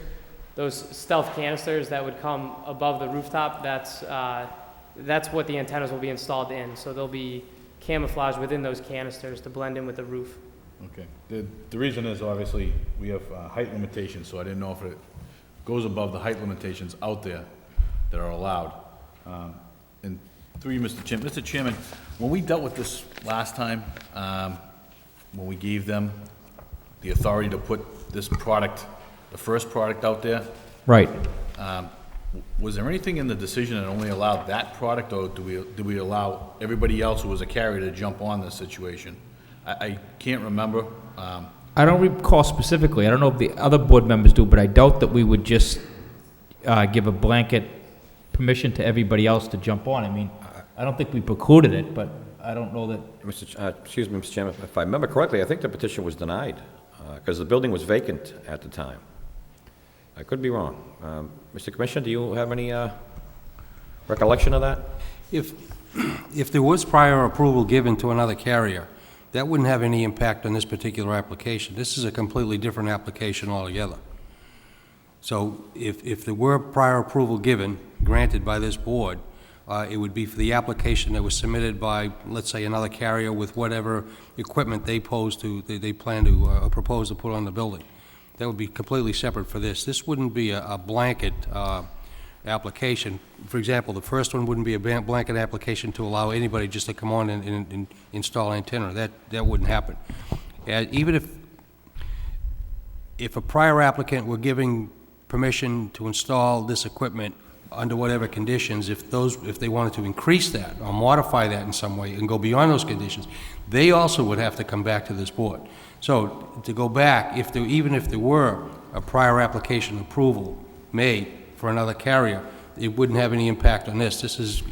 those stealth canisters that would come above the rooftop, that's what the antennas will be installed in. So they'll be camouflaged within those canisters to blend in with the roof. Okay. The reason is obviously we have height limitations, so I didn't know if it goes above the height limitations out there that are allowed. And through you, Mr. Chairman. Mr. Chairman, when we dealt with this last time, when we gave them the authority to put this product the first product out there. Right. Was there anything in the decision that only allowed that product, or do we allow everybody else who was a carrier to jump on this situation? I can't remember. I don't recall specifically. I don't know if the other board members do, but I doubt that we would just give a blanket permission to everybody else to jump on. I mean, I don't think we precluded it, but I don't know that. Excuse me, Mr. Chairman, if I remember correctly, I think the petition was denied, because the building was vacant at the time. I could be wrong. Mr. Commissioner, do you have any recollection of that? If there was prior approval given to another carrier, that wouldn't have any impact on this particular application. This is a completely different application altogether. So if there were prior approval given, granted by this board, it would be for the application that was submitted by, let's say, another carrier with whatever equipment they propose to put on the building. That would be completely separate for this. This wouldn't be a blanket application. For example, the first one wouldn't be a blanket application to allow anybody just to come on and install antenna. That wouldn't happen. And even if a prior applicant were giving permission to install this equipment under whatever conditions, if they wanted to increase that or modify that in some way and go beyond those conditions, they also would have to come back to this board. So to go back, even if there were a prior application approval made for another carrier, it wouldn't have any impact on this. This is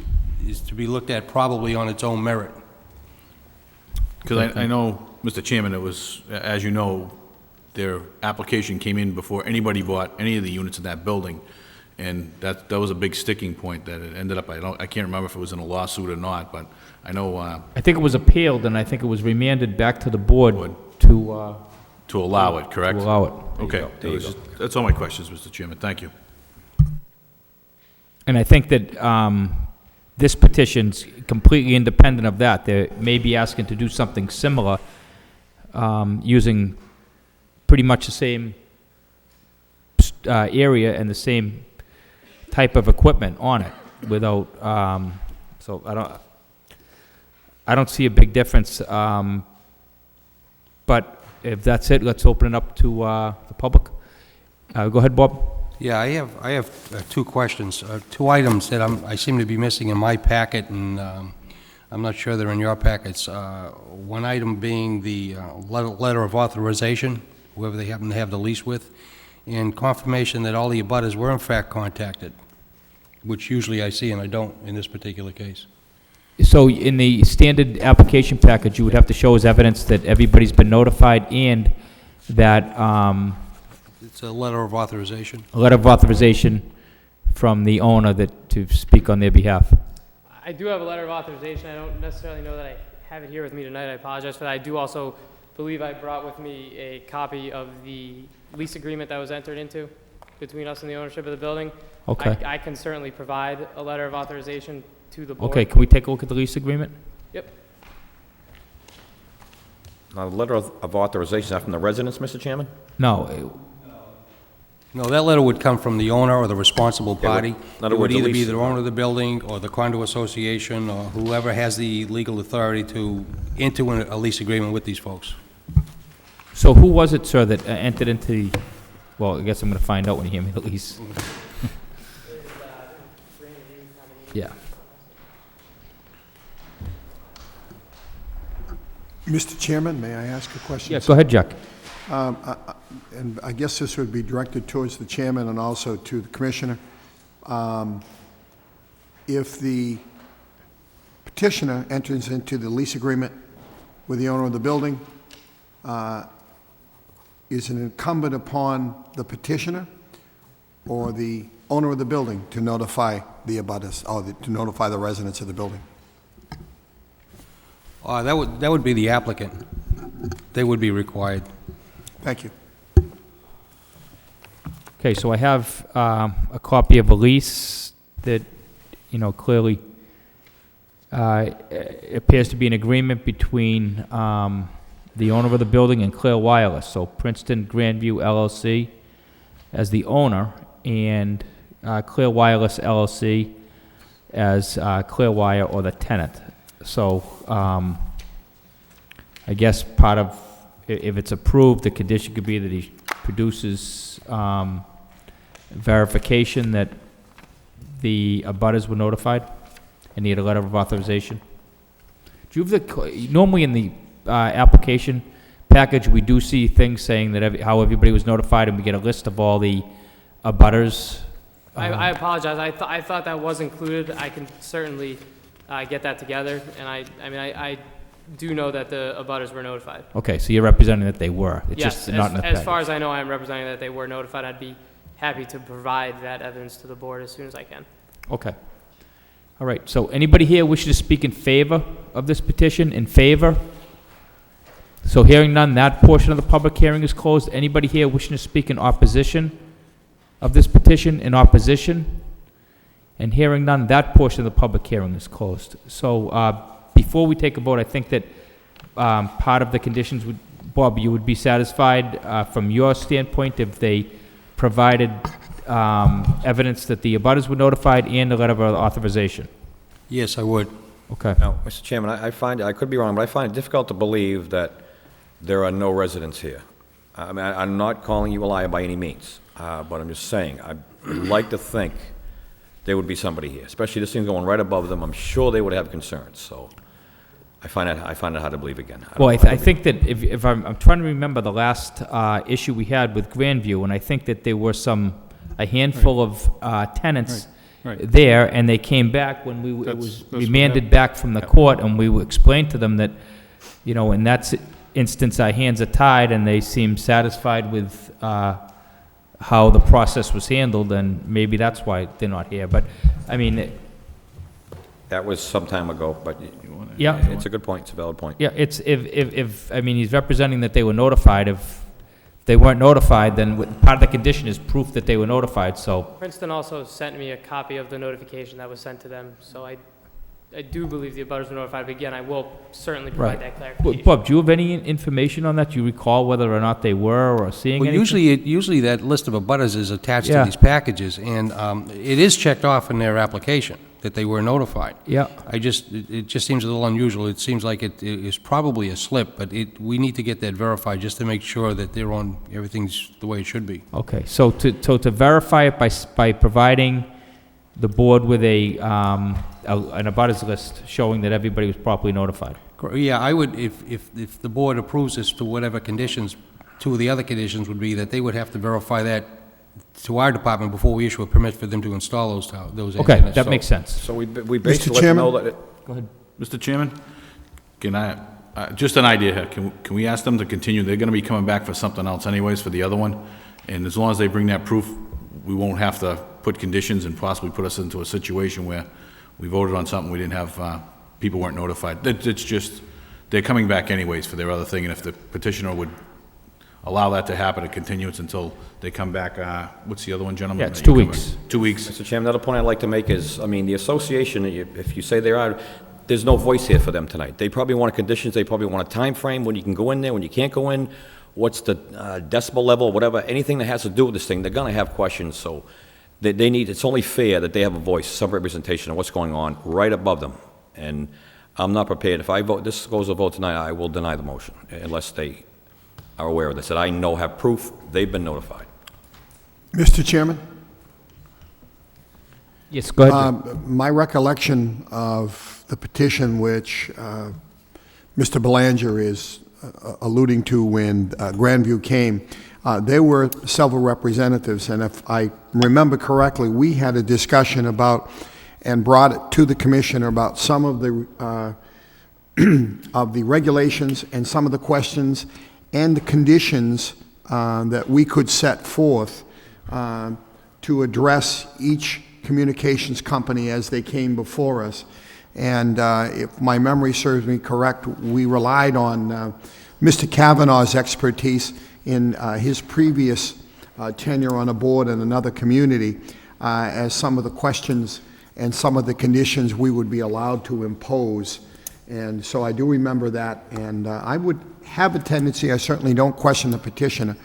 to be looked at probably on its own merit. Because I know, Mr. Chairman, it was, as you know, their application came in before anybody bought any of the units in that building, and that was a big sticking point that it ended up, I can't remember if it was in a lawsuit or not, but I know... I think it was appealed, and I think it was remanded back to the board to allow it, correct? To allow it. Okay. That's all my questions, Mr. Chairman. Thank you. And I think that this petition's completely independent of that. They may be asking to do something similar, using pretty much the same area and the same type of equipment on it, without. So I don't see a big difference. But if that's it, let's open it up to the public. Go ahead, Bob. Yeah, I have two questions, two items that I seem to be missing in my packet, and I'm not sure they're in your packets. One item being the letter of authorization, whoever they happen to have the lease with, and confirmation that all the abutters were in fact contacted, which usually I see and I don't in this particular case. So in the standard application package, you would have to show as evidence that everybody's been notified and that it's a letter of authorization. A letter of authorization from the owner to speak on their behalf. I do have a letter of authorization. I don't necessarily know that I have it here with me tonight. I apologize for that. I do also believe I brought with me a copy of the lease agreement that was entered into between us and the ownership of the building. Okay. I can certainly provide a letter of authorization to the board. Okay, can we take a look at the lease agreement? Yep. Now, the letter of authorization, is that from the residents, Mr. Chairman? No. No, that letter would come from the owner or the responsible party. In other It would words, the either be lease- the owner of the building or the condo association or whoever has the legal authority to enter a lease agreement with these folks. So who was it, sir, that entered into the, well, I guess I'm going to find out when you hear me the lease. Yeah. Mr. Chairman, may I ask a question? Yeah, go ahead, Jack. And I guess this would be directed towards the chairman and also to the commissioner. If the petitioner enters into the lease agreement with the owner of the building, is it incumbent upon the petitioner or the owner of the building to notify the abutters, or to notify the residents of the building? That would be the applicant. They would be required. Thank you. Okay, so I have a copy of a lease that, clearly appears to be an agreement between the owner of the building and Clear Wireless, so Princeton Grandview LLC as the owner, and Clear Wireless LLC as Clearwire or the tenant. So I guess part of, if it's approved, the condition could be that he produces verification that the abutters were notified and need a letter of authorization? Do you have the, normally in the application package, we do see things saying that how everybody was notified, and we get a list of all the abutters. I apologize. I thought that was included. I can certainly get that together, and I do know that the abutters were notified. Okay, so you're representing that they were. It's Yes, just not in the as package. far as I know, I'm representing that they were notified. I'd be happy to provide that evidence to the board as soon as I can. Okay. All right, so anybody here wishing to speak in favor of this petition? In favor? So hearing none, that portion of the public hearing is closed. Anybody here wishing to speak in opposition of this petition? In opposition? And hearing none, that portion of the public hearing is closed. So before we take a vote, I think that part of the conditions would, Bob, you would be satisfied from your standpoint if they provided evidence that the abutters were notified and a letter of authorization? Yes, I would. Okay. Now, Mr. Chairman, I find, I could be wrong, but I find it difficult to believe that there are no residents here. I mean, I'm not calling you a liar by any means, but I'm just saying, I'd like to think there would be somebody here, especially this thing's going right above them. I'm sure they would have concerns, so I find it hard to believe again. Well, I think that if I'm trying to remember the last issue we had with Grandview, and I think that there were a handful of tenants there, and they came back when it was remanded back from the court, and we explained to them that, you know, in that instance, our hands are tied, and they seem satisfied with how the process was handled, and maybe that's why they're not here. But, I mean... That was some time ago, but yeah, it's a good point. It's a valid point. Yeah, it's, if I mean, he's representing that they were notified. If they weren't notified, then part of the condition is proof that they were notified, so... Princeton also sent me a copy of the notification that was sent to them, so I do believe the abutters were notified, but again, I will certainly provide that clarification. Bob, do you have any information on that? Do you recall whether or not they were or seeing anything? Usually that list of abutters is attached to these packages, and it is checked off in their application that they were notified. Yeah. It just seems a little unusual. It seems like it is probably a slip, but we need to get that verified just to make sure that everything's the way it should be. Okay, so to verify it by providing the board with an abutters list showing that everybody was properly notified. Yeah, I would, if the board approves this to whatever conditions, two of the other conditions would be that they would have to verify that to our department before we issue a permit for them to install those antennas. Okay, that makes sense. So we basically let them know that... Go ahead. Mr. Chairman, can I, just an idea here, can we ask them to continue? They're gonna be coming back for something else anyways, for the other one, and as long as they bring that proof, we won't have to put conditions and possibly put us into a situation where we voted on something we didn't have, people weren't notified. It's just, they're coming back anyways for their other thing, and if the petitioner would allow that to happen, a continuance until they come back, what's the other one, gentlemen? Yeah, it's 2 weeks. 2 weeks. Mr. Chairman, another point I'd like to make is, I mean, the association, if you say there's no voice here for them tonight. They probably want conditions, they probably want a time frame when you can go in there, when you can't go in, what's the decibel level, whatever, anything that has to do with this thing, they're gonna have questions, so they need, it's only fair that they have a voice, some representation of what's going on right above them. And I'm not prepared, if this goes to vote tonight, I will deny the motion, unless they are aware of this, that I know have proof they've been notified. Mr. Chairman? Yes, go ahead. My recollection of the petition which Mr. Belanger is alluding to when Grandview came, there were several representatives, and if I remember correctly, we had a discussion about and brought it to the commissioner about some of the of the regulations and some of the questions and the conditions that we could set forth to address each communications company as they came before us. And if my memory serves me correct, we relied on Mr. Kavanaugh's expertise in his previous tenure on a board in another community as some of the questions and some of the conditions we would be allowed to impose. And so I do remember that, and I would have a tendency, I certainly don't question the petitioner,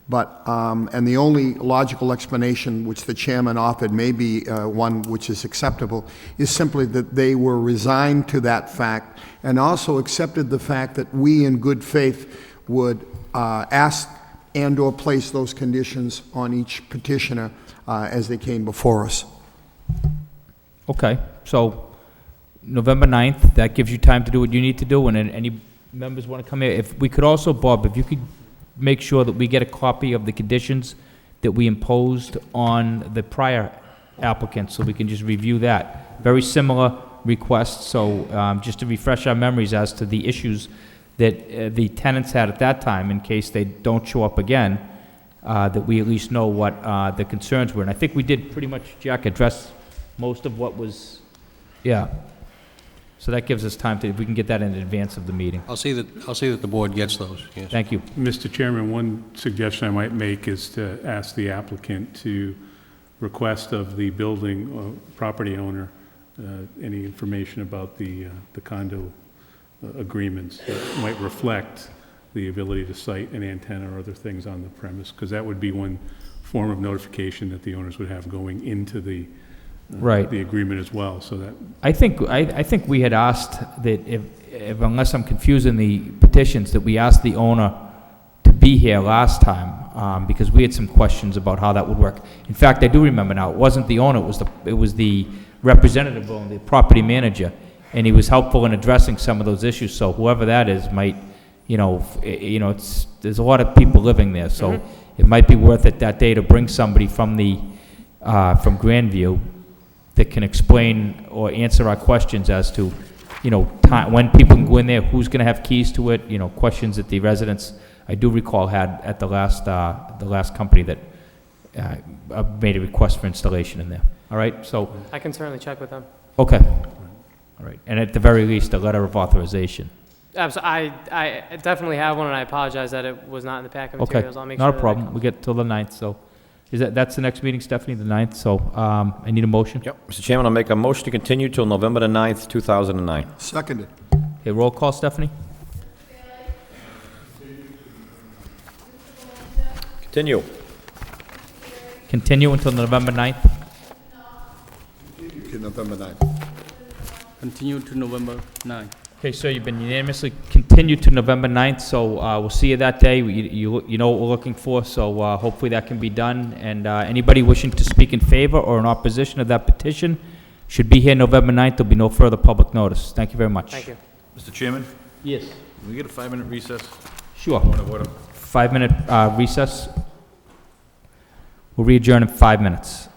but, and the only logical explanation which the chairman offered may be one which is acceptable, is simply that they were resigned to that fact and also accepted the fact that we in good faith would ask and/or place those conditions on each petitioner as they came before us. Okay, so November 9th, that gives you time to do what you need to do, and then any members want to come here. If we could also, Bob, if you could make sure that we get a copy of the conditions that we imposed on the prior applicant, so we can just review that. Very similar request, so just to refresh our memories as to the issues that the tenants had at that time, in case they don't show up again, that we at least know what the concerns were. And I think we did pretty much, Jack, address most of what was, yeah. So that gives us time to, if we can get that in advance of the meeting. I'll see that the board gets those, yes. Thank you. Mr. Chairman, one suggestion I might make is to ask the applicant to request of the building or property owner any information about the condo agreements that might reflect the ability to site an antenna or other things on the premise, because that would be one form of notification that the owners would have going into the Right. the agreement as well, so that. I think we had asked that if unless I'm confusing the petitions, that we asked the owner to be here last time, because we had some questions about how that would work. In fact, I do remember now, it wasn't the owner, it was the representative or the property manager, and he was helpful in addressing some of those issues, so whoever that is might, there's a lot of people living there, so it might be worth it that day to bring somebody from from Grandview that can explain or answer our questions as to, when people can go in there, who's going to have keys to it, questions that the residents, I do recall, had at the last company that made a request for installation in there. All right, so. I can certainly check with them. Okay. All right, and at the very least, a letter of authorization. I definitely have one, and I apologize that it was not in the packet Okay, materials. I'll make not sure a that problem. We get till the 9th, so. That's the next meeting, Stephanie, the 9th, so I need a motion. Yep. Mr. Chairman, I'll make a motion to continue till November the 9th, 2009. Seconded. Okay, roll call, Stephanie? Continue. Continue until November 9th? To November 9th. Continue to November 9. Okay, sir, you've been unanimously continued to November 9th, so we'll see you that day. You know what we're looking for, so hopefully that can be done. And anybody wishing to speak in favor or in opposition of that petition should be here November 9th. There'll be no further public notice. Thank you very much. Thank you. Mr. Chairman? Yes. Can we get a 5-minute recess? Sure. Point of order. 5-minute recess. We'll re-adjourn in 5 minutes.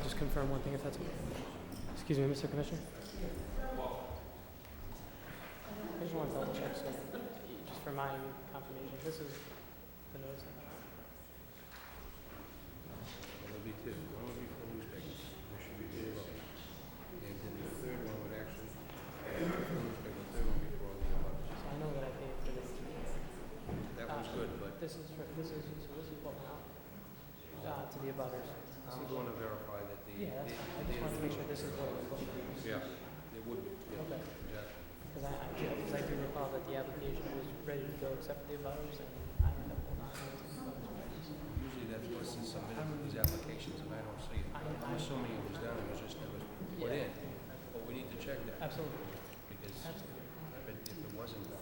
to just confirm one thing, if that's okay. Excuse me, Mr. Commissioner? I just want to double check, so, just for my confirmation, this is the notice I have. There'll be two. One will be for the newspapers. There should be two of those. And then the third one would actually, the third one before the others. So I know that I paid for this. That one's good, but This is what went out, to the abutters. I'm going to verify that the. Yeah, that's fine. I just wanted to make sure this is what it was going to be. Yeah, it would be. Yeah. Okay. Exactly. Because I do recall that the application was ready to go except for the abutters, and I ended up holding on to it. Usually that's what's submitted to these applications, and I don't see it. I'm assuming it was done, it was just never put in. But we need to check that. Absolutely. Because if it wasn't, the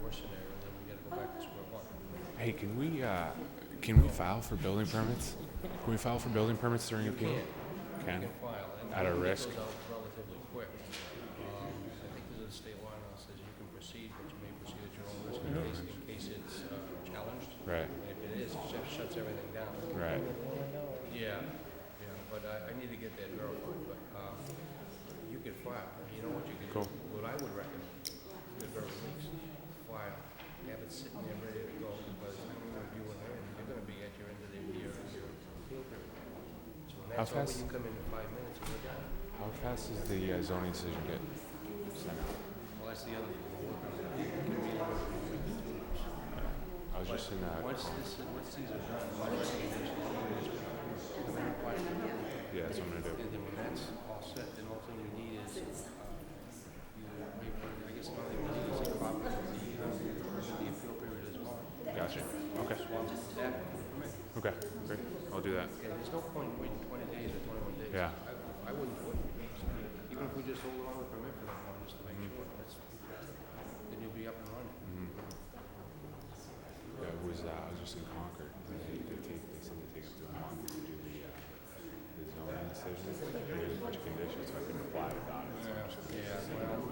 worst scenario, then we gotta go back to square one. Hey, can we file for building permits? Can we file for building permits during appeal? Can. We can file. And At a we can risk? get those out relatively quick. I think there's a state law now that says you can proceed, but you may proceed at your own risk in case it's challenged. Right. If it is, it just shuts everything down. Right. Yeah, but I need to get that verified, but you can file. You know what you can Cool. do? What I would recommend, the very least, file, have it sitting there ready to go, because I'm going to review it, and you're going to be at your end of the year, your appeal period. So when How that's over, fast? you come in 5 minutes and we're done. How fast does the zoning decision get sent out? Well, that's the other thing, we're working on that. I was just in Once these are done, my recommendation is you just come in and file it. Yeah, that's what I'm gonna do. And then when that's all set, then all thing we need is, I guess the only thing we need is a copy of the appeal period as well. Gotcha. Okay. Swap that for the permit. Okay, great. I'll do that. Yeah, there's no point in waiting 20 days or 21 days. Yeah. I wouldn't do it. Even if we just hold on the permit for that one, just to make sure, then you'll be up and running. Yeah, it was, I was just in Concord. They said they take up to a month to do the zoning decision. There's a bunch of conditions, so I couldn't apply without it. Yeah, well,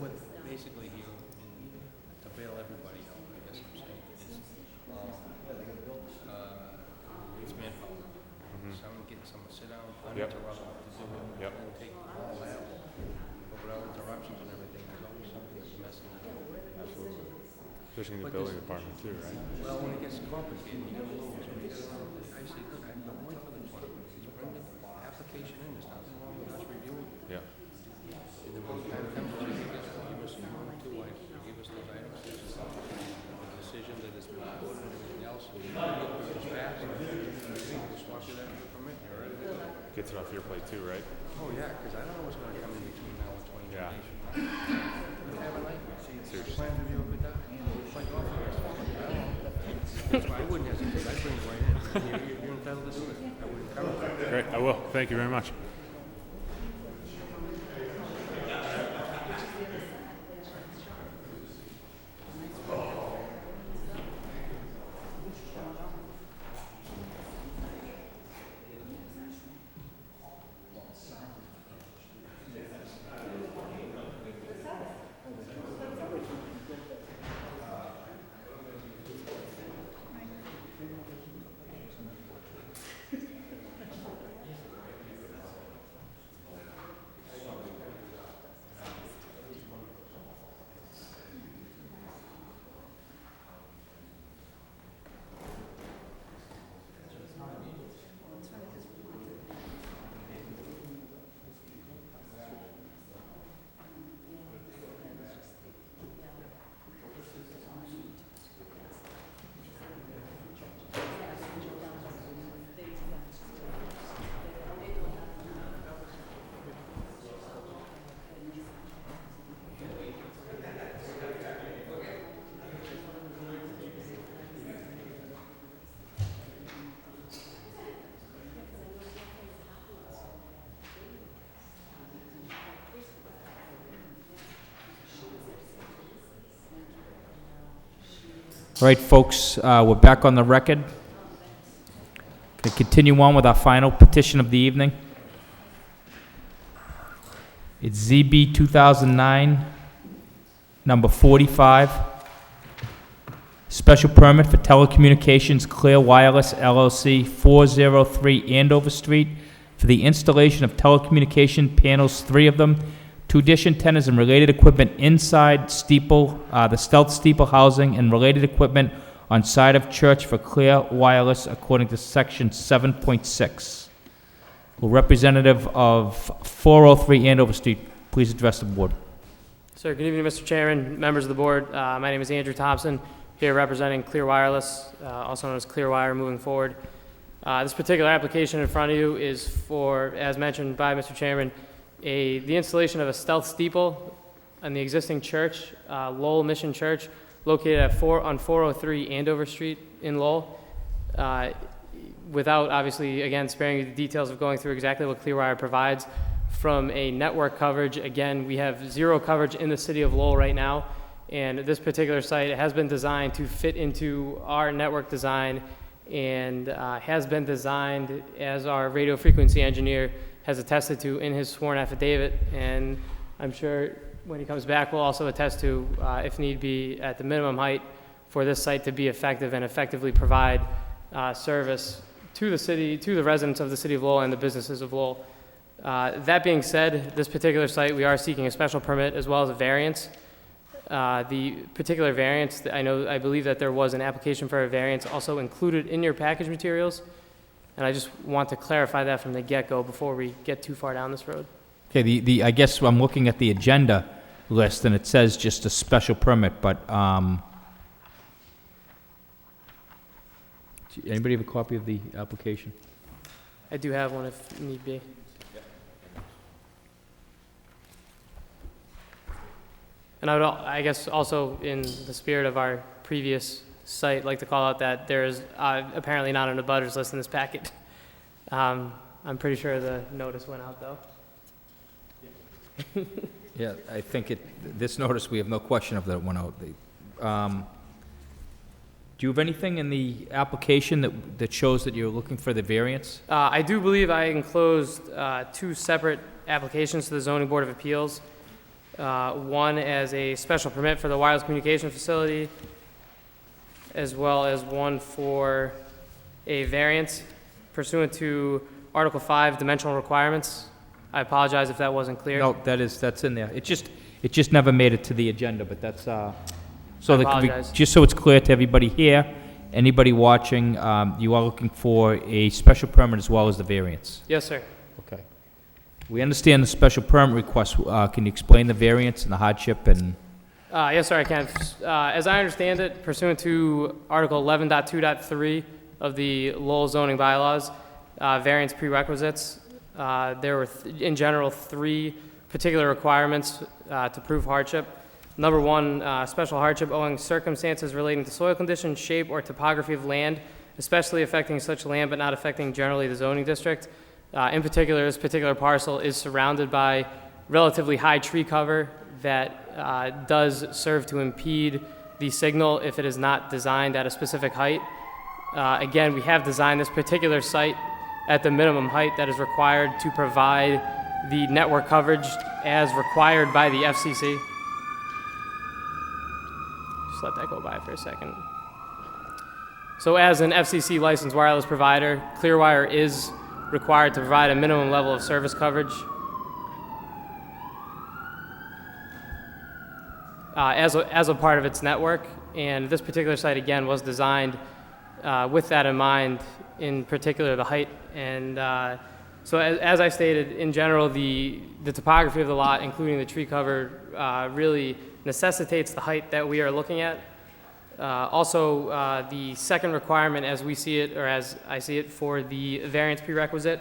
what basically here, to bail everybody out, I guess I'm saying, is, it's manpower. Someone getting someone to sit down, uninterrupted to do it, and then take all that. But without interruptions and everything, there's always something that's messing with it. Absolutely. Especially in the But building this- department too, right? Well, when it gets complicated, you gotta lose. I say, look, I'm not waiting for the 20. Just bring the application in, there's nothing wrong with us reviewing. Yeah. And then when the time comes, you give us 1 or 2 items, you give us those items, the decision that has been recorded and everything else, and you get it fast, we'll swap you that permit, you're ready to go. Gets it off your plate too, right? Oh, yeah, because I don't know what's gonna come in between now and 20 Yeah. days. We have a nightmare. See, it's a plan review of it, it's like off the rest of it. I don't know. That's why I wouldn't hesitate, I'd bring it right in. You're entitled to do it. I would encourage it. Great, I will. Thank you very much. All right, folks, we're back on the record. Going to continue on with our final petition of the evening. It's ZB 2009, number 45. Special permit for telecommunications Clear Wireless LLC, 403 Andover Street, for the installation of telecommunication panels, 3 of them, 2 dish antennas and related equipment inside steeple, the stealth steeple housing and related equipment on side of church for Clear Wireless according to section 7.6. Will representative of 403 Andover Street please address the board? Sir, good evening, Mr. Chairman, members of the board. My name is Andrew Thompson, here representing Clear Wireless, also known as Clearwire moving forward. This particular application in front of you is for, as mentioned by Mr. Chairman, the installation of a stealth steeple on the existing church, Lowell Mission Church, located on 403 Andover Street in Lowell. Without, obviously, again, sparing you the details of going through exactly what Clearwire provides. From a network coverage, again, we have 0 coverage in the city of Lowell right now, and this particular site has been designed to fit into our network design and has been designed as our radio frequency engineer has attested to in his sworn affidavit, and I'm sure when he comes back we'll also attest to, if need be, at the minimum height for this site to be effective and effectively provide service to the city, to the residents of the city of Lowell and the businesses of Lowell. That being said, this particular site, we are seeking a special permit as well as a variance. The particular variance, I believe that there was an application for a variance also included in your package materials, and I just want to clarify that from the get-go before we get too far down this road. Okay, I guess I'm looking at the agenda list, and it says just a special permit, but, anybody have a copy of the application? I do have one if need be. And I would, I guess, also in the spirit of our previous site, like to call out that there is apparently not an abutters list in this packet. I'm pretty sure the notice went out, though. Yeah, I think this notice, we have no question of that it went out. Do you have anything in the application that shows that you're looking for the variance? I do believe I enclosed 2 separate applications to the Zoning Board of Appeals. One as a special permit for the wireless communication facility, as well as one for a variance pursuant to Article 5 dimensional requirements. I apologize if that wasn't clear. No, that's in there. It just never made it to the agenda, but that's, so I that could be, apologize. just so it's clear to everybody here, anybody watching, you are looking for a special permit as well as the variance. Yes, sir. Okay. We understand the special permit request. Can you explain the variance and the hardship and? Yes, sir, I can. As I understand it, pursuant to Article 11.2.3 of the Lowell zoning bylaws, variance prerequisites, there were, in general, 3 particular requirements to prove hardship. Number 1, special hardship owing circumstances relating to soil condition, shape, or topography of land, especially affecting such land but not affecting generally the zoning district. In particular, this particular parcel is surrounded by relatively high tree cover that does serve to impede the signal if it is not designed at a specific height. Again, we have designed this particular site at the minimum height that is required to provide the network coverage as required by the FCC. Just let that go by for a second. So as an FCC licensed wireless provider, Clearwire is required to provide a minimum level of service coverage. As a part of its network, and this particular site again was designed with that in mind, in particular the height. And so as I stated, in general, the topography of the lot, including the tree cover, really necessitates the height that we are looking at. Also, the second requirement as we see it, or as I see it for the variance prerequisite,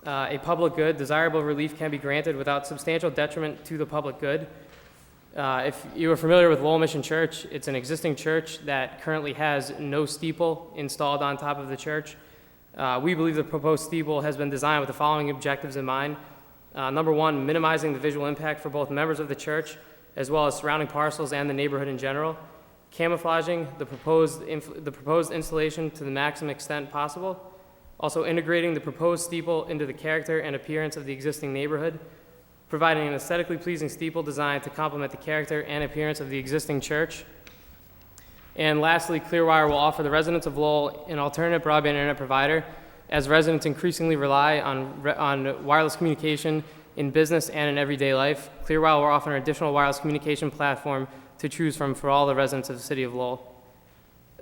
a public good, desirable relief can be granted without substantial detriment to the public good. If you are familiar with Lowell Mission Church, it's an existing church that currently has no steeple installed on top of the church. We believe the proposed steeple has been designed with the following objectives in mind. Number 1, minimizing the visual impact for both members of the church as well as surrounding parcels and the neighborhood in general. Camouflaging the proposed installation to the maximum extent possible. Also integrating the proposed steeple into the character and appearance of the existing neighborhood. Providing an aesthetically pleasing steeple designed to complement the character and appearance of the existing church. And lastly, Clearwire will offer the residents of Lowell an alternative broadband internet provider As residents increasingly rely on wireless communication in business and in everyday life, Clearwire will offer an additional wireless communication platform to choose from for all the residents of the city of Lowell.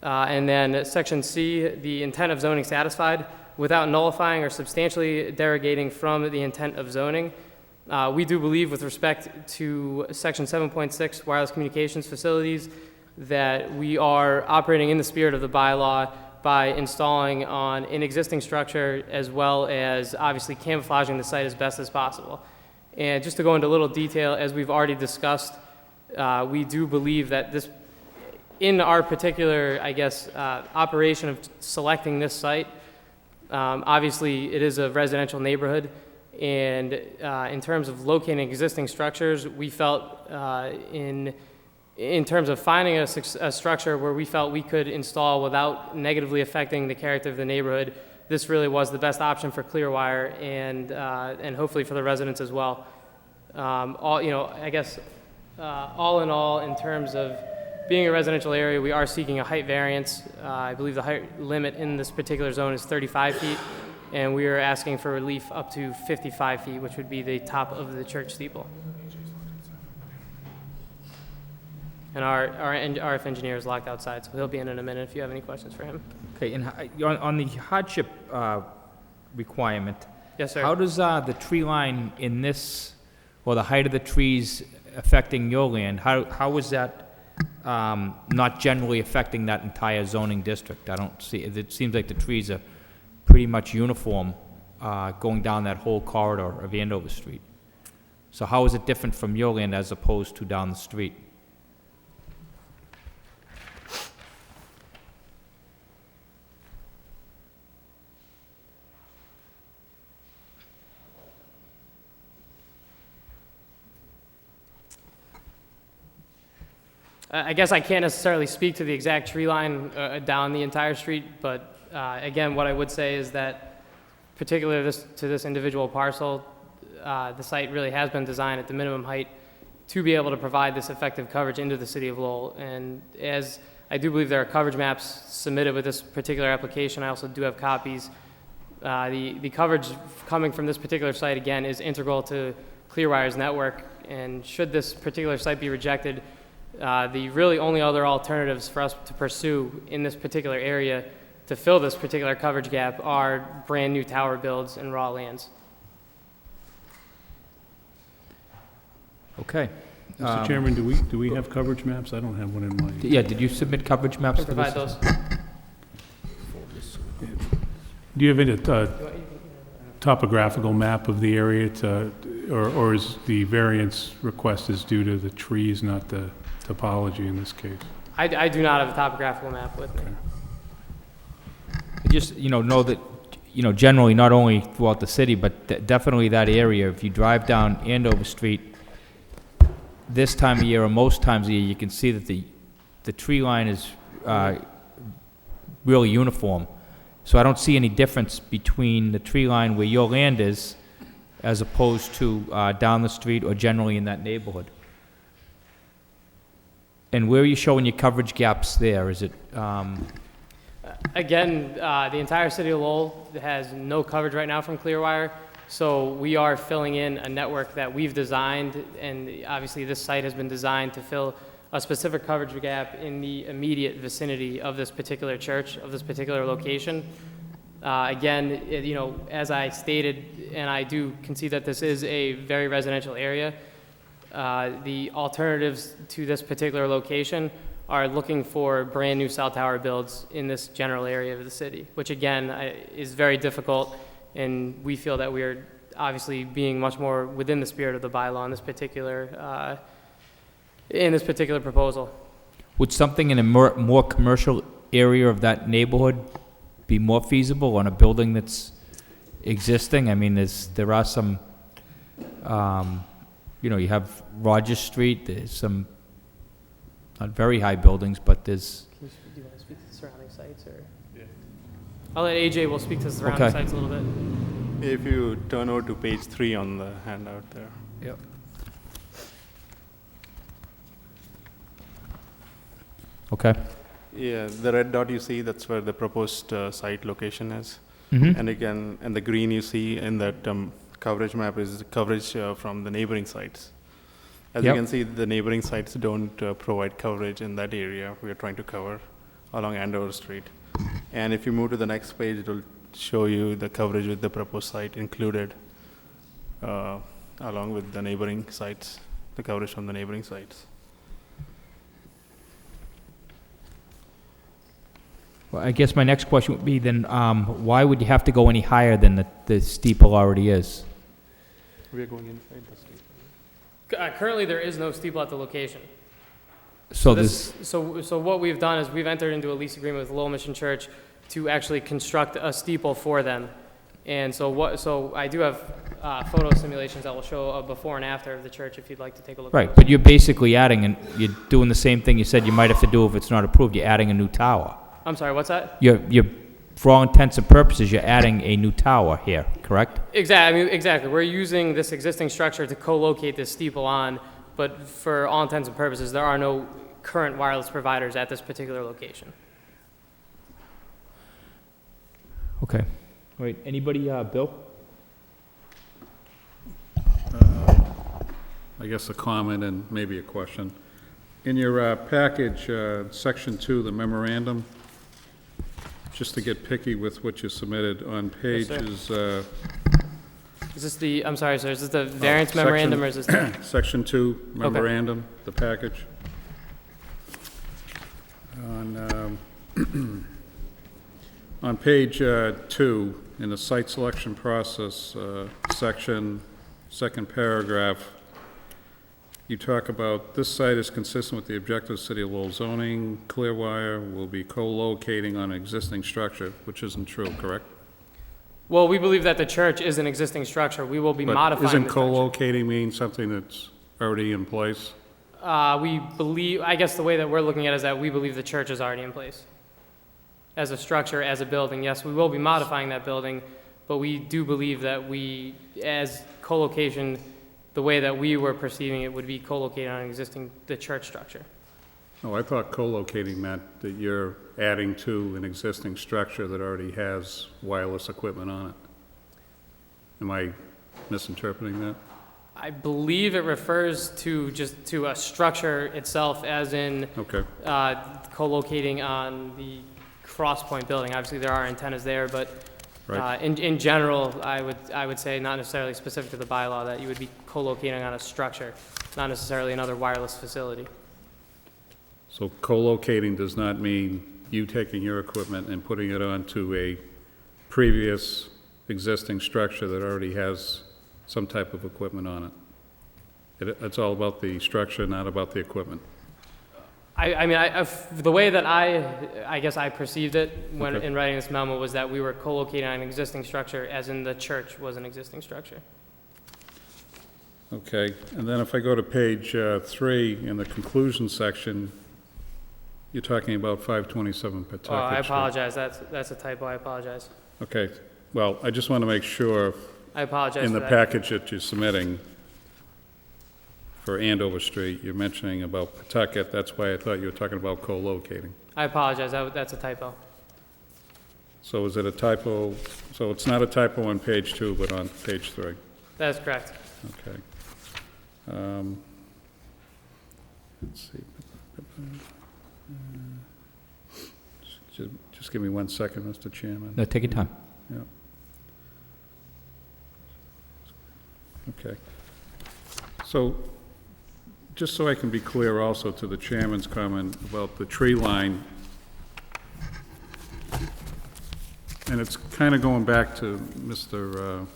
And then Section C, the intent of zoning satisfied without nullifying or substantially derogating from the intent of zoning. We do believe with respect to Section 7.6 wireless communications facilities that we are operating in the spirit of the bylaw by installing on an existing structure as well as obviously camouflaging the site as best as possible. And just to go into a little detail, as we've already discussed, we do believe that this, in our particular, I guess, operation of selecting this site, obviously it is a residential neighborhood, and in terms of locating existing structures, we felt in terms of finding a structure where we felt we could install without negatively affecting the character of the neighborhood, this really was the best option for Clearwire and hopefully for the residents as well. All in all, in terms of being a residential area, we are seeking a height variance. I believe the height limit in this particular zone is 35 feet, and we are asking for relief up to 55 feet, which would be the top of the church steeple. And our RF engineer is locked outside, so he'll be in a minute if you have any questions for him. Okay, and on the hardship requirement. Yes, sir. How does the tree line in this, or the height of the trees affecting your land, how is that not generally affecting that entire zoning district? I don't see, it seems like the trees are pretty much uniform going down that whole corridor of Andover Street. So how is it different from your land as opposed to down the street? I guess I can't necessarily speak to the exact tree line down the entire street, but again, what I would say is that particularly to this individual parcel, the site really has been designed at the minimum height to be able to provide this effective coverage into the city of Lowell. And as I do believe there are coverage maps submitted with this particular application, I also do have copies. The coverage coming from this particular site, again, is integral to Clearwire's network, and should this particular site be rejected, the really only other alternatives for us to pursue in this particular area to fill this particular coverage gap are brand new tower builds and raw lands. Okay. Mr. Chairman, do we have coverage maps? I don't have one in mind. Yeah, did you submit coverage maps I can for this? provide those. Do you have any topographical map of the area or is the variance request is due to the trees, not the topology in this case? I do not have a topographical map with me. Just, know that, generally, not only throughout the city, but definitely that area, if you drive down Andover Street, this time of year or most times of year, you can see that the tree line is really uniform. So I don't see any difference between the tree line where your land is as opposed to down the street or generally in that neighborhood. And where are you showing your coverage gaps there? Is it... Again, the entire city of Lowell has no coverage right now from Clearwire, so we are filling in a network that we've designed, and obviously this site has been designed to fill a specific coverage gap in the immediate vicinity of this particular church, of this particular location. Again, as I stated, and I do concede that this is a very residential area, the alternatives to this particular location are looking for brand new cell tower builds in this general area of the city, which again is very difficult, and we feel that we are obviously being much more within the spirit of the bylaw in this particular proposal. Would something in a more commercial area of that neighborhood be more feasible on a building that's existing? I mean, there are some, you have Rogers Street, there's some not very high buildings, but there's... Do you want to speak to the surrounding sites, or? Yeah. I'll let AJ will speak to the surrounding sites a little bit. If you turn over to page 3 on the handout there. Yep. Okay. Yeah, the red dot you see, that's where the proposed site location is. And again, and the green you see in that coverage map is coverage from the neighboring sites. As you can see, the neighboring sites don't provide coverage in that area we are trying to cover along Andover Street. And if you move to the next page, it will show you the coverage with the proposed site included along with the neighboring sites, the coverage from the neighboring sites. Well, I guess my next question would be then, why would you have to go any higher than the steeple already is? We are going inside the steeple. Currently, there is no steeple at the location. So So what we've done is we've entered into a lease agreement with Lowell Mission Church to actually construct a steeple for them. And so I do have photo simulations that will show a before and after of the church if you'd like to take a look. Right, but you're basically adding, and you're doing the same thing you said you might have to do if it's not approved. You're adding a new tower. I'm sorry, what's that? You're, for all intents and purposes, you're adding a new tower here, correct? Exactly. We're using this existing structure to co-locate this steeple on, but for all intents and purposes, there are no current wireless providers at this particular location. Okay. Wait, anybody, Bill? I guess a comment and maybe a question. In your package, section 2, the memorandum, just to get picky with what you submitted on pages... Is this the, I'm sorry, sir, is this the variance memorandum or is this the... Section 2 memorandum, the package. On page 2, in the site selection process, section, second paragraph, you talk about this site is consistent with the objectives of City of Lowell zoning. Clearwire will be co-locating on an existing structure, which isn't true, correct? Well, we believe that the church is an existing structure. We will be modifying the Isn't structure. co-locating mean something that's already in place? We believe, I guess the way that we're looking at it is that we believe the church is already in place. As a structure, as a building, yes, we will be modifying that building, but we do believe that we, as co-location, the way that we were perceiving it would be co-located on the church structure. Oh, I thought co-locating meant that you're adding to an existing structure that already has wireless equipment on it. Am I misinterpreting that? I believe it refers to just to a structure itself, as in co-locating on the Cross Point building. Obviously, there are antennas there, but in general, I would say not necessarily specific to the bylaw that you would be co-locating on a structure, not necessarily another wireless facility. So co-locating does not mean you taking your equipment and putting it onto a previous existing structure that already has some type of equipment on it. It's all about the structure, not about the equipment. The way that I guess I perceived it when in writing this memo was that we were co-locating on an existing structure, as in the church was an existing structure. Okay, and then if I go to page 3 in the conclusion section, you're talking about 527 Pawtucket Street. Oh, I apologize. That's a typo. I apologize. Okay, well, I just want to make sure I apologize in for the that. package that you're submitting for Andover Street, you're mentioning about Pawtucket. That's why I thought you were talking about co-locating. I apologize. That's a typo. So is it a typo? So it's not a typo on page 2, but on page 3? That is correct. Okay. Let's see. Just give me 1 second, Mr. Chairman. No, take your time. Yeah. Okay. So, just so I can be clear also to the chairman's comment about the tree line, and it's kind of going back to Mr.,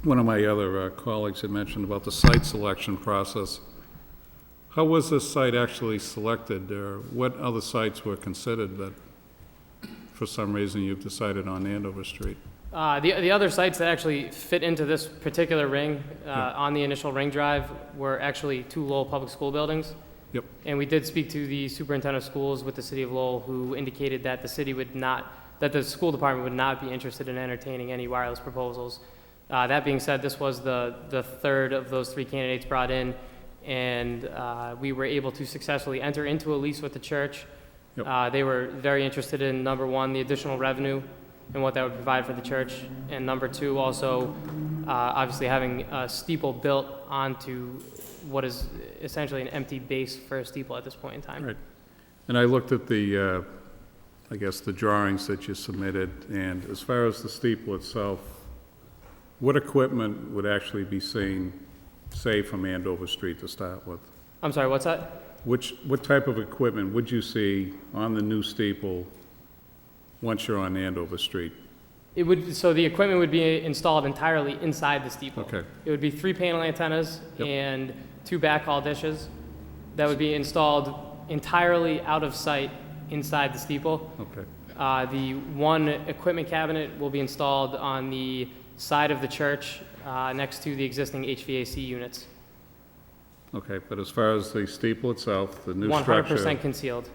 one of my other colleagues had mentioned about the site selection process. How was this site actually selected, or what other sites were considered that, for some reason, you've decided on Andover Street? The other sites that actually fit into this particular ring on the initial ring drive were actually 2 Lowell public school buildings. Yep. And we did speak to the superintendent of schools with the city of Lowell, who indicated that the city would not, that the school department would not be interested in entertaining any wireless proposals. That being said, this was the third of those 3 candidates brought in, and we were able to successfully enter into a lease with the church. Yep. They were very interested in, number one, the additional revenue and what that would provide for the church. And number two, also, obviously having a steeple built onto what is essentially an empty base for a steeple at this point in time. Right. And I looked at the, I guess, the drawings that you submitted, and as far as the steeple itself, what equipment would actually be seen, say, from Andover Street to start with? I'm sorry, what's that? What type of equipment would you see on the new steeple once you're on Andover Street? It would, so the equipment would be installed entirely inside the steeple. Okay. It would be 3 panel antennas Yep. and 2 backhaul dishes that would be installed entirely out of sight inside the steeple. Okay. The one equipment cabinet will be installed on the side of the church next to the existing HVAC units. Okay, but as far as the steeple itself, the new structure... 100% concealed.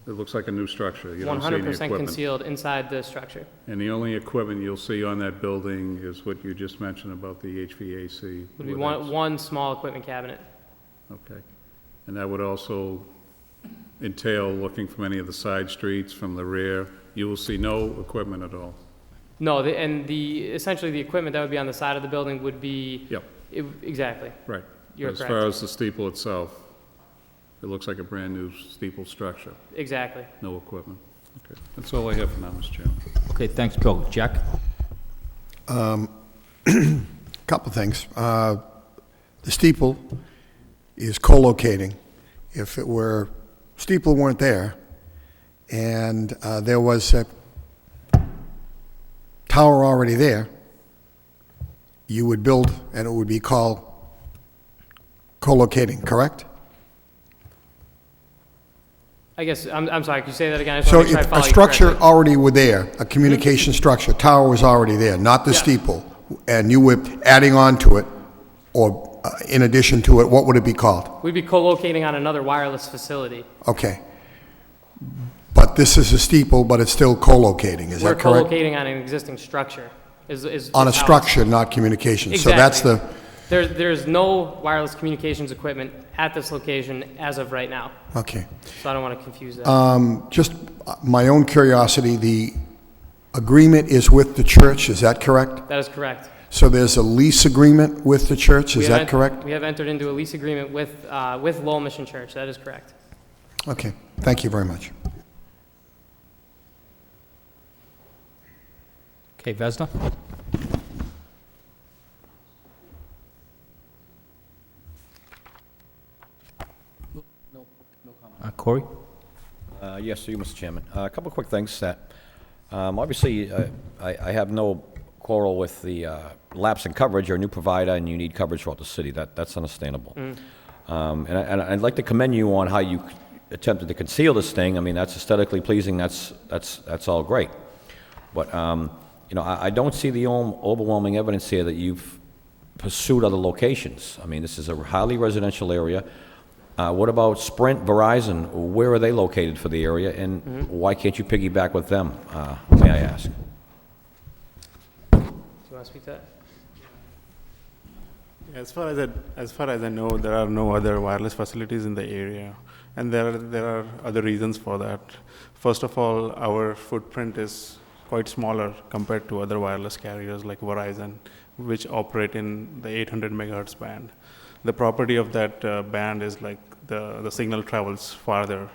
It looks like a new structure. You don't see any 100% equipment. concealed inside the structure. And the only equipment you'll see on that building is what you just mentioned about the HVAC? Would be where that's- one small equipment cabinet. Okay. And that would also entail looking from any of the side streets, from the rear? You will see no equipment at all? No, essentially the equipment that would be on the side of the building would be... Yep. Exactly. Right. You're As correct. far as the steeple itself, it looks like a brand-new steeple structure. Exactly. No equipment. Okay. That's all I have for now, Mr. Chairman. Okay, thanks, Bill. Jack? Couple things. The steeple is co-locating. If it were, steeple weren't there, and there was a tower already there, you would build, and it would be called co-locating, correct? I guess, I'm sorry, could you say that again? I just So wanna make sure I if follow a you structure correctly. already were there, a communication structure, tower was already there, not the Yeah. steeple, and you were adding on to it, or in addition to it, what would it be called? We'd be co-locating on another wireless facility. Okay. But this is a steeple, but it's still co-locating, is We're that correct? co-locating on an existing structure. On a is how- structure, not communication. So that's the, There's no wireless communications equipment at this location as of right now. okay. So I don't want to confuse that. Just my own curiosity, the agreement is with the church, is that correct? That is correct. So there's a lease agreement with the church, We is have that correct? We have entered into a lease agreement with Lowell Mission Church. That is correct. Okay, thank you very much. Okay, Vesna? Corey? Yes, to you, Mr. Chairman. A couple of quick things that, obviously, I have no quarrel with the lapse in coverage. You're a new provider and you need coverage throughout the city. That's understandable. And I'd like to commend you on how you attempted to conceal this thing. I mean, that's aesthetically pleasing. That's all great. But, you know, I don't see the overwhelming evidence here that you've pursued other locations. I mean, this is a highly residential area. What about Sprint, Verizon? Where are they located for the area, and why can't you piggyback with them, may I ask? Do you want to speak to that? As far as I know, there are no other wireless facilities in the area, and there are other reasons for that. First of all, our footprint is quite smaller compared to other wireless carriers like Verizon, which operate in the 800 megahertz band. The property of that band is like the signal travels farther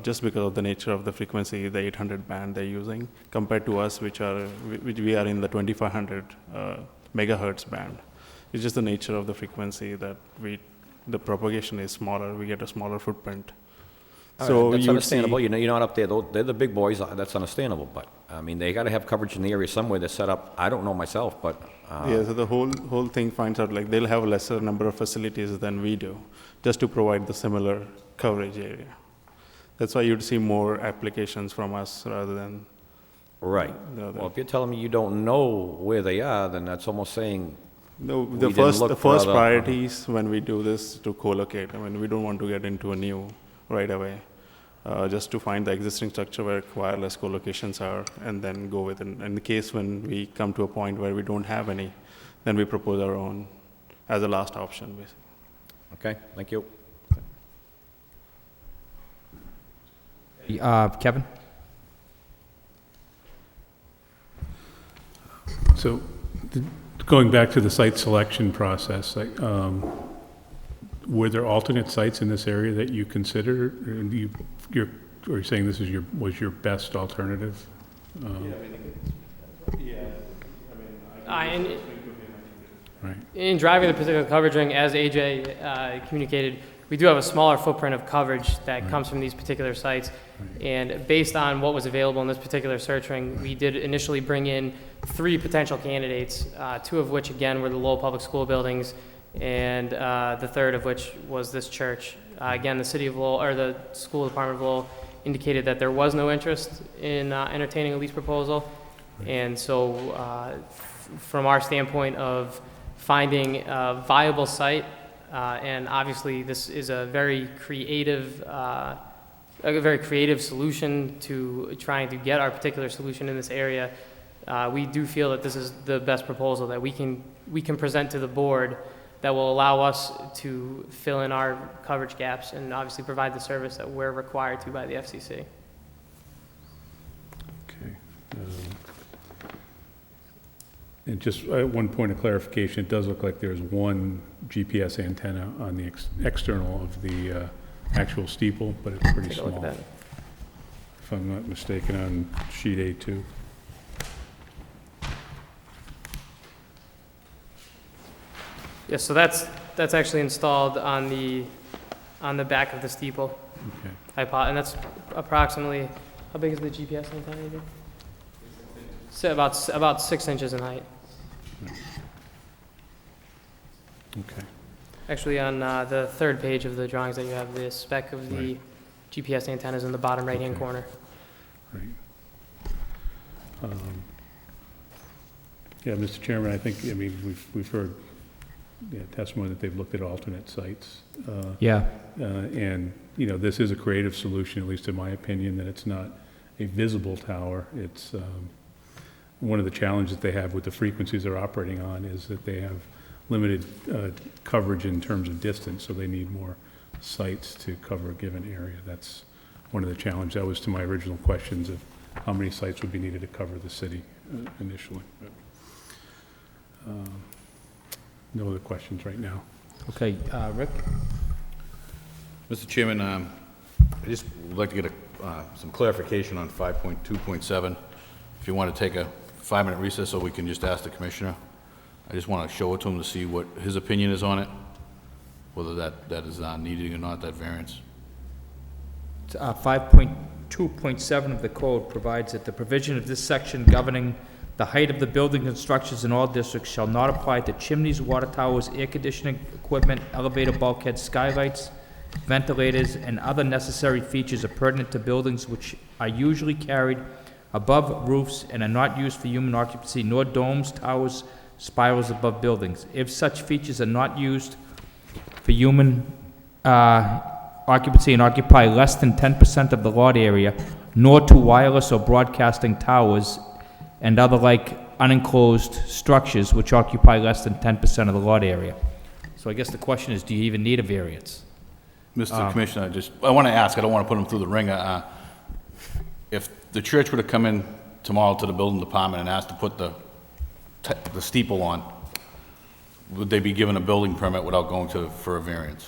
just because of the nature of the frequency, the 800 band they're using, compared to us, which we are in the 2500 megahertz band. It's just the nature of the frequency that the propagation is smaller. We get a smaller footprint. So that's understandable. You're not up there. They're the big boys. That's understandable. But I mean, they got to have coverage in the area somewhere. They're set up. I don't know myself, but yeah. So the whole thing finds out like they'll have a lesser number of facilities than we do, just to provide the similar coverage area. That's why you'd see more applications from us rather than right. Well, if you're telling me you don't know where they are, then that's almost saying no. The first priorities when we do this to co-locate. I mean, we don't want to get into a new right away, just to find the existing structure where wireless co-locations are, and then go with it. In the case when we come to a point where we don't have any, then we propose our own as a last option, basically. Okay, thank you. Kevin? So, going back to the site selection process, were there alternate sites in this area that you considered? Are you saying this was your best alternative? In driving the particular coverage ring, as AJ communicated, we do have a smaller footprint of coverage that comes from these particular sites. And based on what was available in this particular search ring, we did initially bring in 3 potential candidates, 2 of which, again, were the Lowell Public School buildings, and the third of which was this church. Again, the city of Lowell, or the school department of Lowell, indicated that there was no interest in entertaining a lease proposal. And so from our standpoint of finding a viable site, and obviously this is a very creative solution to trying to get our particular solution in this area, we do feel that this is the best proposal that we can present to the board that will allow us to fill in our coverage gaps and obviously provide the service that we're required to by the FCC. Okay. And just one point of clarification, it does look like there's one GPS antenna on the external of the actual steeple, but it's pretty small. If I'm not mistaken, on sheet A2. Yes, so that's actually installed on the back of the steeple. Okay. And that's approximately, how big is the GPS antenna? So about 6 inches in height. Okay. Actually, on the 3rd page of the drawings that you have, the spec of the GPS antennas in the bottom right-hand corner. Right. Yeah, Mr. Chairman, I think, we've heard testimony that they've looked at alternate sites. And, this is a creative solution, at least in my opinion, that it's not a visible tower. It's one of the challenges they have with the frequencies they're operating on is that they have limited coverage in terms of distance, so they need more sites to cover a given area. That's one of the challenges. That was to my original questions of how many sites would be needed to cover the city initially. But, no other questions right now. Okay, Rick? Mr. Chairman, I just would like to get some clarification on 5.2.7. If you want to take a 5-minute recess so we can just ask the commissioner. I just want to show it to him to see what his opinion is on it, whether that is needed or not, that variance. 5.2.7 of the code provides that the provision of this section governing the height of the building and structures in all districts shall not apply to chimneys, water towers, air conditioning equipment, elevator bulkheads, skylights, ventilators, and other necessary features pertinent to buildings which are usually carried above roofs and are not used for human occupancy, nor domes, towers, spirals above buildings. If such features are not used for human occupancy and occupy less than 10% of the lot area, nor to wireless or broadcasting towers and other like unenclosed structures which occupy less than 10% of the lot area. So I guess the question is, do you even need a variance? Mr. Commissioner, I want to ask, I don't want to put him through the ringer. If the church were to come in tomorrow to the building department and ask to put the steeple on, would they be given a building permit without going for a variance?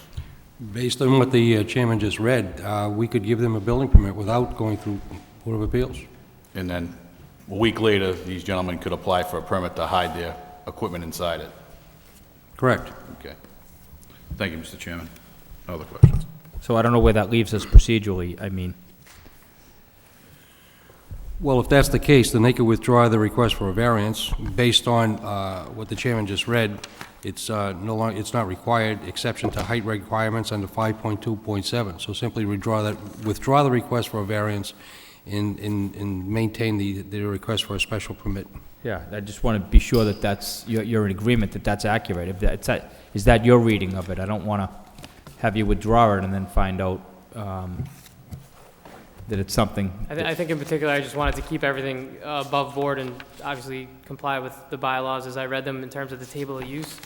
Based on what the chairman just read, we could give them a building permit without going through Board of Appeals. And then a week later, these gentlemen could apply for a permit to hide their equipment inside it? Correct. Okay. Thank you, Mr. Chairman. No other questions? So I don't know where that leaves us procedurally, Well, if that's the case, then they could withdraw the request for a variance. Based on what the chairman just read, it's it's not required, exception to height requirements under 5.2.7. So simply withdraw the request for a variance and maintain the request for a special permit. Yeah, I just want to be sure that you're in agreement that that's accurate. Is that your reading of it? I don't want to have you withdraw it and then find out that it's something. I think in particular, I just wanted to keep everything above board and obviously comply with the bylaws as I read them in terms of the table of use.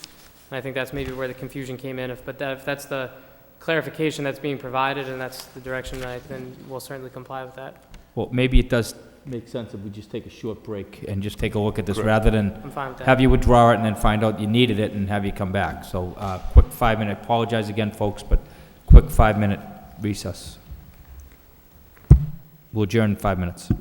And I think that's maybe where the confusion came in. If that's the clarification that's being provided and that's the direction, then we'll certainly comply with that. Well, maybe it does make sense if we just take a short break and just take a look at this, Correct. rather than I'm fine with that. have you withdraw it and then find out you needed it and have you come back. So, quick 5-minute, apologize again, folks, but quick 5-minute recess. We'll adjourn in 5 minutes.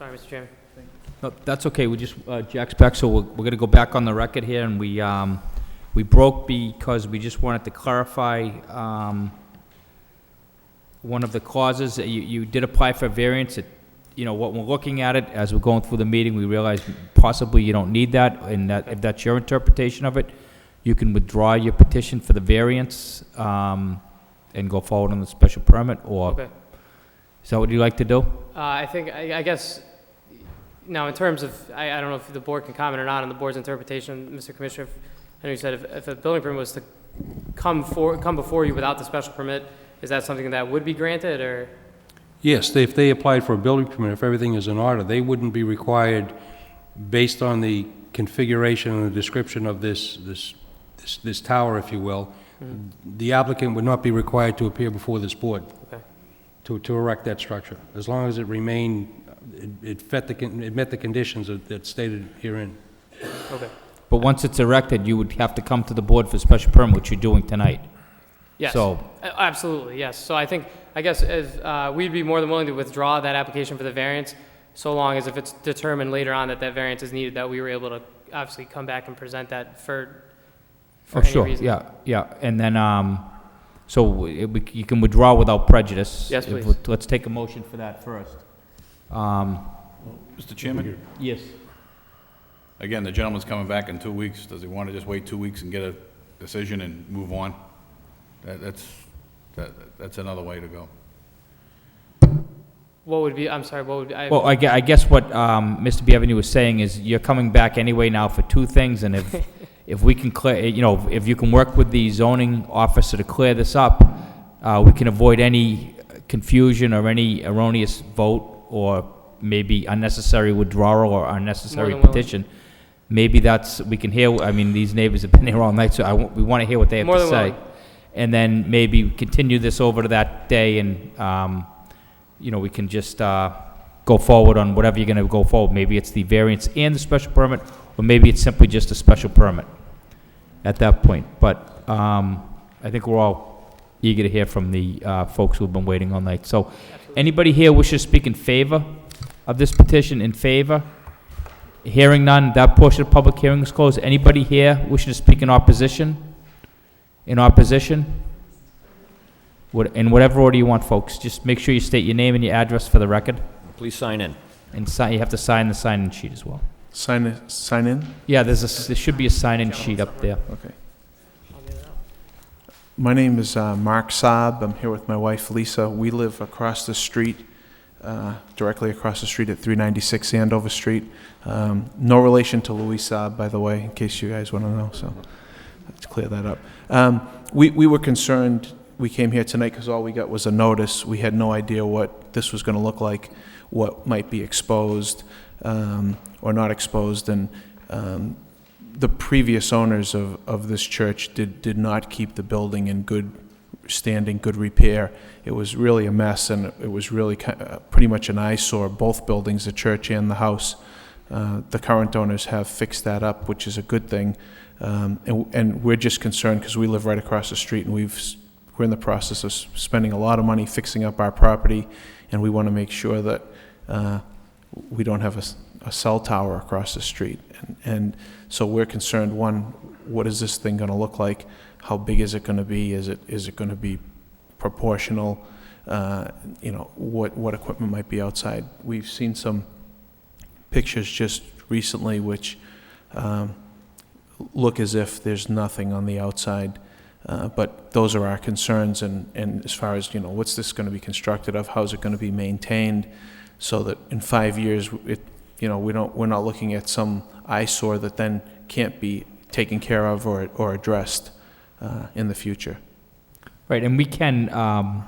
Sorry, Mr. Chairman. No, that's okay, we just, Jack's back, so we're gonna go back on the record here, and we broke because we just wanted to clarify, one of the clauses. You did apply for a variance. What we're looking at it, as we're going through the meeting, we realize possibly you don't need that, and that if that's your interpretation of it, you can withdraw your petition for the variance, and go forward on the special permit, or... Okay. Is that what you'd like to do? I think, I guess, now in terms of, I don't know if the board can comment or not on the board's interpretation, Mr. Commissioner. I know you said if a building permit was to come before you without the special permit, is that something that would be granted, or? Yes, if they applied for a building permit, if everything is in order, they wouldn't be required, based on the configuration and the description of this tower, if you will, the applicant would not be required to appear before this board to erect that structure, as long as it remained, it met the conditions that's stated herein. Okay. But once it's erected, you would have to come to the board for special permit, which you're doing tonight. Yes. So, Absolutely, yes. So I guess if, we'd be more than willing to withdraw that application for the variance, so long as if it's determined later on that variance is needed, that we were able to obviously come back and present that for any sure, reason. yeah. And then, you can withdraw without prejudice. Yes, please. Let's take a motion for that first. Mr. Chairman? Yes. Again, the gentleman's coming back in 2 weeks. Does he want to just wait 2 weeks and get a decision and move on? That's another way to go. What would be, I'm sorry, what would be? Well, I guess what Mr. Bienvenu was saying is you're coming back anyway now for two things, and if we can clear, if you can work with the zoning officer to clear this up, we can avoid any confusion or any erroneous vote or maybe unnecessary withdrawal or unnecessary petition. Maybe we can hear, these neighbors have been here all night, so we want to hear what they have to say. And then maybe continue this over to that day, and, we can just go forward on whatever you're going to go forward. Maybe it's the variance and the special permit, or maybe it's simply just a special permit at that point. But I think we're all eager to hear from the folks who have been waiting all night. So anybody here wishes to speak in favor of this petition? In favor? Hearing none, that portion of the public hearing is closed. Anybody here wishing to speak in opposition? In opposition? In whatever order you want, folks. Just make sure you state your name and your address for the record. Please sign in. And you have to sign the sign-in sheet as well. Sign in? Yeah, there should be a sign-in sheet up there. Okay. My name is Mark Saab. I'm here with my wife, Lisa. We live across the street, directly across the street at 396 Andover Street. No relation to Louis Saab, by the way, in case you guys want to know, so let's clear that up. We were concerned. We came here tonight because all we got was a notice. We had no idea what this was going to look like, what might be exposed or not exposed. And the previous owners of this church did not keep the building in good standing, good repair. It was really a mess, and it was really pretty much an eyesore, both buildings, the church and the house. The current owners have fixed that up, which is a good thing. And we're just concerned because we live right across the street, and we're in the process of spending a lot of money fixing up our property, and we want to make sure that we don't have a cell tower across the street. And so we're concerned, one, what is this thing going to look like? How big is it going to be? Is it going to be proportional? What equipment might be outside? We've seen some pictures just recently which look as if there's nothing on the outside. But those are our concerns, and as far as, what's this going to be constructed of? How's it going to be maintained so that in 5 years, we're not looking at some eyesore that then can't be taken care of or addressed in the future. Right, and we can, I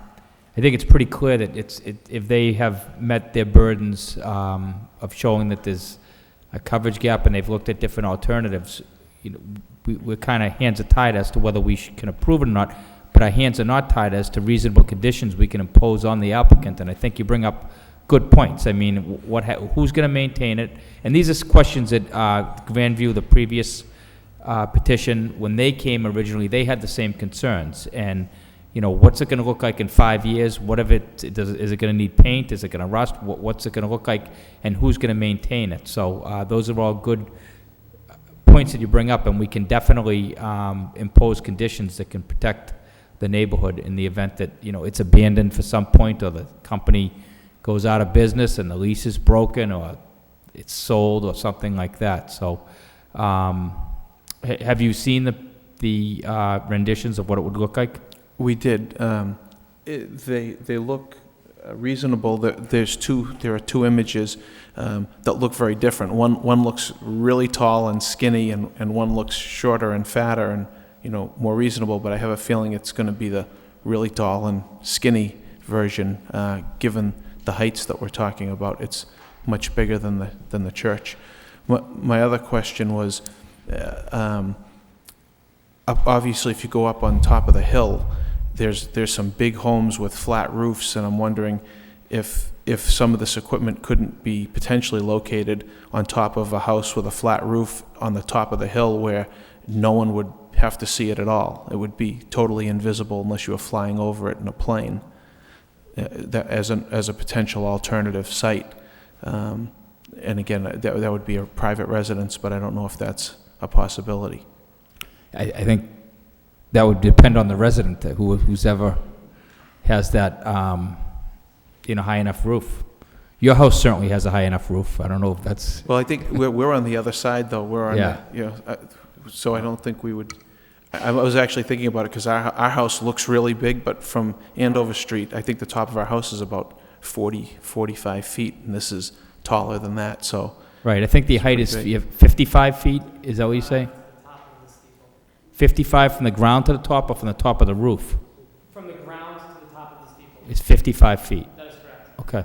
think it's pretty clear that if they have met their burdens of showing that there's a coverage gap and they've looked at different alternatives, we're kind of hands are tied as to whether we can approve it or not, but our hands are not tied as to reasonable conditions we can impose on the applicant. And I think you bring up good points. Who's going to maintain it? And these are questions that Grandview, the previous petition, when they came originally, they had the same concerns. And you know, what's it gonna look like in 5 years? What if is it gonna need paint? Is it gonna rust? What's it gonna look like? And who's gonna maintain it? So, those are all good points that you bring up, and we can definitely, impose conditions that can protect the neighborhood in the event that, you know, it's abandoned for some point, or the company goes out of business and the lease is broken, or it's sold, or something like that. So, have you seen the renditions of what it would look like? We did. They look reasonable. There are two images that look very different. One looks really tall and skinny, and one looks shorter and fatter and, you know, more reasonable. But I have a feeling it's going to be the really tall and skinny version, given the heights that we're talking about. It's much bigger than the church. My other question was, obviously, if you go up on top of the hill, there's some big homes with flat roofs, and I'm wondering if some of this equipment couldn't be potentially located on top of a house with a flat roof on the top of the hill, where no one would have to see it at all. It would be totally invisible unless you were flying over it in a plane, that as a potential alternative site. And again, that would be a private residence, but I don't know if that's a possibility. I think that would depend on the resident, who's ever has that, you know, high enough roof. Your house certainly has a high enough roof. I don't know if that's... Well, I think we're on the other side, though. We're on Yeah. the, you know, so I don't think we would... I was actually thinking about it, because our house looks really big, but from Andover Street, I think the top of our house is about 45 feet, and this is taller than that, so... Right, I think the height is, you have 55 feet, is that what you say? 55 from the ground to the top, or from the top of the roof? From the ground to the top of the steeple. It's 55 feet? That is correct. Okay.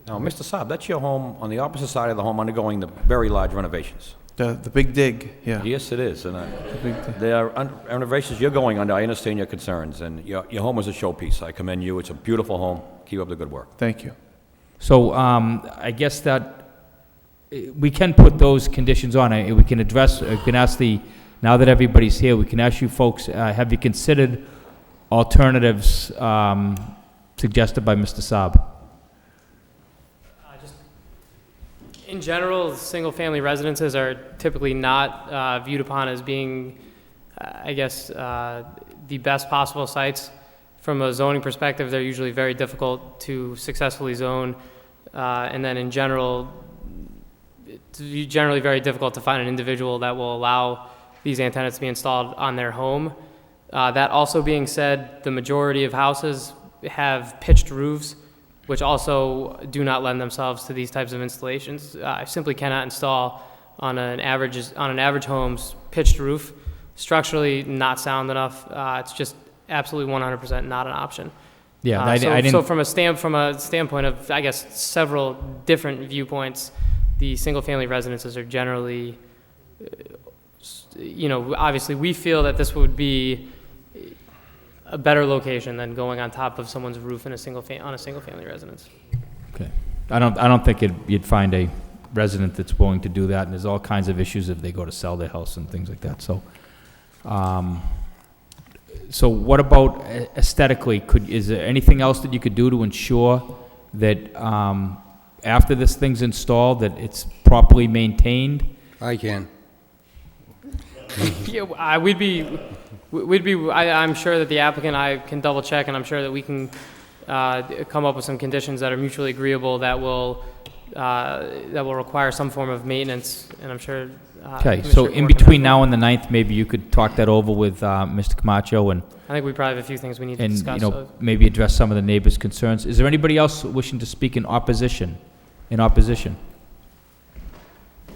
Now, Mr. Saab, that's your home on the opposite side of the home undergoing the very large renovations. The big dig, yeah. Yes, it is. And there are renovations you're going under. I understand your concerns, and your home is a showpiece. I commend you. It's a beautiful home. Keep up the good work. Thank you. So, I guess that we can put those conditions on. We can address, we can ask now that everybody's here, we can ask you folks, have you considered alternatives suggested by Mr. Saab? In general, single-family residences are typically not viewed upon as being, I guess, the best possible sites. From a zoning perspective, they're usually very difficult to successfully zone, and then in general, it's generally very difficult to find an individual that will allow these antennas to be installed on their home. That also being said, the majority of houses have pitched roofs, which also do not lend themselves to these types of installations. I simply cannot install on an average home's pitched roof. Structurally not sound enough. It's just absolutely 100% not an option. Yeah, I didn't. So from a standpoint of, I guess, several different viewpoints, the single-family residences are generally, you know, obviously we feel that this would be a better location than going on top of someone's roof in on a single-family residence. Okay. I don't think you'd find a resident that's willing to do that, and there's all kinds of issues if they go to sell their house and things like that. So, so what about aesthetically? Is there anything else that you could do to ensure that after this thing's installed, that it's properly maintained? I can. Yeah, I'm sure that the applicant, I can double check, and I'm sure that we can come up with some conditions that are mutually agreeable that will require some form of maintenance, and I'm sure. Okay, so in between now and the 9th, maybe you could talk that over with Mr. Camacho, and I think we probably have a few things we need to discuss. And, you know, maybe address some of the neighbors' concerns. Is there anybody else wishing to speak in opposition?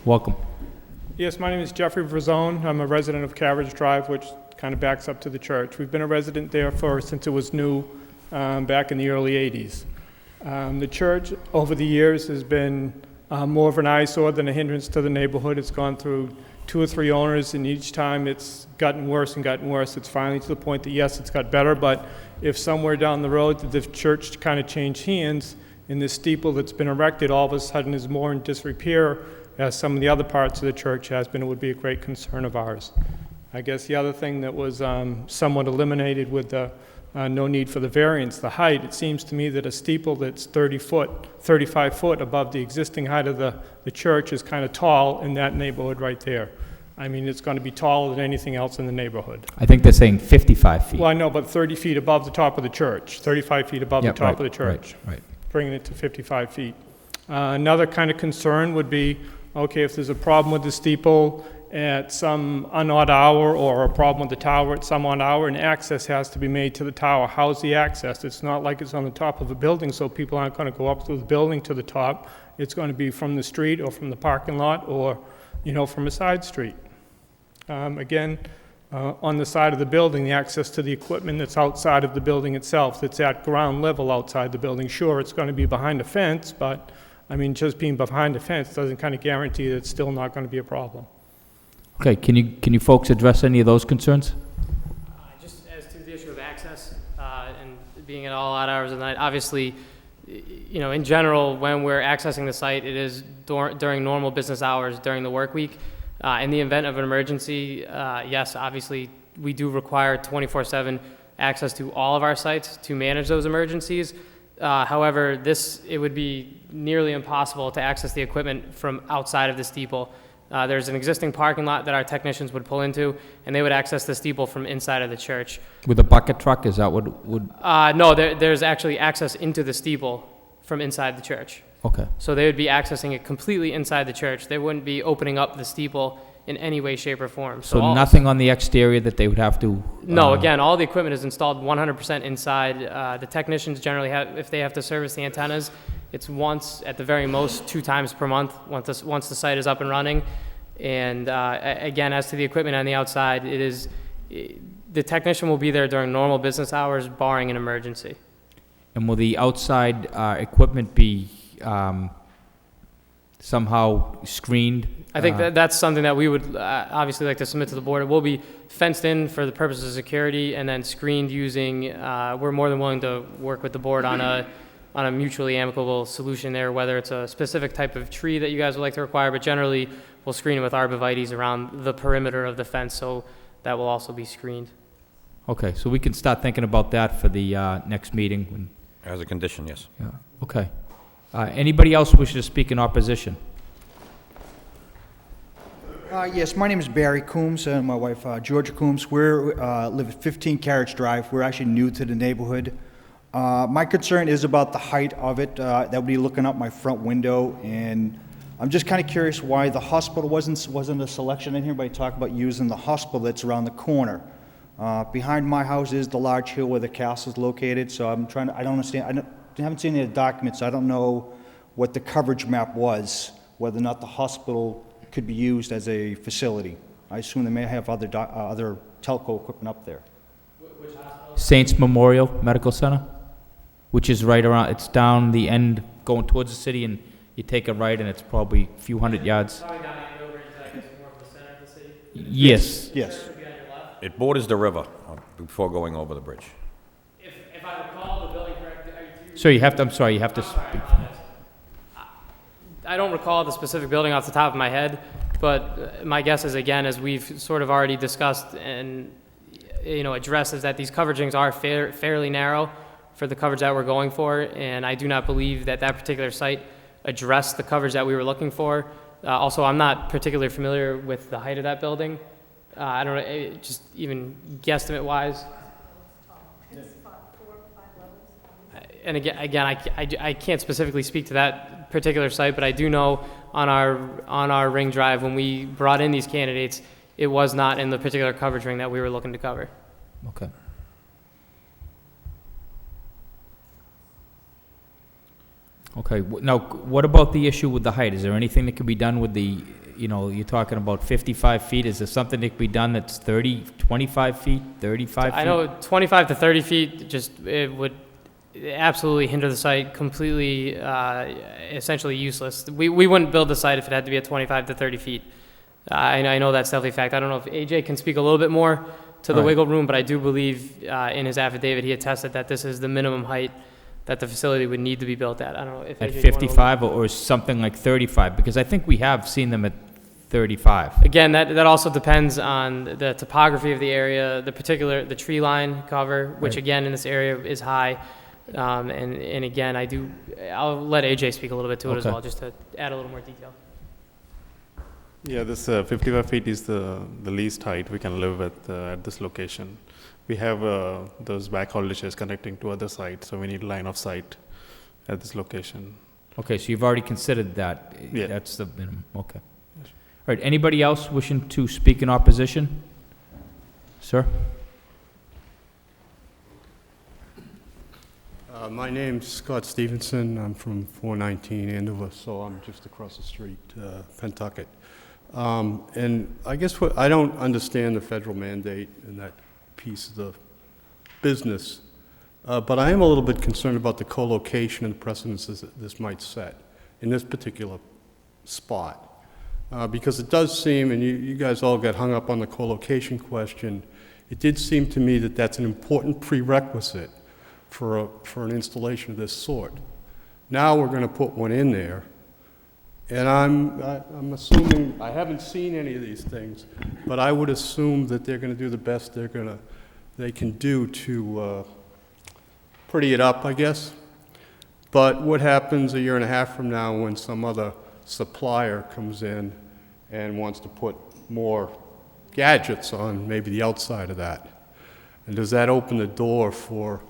Welcome. Yes, my name is Jeffrey Verzone. I'm a resident of Carriage Drive, which kind of backs up to the church. We've been a resident there since it was new, back in the early 80s. The church, over the years, has been more of an eyesore than a hindrance to the neighborhood. It's gone through 2 or 3 owners, and each time it's gotten worse and gotten worse. It's finally to the point that, yes, it's got better, but if somewhere down the road the church kind of changed hands and this steeple that's been erected all of a sudden is more in disrepair as some of the other parts of the church has been, it would be a great concern of ours. I guess the other thing that was somewhat eliminated with the no need for the variance, the height, it seems to me that a steeple that's 35 foot above the existing height of the church is kind of tall in that neighborhood right there. I mean, it's going to be taller than anything else in the neighborhood. I think they're saying 55 feet. Well, I know, but 30 feet above the top of the church, 35 feet above the top of the church. Right. Bringing it to 55 feet. Another kind of concern would be, okay, if there's a problem with the steeple at some odd hour or a problem with the tower at some odd hour and access has to be made to the tower, how's the access? It's not like it's on the top of a building, so people aren't going to go up through the building to the top. It's going to be from the street or from the parking lot or, from a side street. Again, on the side of the building, the access to the equipment that's outside of the building itself, that's at ground level outside the building. Sure, it's going to be behind a fence, but, I mean, just being behind a fence doesn't kind of guarantee that it's still not going to be a problem. Okay, can you folks address any of those concerns? Just as to the issue of access and being at all odd hours of the night, obviously, in general, when we're accessing the site, it is during normal business hours during the work week. In the event of an emergency, yes, obviously, we do require 24/7 access to all of our sites to manage those emergencies. However, it would be nearly impossible to access the equipment from outside of the steeple. There's an existing parking lot that our technicians would pull into, and they would access the steeple from inside of the church. With a bucket truck, is that what would? No, there's actually access into the steeple from inside the church. Okay. So they would be accessing it completely inside the church. They wouldn't be opening up the steeple in any way, shape, or form. So nothing on the exterior that they would have to? No, again, all the equipment is installed 100% inside. The technicians generally have, if they have to service the antennas, it's once, at the very most, 2 times per month, once the site is up and running. And again, as to the equipment on the outside, the technician will be there during normal business hours, barring an emergency. And will the outside equipment be somehow screened? I think that's something that we would obviously like to submit to the board. It will be fenced in for the purposes of security and then screened using, we're more than willing to work with the board on a mutually amicable solution there, whether it's a specific type of tree that you guys would like to require, but generally we'll screen it with arborvitaes around the perimeter of the fence, so that will also be screened. Okay, so we can start thinking about that for the next meeting. As a condition, yes. Yeah, okay. Anybody else wish to speak in opposition? Yes, my name is Barry Coombs and my wife Georgia Coombs. We live at 15 Carriage Drive. We're actually new to the neighborhood. My concern is about the height of it. That would be looking out my front window, and I'm just kind of curious why the hospital wasn't a selection. Anybody talk about using the hospital that's around the corner? Behind my house is the large hill where the castle is located, so I don't understand. I haven't seen any documents, so I don't know what the coverage map was, whether or not the hospital could be used as a facility. I assume they may have other telco equipment up there. Which hospital? Saints Memorial Medical Center, which is right around, it's down the end going towards the city, and you take a right and it's probably a few hundred yards. Probably down Andover, I guess more of the center of the city? Yes. Yes. It borders the river before going over the bridge. If I recall the building correctly, So you have to, I'm sorry, you have to speak. I don't recall the specific building off the top of my head, but my guess is, again, as we've sort of already discussed and addressed, is that these coveragings are fairly narrow for the coverage that we're going for, and I do not believe that particular site addressed the coverage that we were looking for. Also, I'm not particularly familiar with the height of that building. I don't know, just even guesstimate-wise. And again, I can't specifically speak to that particular site, but I do know on our ring drive, when we brought in these candidates, it was not in the particular coverage ring that we were looking to cover. Okay. Okay, now, what about the issue with the height? Is there anything that can be done with the, you're talking about 55 feet, is there something that can be done that's 30, 25 feet, 35 feet? I know 25 to 30 feet, it would absolutely hinder the site, completely, essentially useless. We wouldn't build the site if it had to be at 25 to 30 feet. I know that's definitely a fact. I don't know if AJ can speak a little bit more to the wiggle room, but I do believe in his affidavit he attested that this is the minimum height that the facility would need to be built at. I don't know if At AJ, 55 or something like 35, because I think we have seen them at 35. Again, that also depends on the topography of the area, the tree line cover, which Right. again in this area is high. And again, I'll let AJ speak a little bit to it as Okay. well, just to add a little more detail. Yeah, this 55 feet is the least height we can live with at this location. We have those backhaul ditches connecting to other sites, so we need line of sight at this location. Okay, so you've already considered that? Yeah. That's the minimum, okay. All right, anybody else wishing to speak in opposition? Sir? My name's Scott Stevenson. I'm from 419 Andover, so I'm just across the street, Pentucket. And I guess I don't understand the federal mandate in that piece of the business, but I am a little bit concerned about the co-location and the precedences that this might set in this particular spot. Because it does seem, and you guys all got hung up on the co-location question, it did seem to me that that's an important prerequisite for an installation of this sort. Now we're going to put one in there, and I'm assuming, I haven't seen any of these things, but I would assume that they're going to do the best they can do to pretty it up, I guess. But what happens a year and a half from now when some other supplier comes in and wants to put more gadgets on maybe the outside of that? And does that open the door for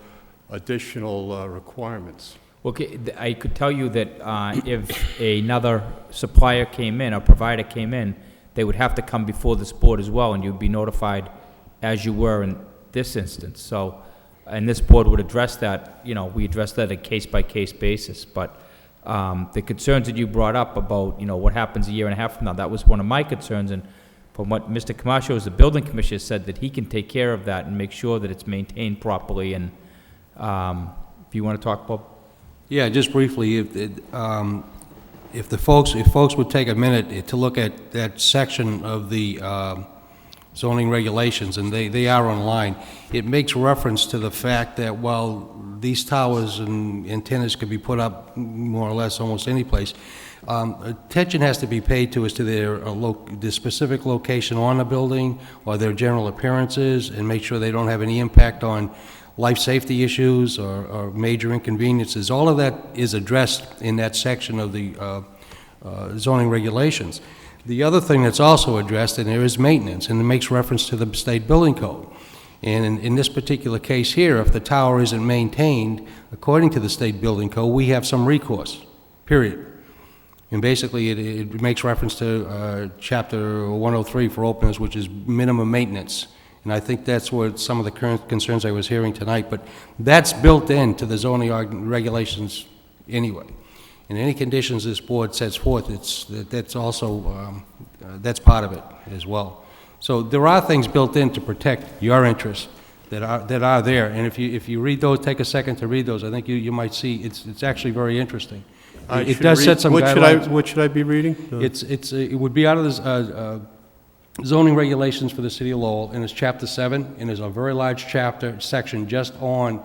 additional requirements? Okay, I could tell you that if another supplier came in, or provider came in, they would have to come before this board as well, and you'd be notified as you were in this instance. So, and this board would address that, we address that on a case-by-case basis. But the concerns that you brought up about, what happens a year and a half from now, that was one of my concerns. And from what Mr. Camacho, as the building commissioner, said, that he can take care of that and make sure that it's maintained properly. And if you want to talk about... Yeah, just briefly, if folks would take a minute to look at that section of the zoning regulations, and they are online, it makes reference to the fact that while these towers and antennas could be put up more or less almost any place, attention has to be paid to as to their specific location on the building or their general appearances, and make sure they don't have any impact on life safety issues or major inconveniences. All of that is addressed in that section of the zoning regulations. The other thing that's also addressed in there is maintenance, and it makes reference to the state building code. And in this particular case here, if the tower isn't maintained according to the state building code, we have some recourse, period. And basically, it makes reference to Chapter 103 for openers, which is minimum maintenance. And I think that's what some of the current concerns I was hearing tonight. But that's built into the zoning regulations anyway. And any conditions this board sets forth, that's also, that's part of it as well. So there are things built in to protect your interests that are there. And if you read those, take a second to read those, I think you might see it's actually very interesting. It does set some guidelines. What should I be reading? It would be out of the zoning regulations for the city of Lowell, and it's Chapter 7, and there's a very large section just on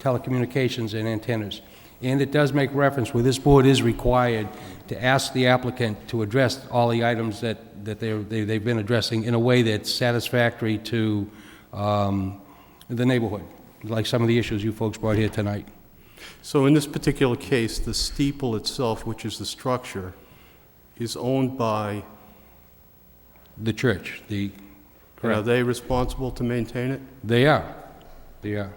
telecommunications and antennas. And it does make reference where this board is required to ask the applicant to address all the items that they've been addressing in a way that's satisfactory to the neighborhood, like some of the issues you folks brought here tonight. So in this particular case, the steeple itself, which is the structure, is owned by... the church. Are they responsible to maintain it? They are. They are.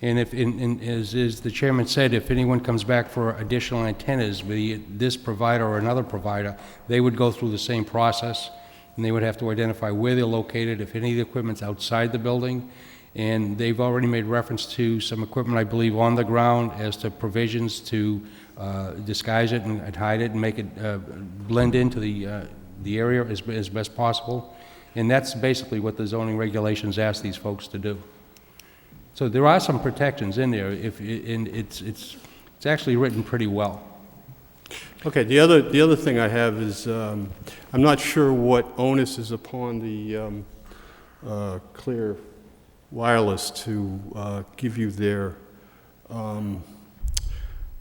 And as the chairman said, if anyone comes back for additional antennas, be it this provider or another provider, they would go through the same process, and they would have to identify where they're located, if any of the equipment's outside the building. And they've already made reference to some equipment, I believe, on the ground as to provisions to disguise it and hide it and make it blend into the area as best possible. And that's basically what the zoning regulations ask these folks to do. So there are some protections in there, and it's actually written pretty well. Okay, the other thing I have is, I'm not sure what onus is upon the Clear Wireless to give you their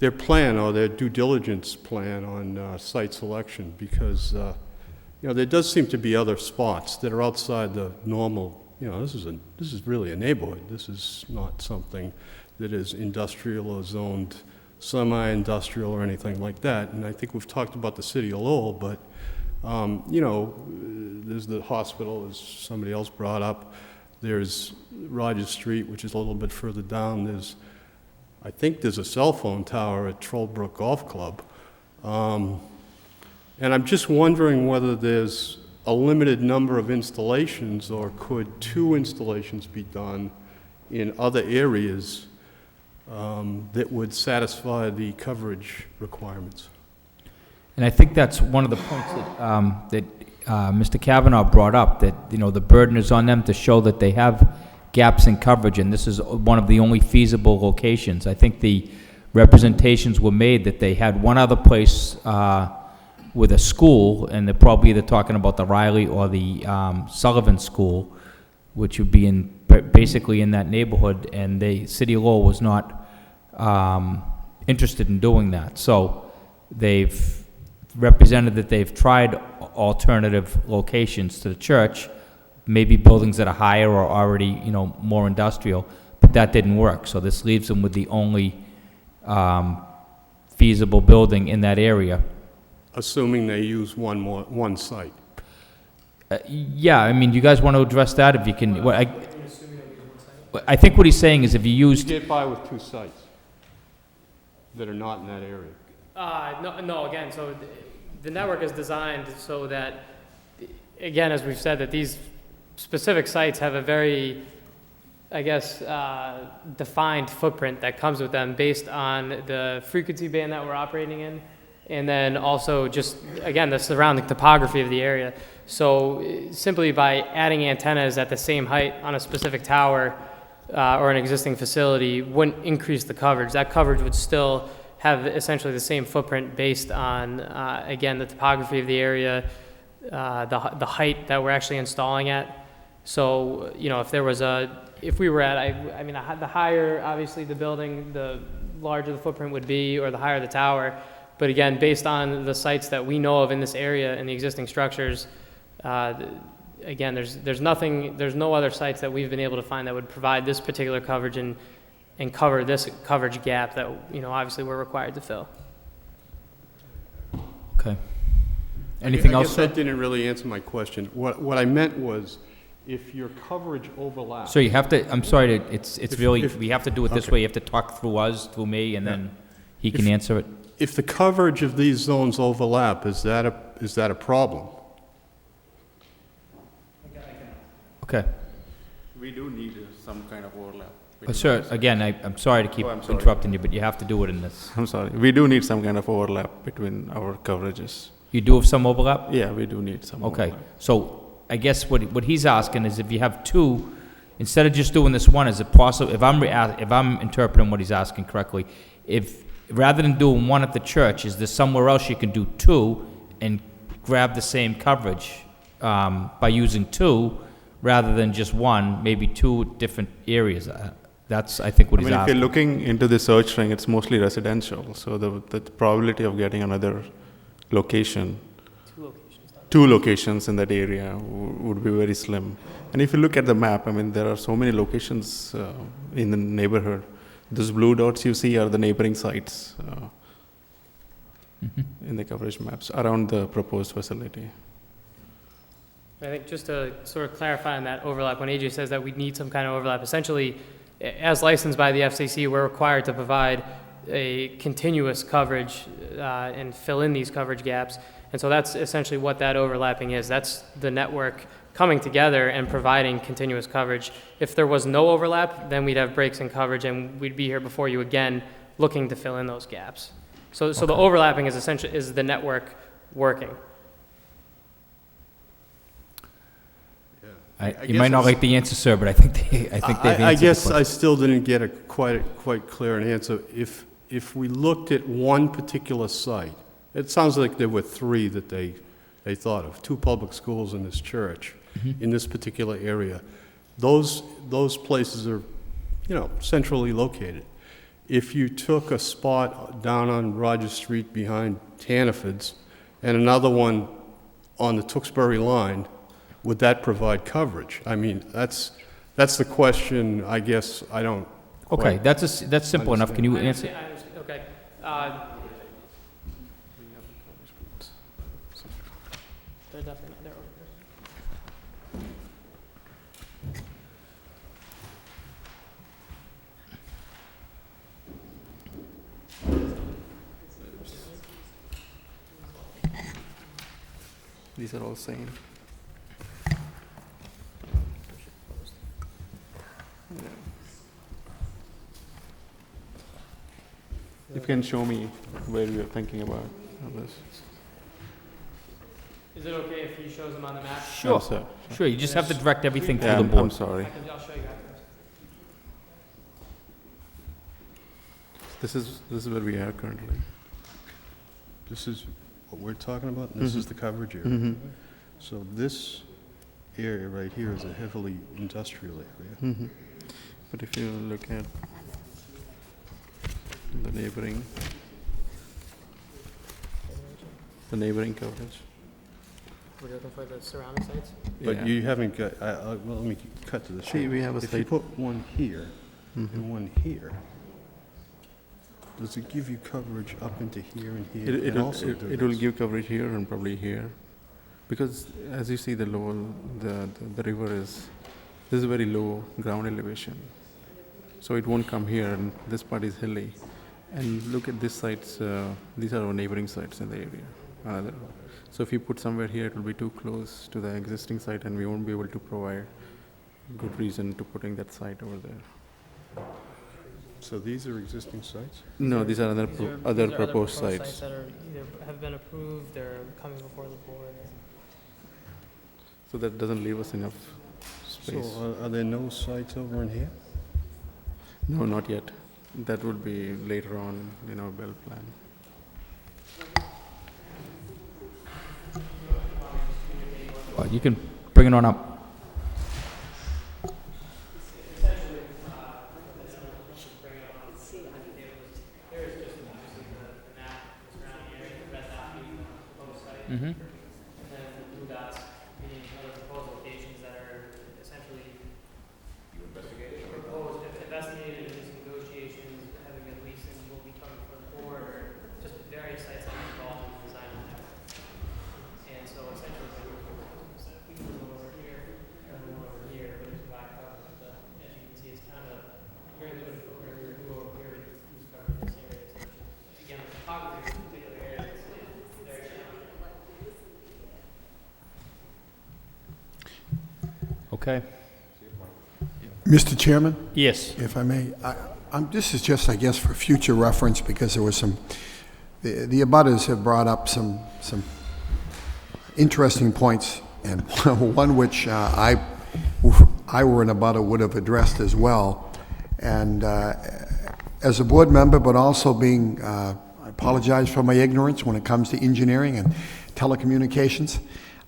their plan or their due diligence plan on site selection, because there does seem to be other spots that are outside the normal. This is really a neighborhood. This is not something that is industrial or zoned semi-industrial or anything like that. And I think we've talked about the city of Lowell, but there's the hospital, as somebody else brought up. There's Rogers Street, which is a little bit further down. I think there's a cell phone tower at Trollbrook Golf Club. And I'm just wondering whether there's a limited number of installations, or could 2 installations be done in other areas that would satisfy the coverage requirements? And I think that's one of the points that Mr. Kavanaugh brought up, that, the burden is on them to show that they have gaps in coverage, and this is one of the only feasible locations. I think the representations were made that they had one other place with a school, and they're probably either talking about the Riley or the Sullivan School, which would be basically in that neighborhood, and the City of Lowell was not interested in doing that. So they've represented that they've tried alternative locations to the church, maybe buildings that are higher or already, more industrial, but that didn't work. So this leaves them with the only feasible building in that area. Assuming they use one site. Yeah, I mean, do you guys want to address that? If you can, I think what he's saying is if you used... You get by with 2 sites that are not in that area. No, again, so the network is designed so that, again, as we've said, that these specific sites have a very, defined footprint that comes with them based on the frequency band that we're operating in, and then also just, again, the surrounding topography of the area. So simply by adding antennas at the same height on a specific tower or an existing facility wouldn't increase the coverage. That coverage would still have essentially the same footprint based on, again, the topography of the area, the height that we're actually installing at. So, if we were at, the higher, obviously, the building, the larger the footprint would be, or the higher the tower. But again, based on the sites that we know of in this area and the existing structures, again, there's no other sites that we've been able to find that would provide this particular coverage and cover this coverage gap that, obviously we're required to fill. Okay. Anything else? I guess that didn't really answer my question. What I meant was, if your coverage overlaps... So you have to, I'm sorry, we have to do it this way. You have to talk through me, and then he can answer it. If the coverage of these zones overlap, is that a problem? Okay. We do need some kind of overlap. Sir, again, I'm sorry to keep interrupting you, but you have to do it in this. I'm sorry. We do need some kind of overlap between our coverages. You do have some overlap? Yeah, we do need some overlap. Okay. So I guess what he's asking is, if you have 2, instead of just doing this one, is it possible, if I'm interpreting what he's asking correctly, if rather than doing 1 at the church, is there somewhere else you can do 2 and grab the same coverage by using 2 rather than just 1, maybe 2 different areas? That's, I think, what he's asking. If you're looking into the search ring, it's mostly residential, so the probability of getting another location, 2 locations in that area would be very slim. And if you look at the map, there are so many locations in the neighborhood. Those blue dots you see are the neighboring sites in the coverage maps around the proposed facility. I think just to sort of clarify on that overlap, when AJ says that we need some kind of overlap, essentially, as licensed by the FCC, we're required to provide a continuous coverage and fill in these coverage gaps. And so that's essentially what that overlapping is. That's the network coming together and providing continuous coverage. If there was no overlap, then we'd have breaks in coverage, and we'd be here before you again looking to fill in those gaps. So the overlapping is essentially the network working. You might not like the answer, sir, but I think they've answered the question. I guess I still didn't get a quite clear an answer. If we looked at one particular site, it sounds like there were 3 that they thought of, 2 public schools in this church, in this particular area. Those places are, centrally located. if you took a spot down on Rogers Street behind Hannaford's and another one on the Tewksbury line, would that provide coverage? I mean, that's the question, I guess, I don't Okay, quite that's simple enough. Can you answer? I understand, okay. They're definitely not there. These are all same. If you can show me where you're thinking about on this. Is it okay if he shows them on the map? Sure. Yes, sir. Sure, you just have to direct everything Yeah, through the board. I'm sorry. I'll show you after. This is where we are currently. This is what we're talking about, and this is the coverage area. Mhm. So this area right here is a heavily industrial area. Mhm. But if you look at the neighboring coverage. We're looking for the surrounding sites? But Yeah. you haven't got, well, let me cut to the See, we have a If you site- put one here Mhm. and one here, does it give you coverage up into here and here? It and also do will this? give coverage here and probably here, because as you see the Lowell, the river is, this is very low ground elevation, so it won't come here, and this part is hilly. And look at this sites, these are our neighboring sites in the area. So if you put somewhere here, it will be too close to the existing site, and we won't be able to provide good reason to putting that site over there. So these are existing sites? No, these are other These are other other proposed sites. that are either have been approved or coming before the board. So that doesn't leave us enough So space. are there no sites over in here? No, not yet. That would be later on in our build plan. You can bring it on up. Mm-hmm. And then the blue dots being other proposed locations that are essentially proposed, investigated in these negotiations, having a lease and will be coming from the board, or just various sites that are involved in the design of that. And so essentially, we can go over here, and then over here, but it's black cover, but as you can see, it's kind of very limited footprint. We're going to go over here and who's covering this area. So again, the topography of this particular area is very challenging. Okay. Mr. Chairman? Yes. If I may, this is just, I guess, for future reference, because there was some, the abutters have brought up some interesting points, and one which I were an abutter would have addressed as well. And as a board member, but also being, I apologize for my ignorance when it comes to engineering and telecommunications,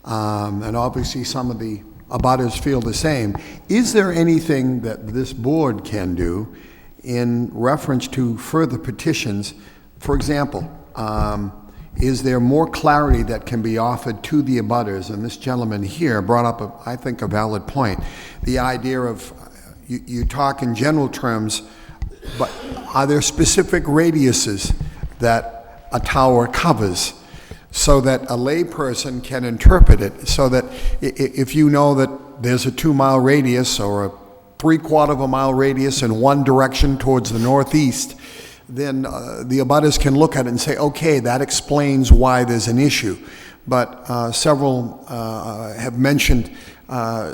and obviously some of the abutters feel the same. Is there anything that this board can do in reference to further petitions? For example, is there more clarity that can be offered to the abutters? And this gentleman here brought up, I think, a valid point. The idea of, you talk in general terms, but are there specific radiuses that a tower covers, so that a layperson can interpret it, so that if you know that there's a 2-mile radius or a 3/4 of a mile radius in one direction towards the northeast, then the abutters can look at it and say, okay, that explains why there's an issue. But several have mentioned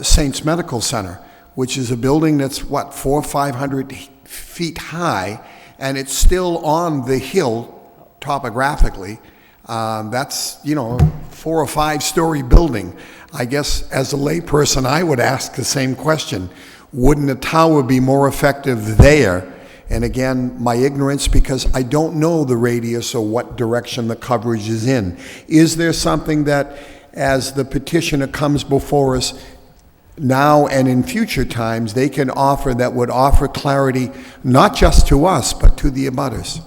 Saints Medical Center, which is a building that's, what, 400 or 500 feet high, and it's still on the hill topographically. That's, 4 or 5 story building. I guess as a layperson, I would ask the same question. Wouldn't a tower be more effective there? And again, my ignorance, because I don't know the radius or what direction the coverage is in. Is there something that, as the petitioner comes before us, now and in future times they can offer that would offer clarity not just to us, but to the abutters?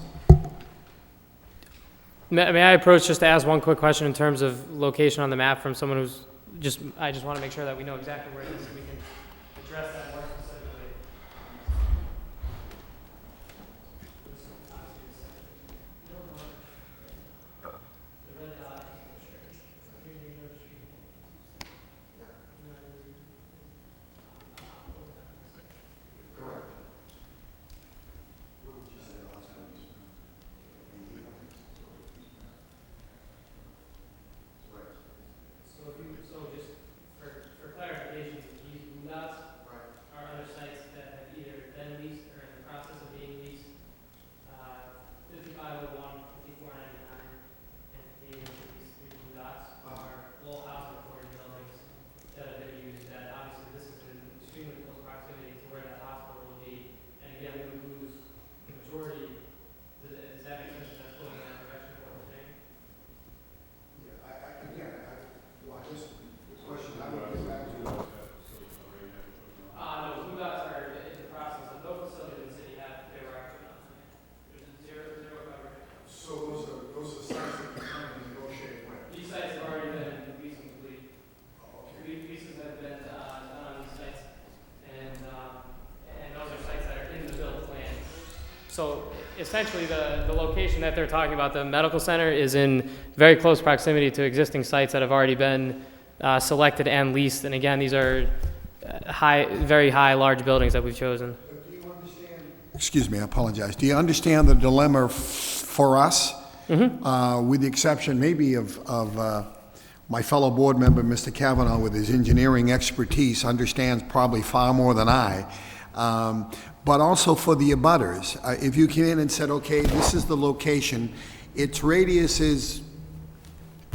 May I approach just to ask one quick question in terms of location on the map from someone who's I just want to make sure that we know exactly where it is so we can address that more specifically. So just for clarification, these blue dots are other sites that have either been leased or in the process of being leased. 5501, 5499, and 58, these three blue dots are Lowell housing authority buildings that have been used. That obviously this is in extremely close proximity to where that hospital will be. And again, we would lose the majority. Does that make sense? That's going in that direction of what we're saying? No, blue dots are in the process of no facility in the city have, they were actually not. There's zero coverage. So those are sites that we're trying to negotiate with? These sites have already been leased and complete. Leases have been done on these sites, and those are sites that are in the build plan. So essentially, the location that they're talking about, the medical center, is in very close proximity to existing sites that have already been selected and leased. And again, these are very high, large buildings that we've chosen. Excuse me, I apologize. Do you understand the dilemma for us? With the exception maybe of my fellow board member, Mr. Kavanaugh, with his engineering expertise, understands probably far more than I. But also for the abutters. If you came in and said, okay, this is the location, its radius is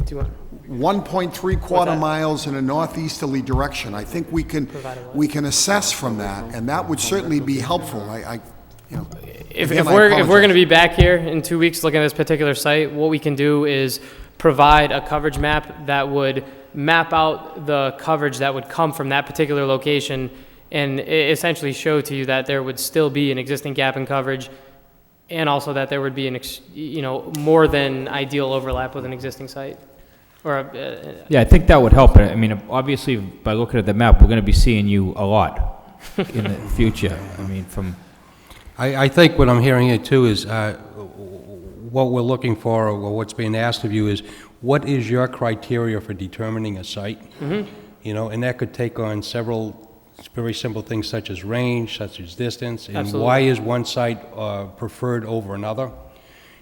1.75 miles in a northeasterly direction. I think we can assess from that, and that would certainly be helpful. If we're going to be back here in 2 weeks looking at this particular site, what we can do is provide a coverage map that would map out the coverage that would come from that particular location, and essentially show to you that there would still be an existing gap in coverage, and also that there would be more than ideal overlap with an existing site. Yeah, I think that would help. I mean, obviously, by looking at the map, we're going to be seeing you a lot in the future. I mean, I think what I'm hearing here too is what we're looking for, or what's being asked of you is, what is your criteria for determining a site? And that could take on several very simple things such as range, such as distance, and Absolutely. Why is one site preferred over another?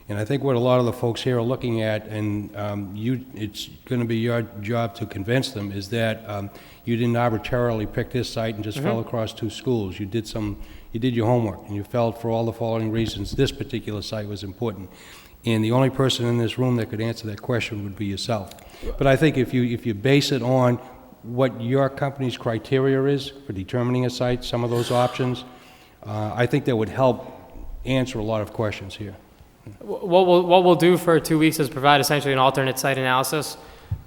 And I think what a lot of the folks here are looking at, and it's going to be your job to convince them, is that you didn't arbitrarily pick this site and just fell across two schools. You did your homework, and you felt for all the following reasons this particular site was important. And the only person in this room that could answer that question would be yourself. But I think if you base it on what your company's criteria is for determining a site, some of those options, I think that would help answer a lot of questions here. What we'll do for 2 weeks is provide essentially an alternate site analysis.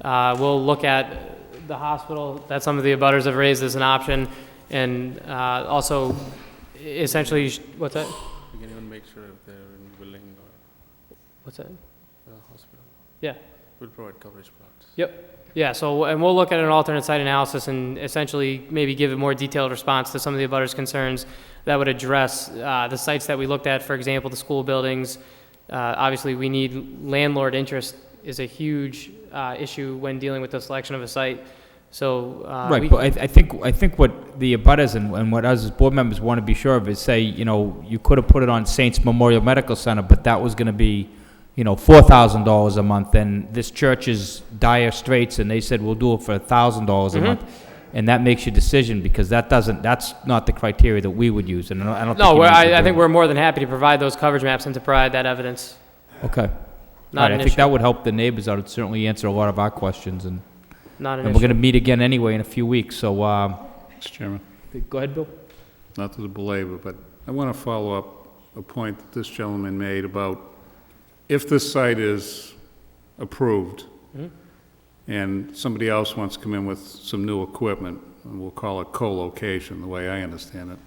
We'll look at the hospital that some of the abutters have raised as an option, and also essentially, what's that? We can even make sure if they're willing or... What's that? The hospital. Yeah. We'll provide coverage plots. Yep. Yeah, so, and we'll look at an alternate site analysis and essentially maybe give a more detailed response to some of the abutters' concerns that would address the sites that we looked at, for example, the school buildings. Obviously, we need landlord interest is a huge issue when dealing with the selection of a site. So right, but I think what the abutters and what us as board members want to be sure of is say, you could have put it on Saints Memorial Medical Center, but that was going to be, $4,000 a month, and this church is dire straits, and they said we'll do it for $1,000 a month, and that makes your decision because that's not the criteria that we would use, and I don't. No, I think we're more than happy to provide those coverage maps and to provide that evidence. Okay. Not I an think issue. that would help the neighbors out. It'd certainly answer a lot of our questions, and Not an we're issue. going to meet again anyway in a few weeks. So, Mr. Chairman, go ahead, Bill. not to belabor, but I want to follow up a point that this gentleman made about if this site is approved and somebody else wants to come in with some new equipment, we'll call it co-location, the way I understand it.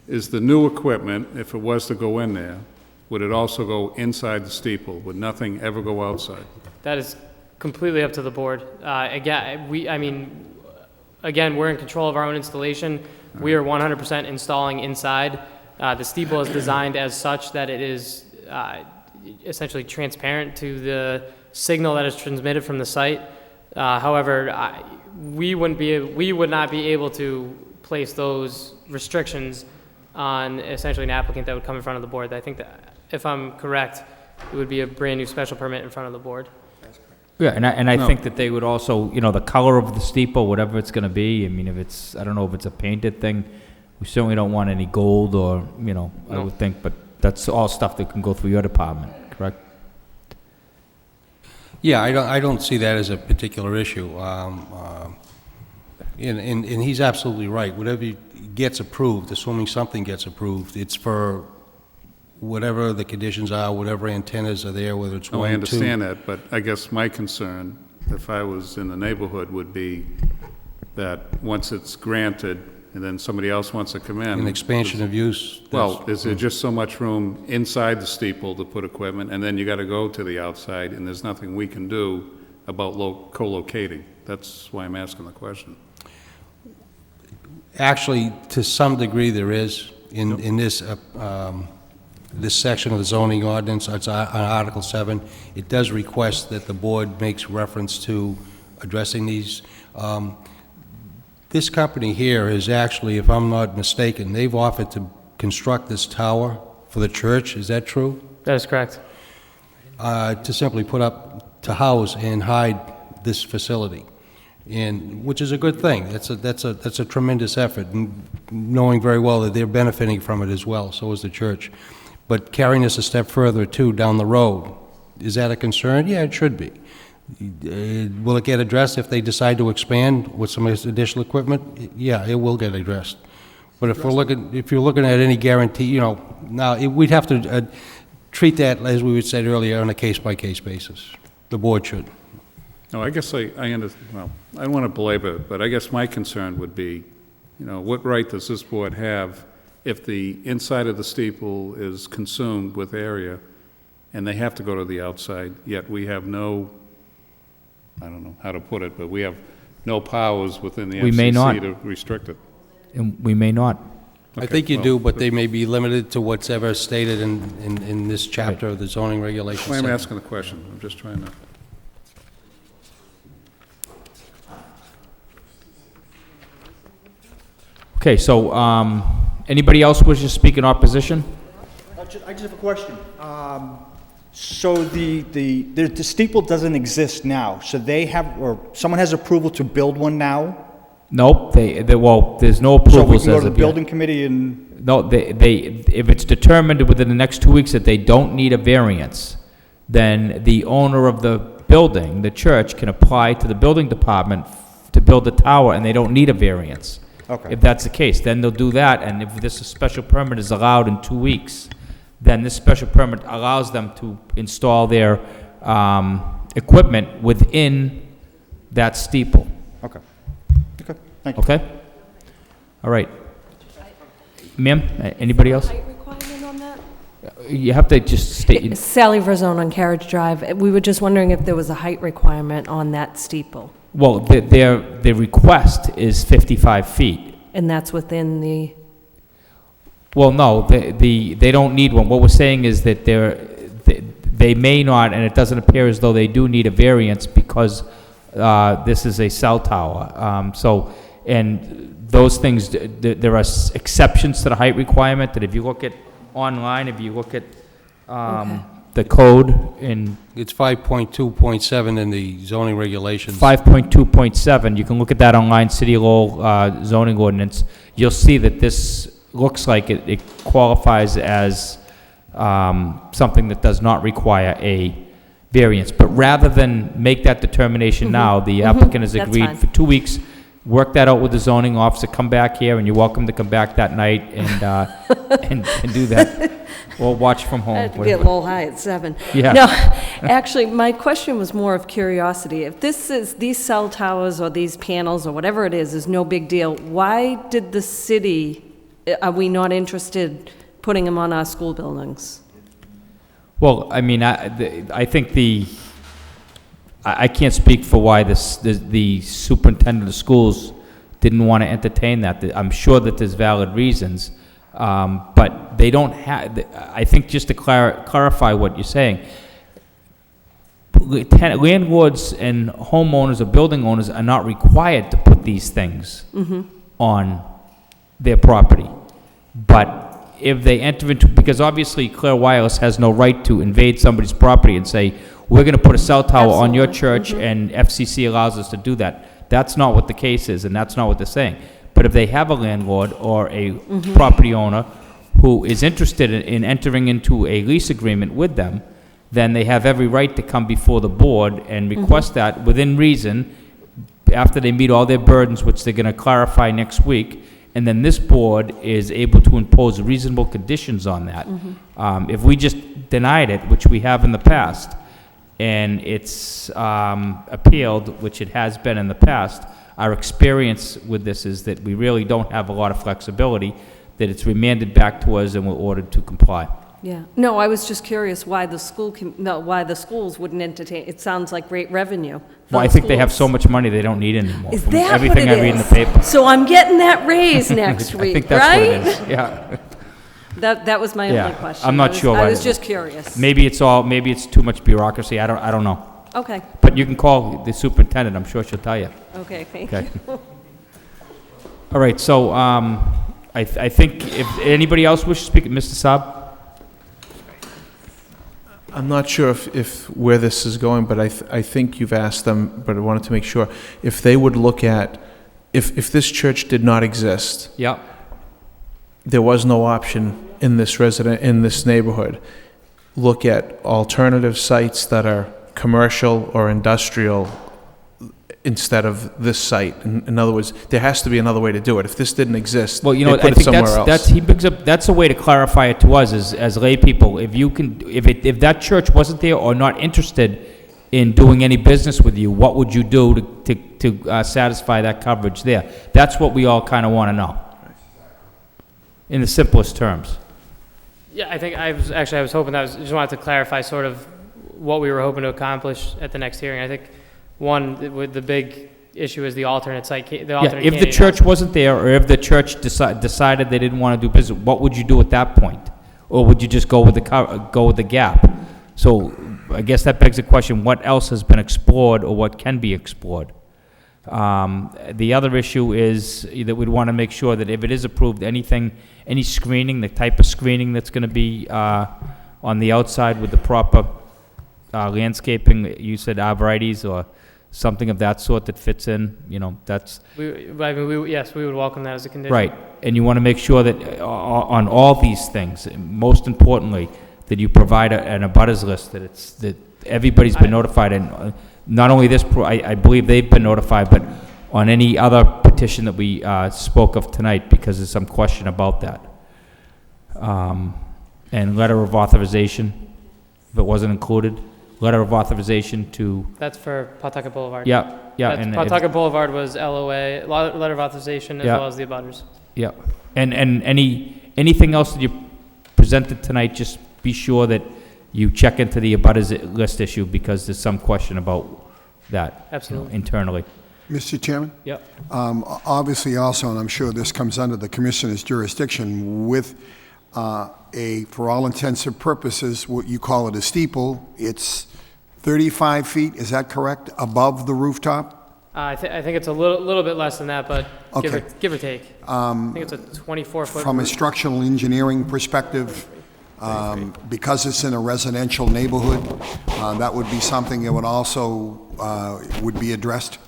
Is the new equipment, if it was to go in there, would it also go inside the steeple? Would nothing ever go outside? That is completely up to the board. Again, we're in control of our own installation. We are 100% installing inside. The steeple is designed as such that it is essentially transparent to the signal that is transmitted from the site. However, we would not be able to place those restrictions on essentially an applicant that would come in front of the board. I think that, if I'm correct, it would be a brand-new special permit in front of the board. Yeah, and I think that they would also, the color of the steeple, whatever it's gonna be, I mean, if it's, I don't know if it's a painted thing, we certainly don't want any gold or, I would think, but that's all stuff that can go through your department, correct? Yeah, I don't see that as a particular issue. And he's absolutely right. Whatever gets approved, assuming something gets approved, it's for whatever the conditions are, whatever antennas are there, whether it's 1, 2. I understand that, but I guess my concern, if I was in the neighborhood, would be that once it's granted, and then somebody else wants to come in. An expansion of use. Well, is there just so much room inside the steeple to put equipment, and then you gotta go to the outside, and there's nothing we can do about co-locating? That's why I'm asking the question. Actually, to some degree, there is in this this section of the zoning ordinance. It's on Article 7. It does request that the board makes reference to addressing these. This company here is actually, if I'm not mistaken, they've offered to construct this tower for the church. Is that true? That is correct. To simply put up, to house and hide this facility, and which is a good thing. That's a tremendous effort, and knowing very well that they're benefiting from it as well. So is the church. But carrying this a step further too down the road, is that a concern? Yeah, it should be. Will it get addressed if they decide to expand with some additional equipment? Yeah, it will get addressed. But if you're looking at any guarantee, we'd have to treat that, as we said earlier, on a case-by-case basis. The board should. No, I guess I understand. Well, I don't want to belabor it, but I guess my concern would be, what right does this board have if the inside of the steeple is consumed with area and they have to go to the outside, yet we have no, I don't know how to put it, but we have no powers within the FCC to restrict it. And we may not. I think you do, but they may be limited to what's ever stated in this chapter of the zoning regulations. That's why I'm asking the question. I'm just trying to. Okay, so, anybody else wish to speak in opposition? I just have a question. So the steeple doesn't exist now, so they have, or someone has approval to build one now? Nope, there's no So we approvals can go as to the of building yet. committee and, No, if it's determined within the next 2 weeks that they don't need a variance, then the owner of the building, the church, can apply to the building department to build the tower, and they don't need a variance. Okay. If that's the case, then they'll do that, and if this special permit is allowed in 2 weeks, then this special permit allows them to install their equipment within that steeple. okay. Okay, thank you. Okay? All right. Ma'am, anybody else? Height requirement on that? You have to just state, Sally Verzone on Carriage Drive. We were just wondering if there was a height requirement on that steeple, well, their request is 55 feet. and that's within the, Well, no, they don't need one. What we're saying is that they may not, and it doesn't appear as though they do need a variance because this is a cell tower. And those things, there are exceptions to the height requirement that if you look at online, if you look at the code in... It's 5.2.7 in the zoning regulations. 5.2.7, you can look at that online, City of Lowell zoning ordinance. You'll see that this looks like it qualifies as something that does not require a variance. But rather than make that determination now, the applicant has That's agreed fine. for 2 weeks, work that out with the zoning officer, come back here, and you're welcome to come back that night and, and do that. Or watch from I home. had to be a whatever. little high at 7. Yeah. No, actually, my question was more of curiosity. If these cell towers or these panels or whatever it is no big deal, why did the city, are we not interested putting them on our school buildings? Well, I mean, I think I can't speak for why the superintendent of schools didn't want to entertain that. I'm sure that there's valid reasons, but they don't have, I think just to clarify what you're saying, landlords and homeowners or building owners are not required to put these things on their property. But if they enter into, because obviously Clear Wireless has no right to invade somebody's property and say, we're going to put a cell tower on your church, and FCC allows us to do that. That's not what the case is, and that's not what they're saying. But if they have a landlord or a property owner who is interested in entering into a lease agreement with them, then they have every right to come before the board and request that within reason, after they meet all their burdens, which they're going to clarify next week, and then this board is able to impose reasonable conditions on that. If we just denied it, which we have in the past, and it's appealed, which it has been in the past, our experience with this is that we really don't have a lot of flexibility, that it's remanded back to us and we're ordered to comply. Yeah. No, I was just curious why the why the schools wouldn't entertain. It sounds like great revenue. Well, I think they have so much money they don't need anymore. Is from that everything what it I read in the is? paper. So I'm getting that raise next week, I think that's right? what it is, yeah. That was my Yeah, only question. I'm not sure I why was they- just curious. Maybe it's too much bureaucracy, I don't know. Okay. But you can call the superintendent, I'm sure she'll tell you. Okay, thank Okay. you. All right, so, I think if anybody else wishes to speak, Mr. Saab? I'm not sure if where this is going, but I think you've asked them, but I wanted to make sure, if they would look at, if this church did not exist, Yeah. there was no option in this neighborhood, look at alternative sites that are commercial or industrial instead of this site. In other words, there has to be another way to do it. If this didn't exist, Well, you they know, put I it think somewhere else. he brings up, that's a way to clarify it to us as lay people. If that church wasn't there or not interested in doing any business with you, what would you do to satisfy that coverage there? That's what we all kind of want to know, in the simplest terms. Yeah, I think I was hoping just wanted to clarify sort of what we were hoping to accomplish at the next hearing. I think with the big issue is the alternate site, the alternate If the candidate. church wasn't there, or if the church decided they didn't want to do business, what would you do at that point? Or would you just go with the gap? So I guess that begs the question, what else has been explored or what can be explored? The other issue is that we'd want to make sure that if it is approved, any screening, the type of screening that's going to be on the outside with the proper landscaping, you said arborvitaes or something of that sort that fits in, that's... Yes, we would welcome that as a condition. Right, and you want to make sure that on all these things, most importantly, that you provide an abutters list, that everybody's been notified, and not only this, I believe they've been notified, but on any other petition that we spoke of tonight, because there's some question about that. And letter of authorization, if it wasn't included, letter of authorization to... That's for Pawtucket Boulevard. Yeah. and Pawtucket Boulevard was LOA, letter of authorization, as well as the abutters. Yeah, and anything else that you presented tonight, just be sure that you check into the abutters list issue, because there's some question about that. Absolutely. Internally. Mr. Chairman? Yep. Obviously also, and I'm sure this comes under the commissioner's jurisdiction, with for all intents and purposes, what you call it a steeple, it's 35 feet, is that correct, above the rooftop? I think it's a little bit less than that, but Okay. give or take. I think it's a 24-foot. From a structural engineering perspective, because it's in a residential neighborhood, that would be something that would also would be addressed?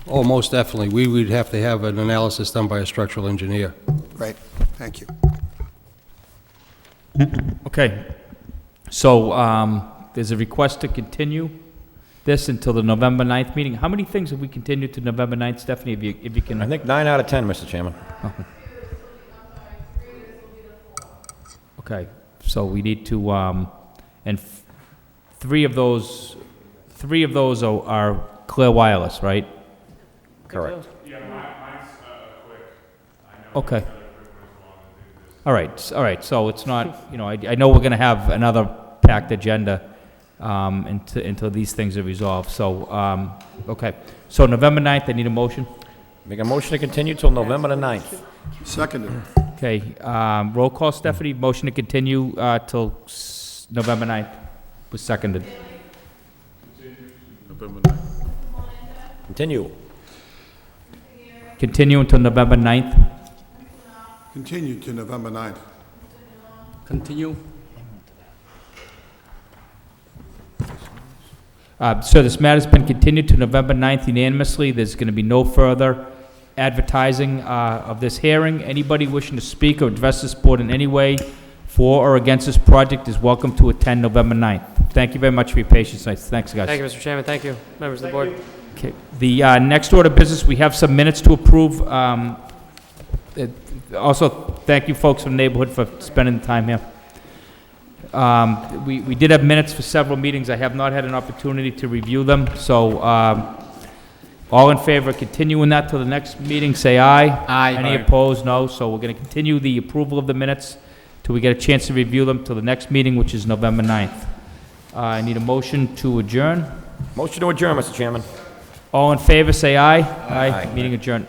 Oh, most definitely. We would have to have an analysis done by a structural engineer. Right, thank you. Okay, so there's a request to continue this until the November 9th meeting. How many things have we continued to November 9th, Stephanie, if you can? I think 9 out of 10, Mr. Chairman. Okay, So we need to, and three of those are Clear Wireless, right? Correct. Yeah, mine's quick. Okay. All right, so it's not, I know we're gonna have another packed agenda, until these things are resolved, so, okay. So November 9th, I need a motion. Make a motion to continue till November the 9th. Seconded. Okay, roll call, Stephanie, motion to continue, till November 9th was seconded. November 9th. Continue. Continue until November 9th. Continue to November 9th. Continue. So this matter's been continued to November 9th unanimously. There's going to be no further advertising of this hearing. Anybody wishing to speak or address this board in any way for or against this project is welcome to attend November 9th. Thank you very much for your patience. Thanks, guys. Thank you, Mr. Chairman. Thank you, members of the board. Okay. The next order of business, we have some minutes to approve. Also, thank you folks from the neighborhood for spending the time here. We did have minutes for several meetings. I have not had an opportunity to review them, so all in favor of continuing that till the next meeting, say aye. Aye. Any Aye. opposed, no. So we're going to continue the approval of the minutes till we get a chance to review them till the next meeting, which is November 9th. I need a motion to adjourn. Motion to adjourn, Mr. Chairman. All in favor, say aye. Aye. Meeting adjourned.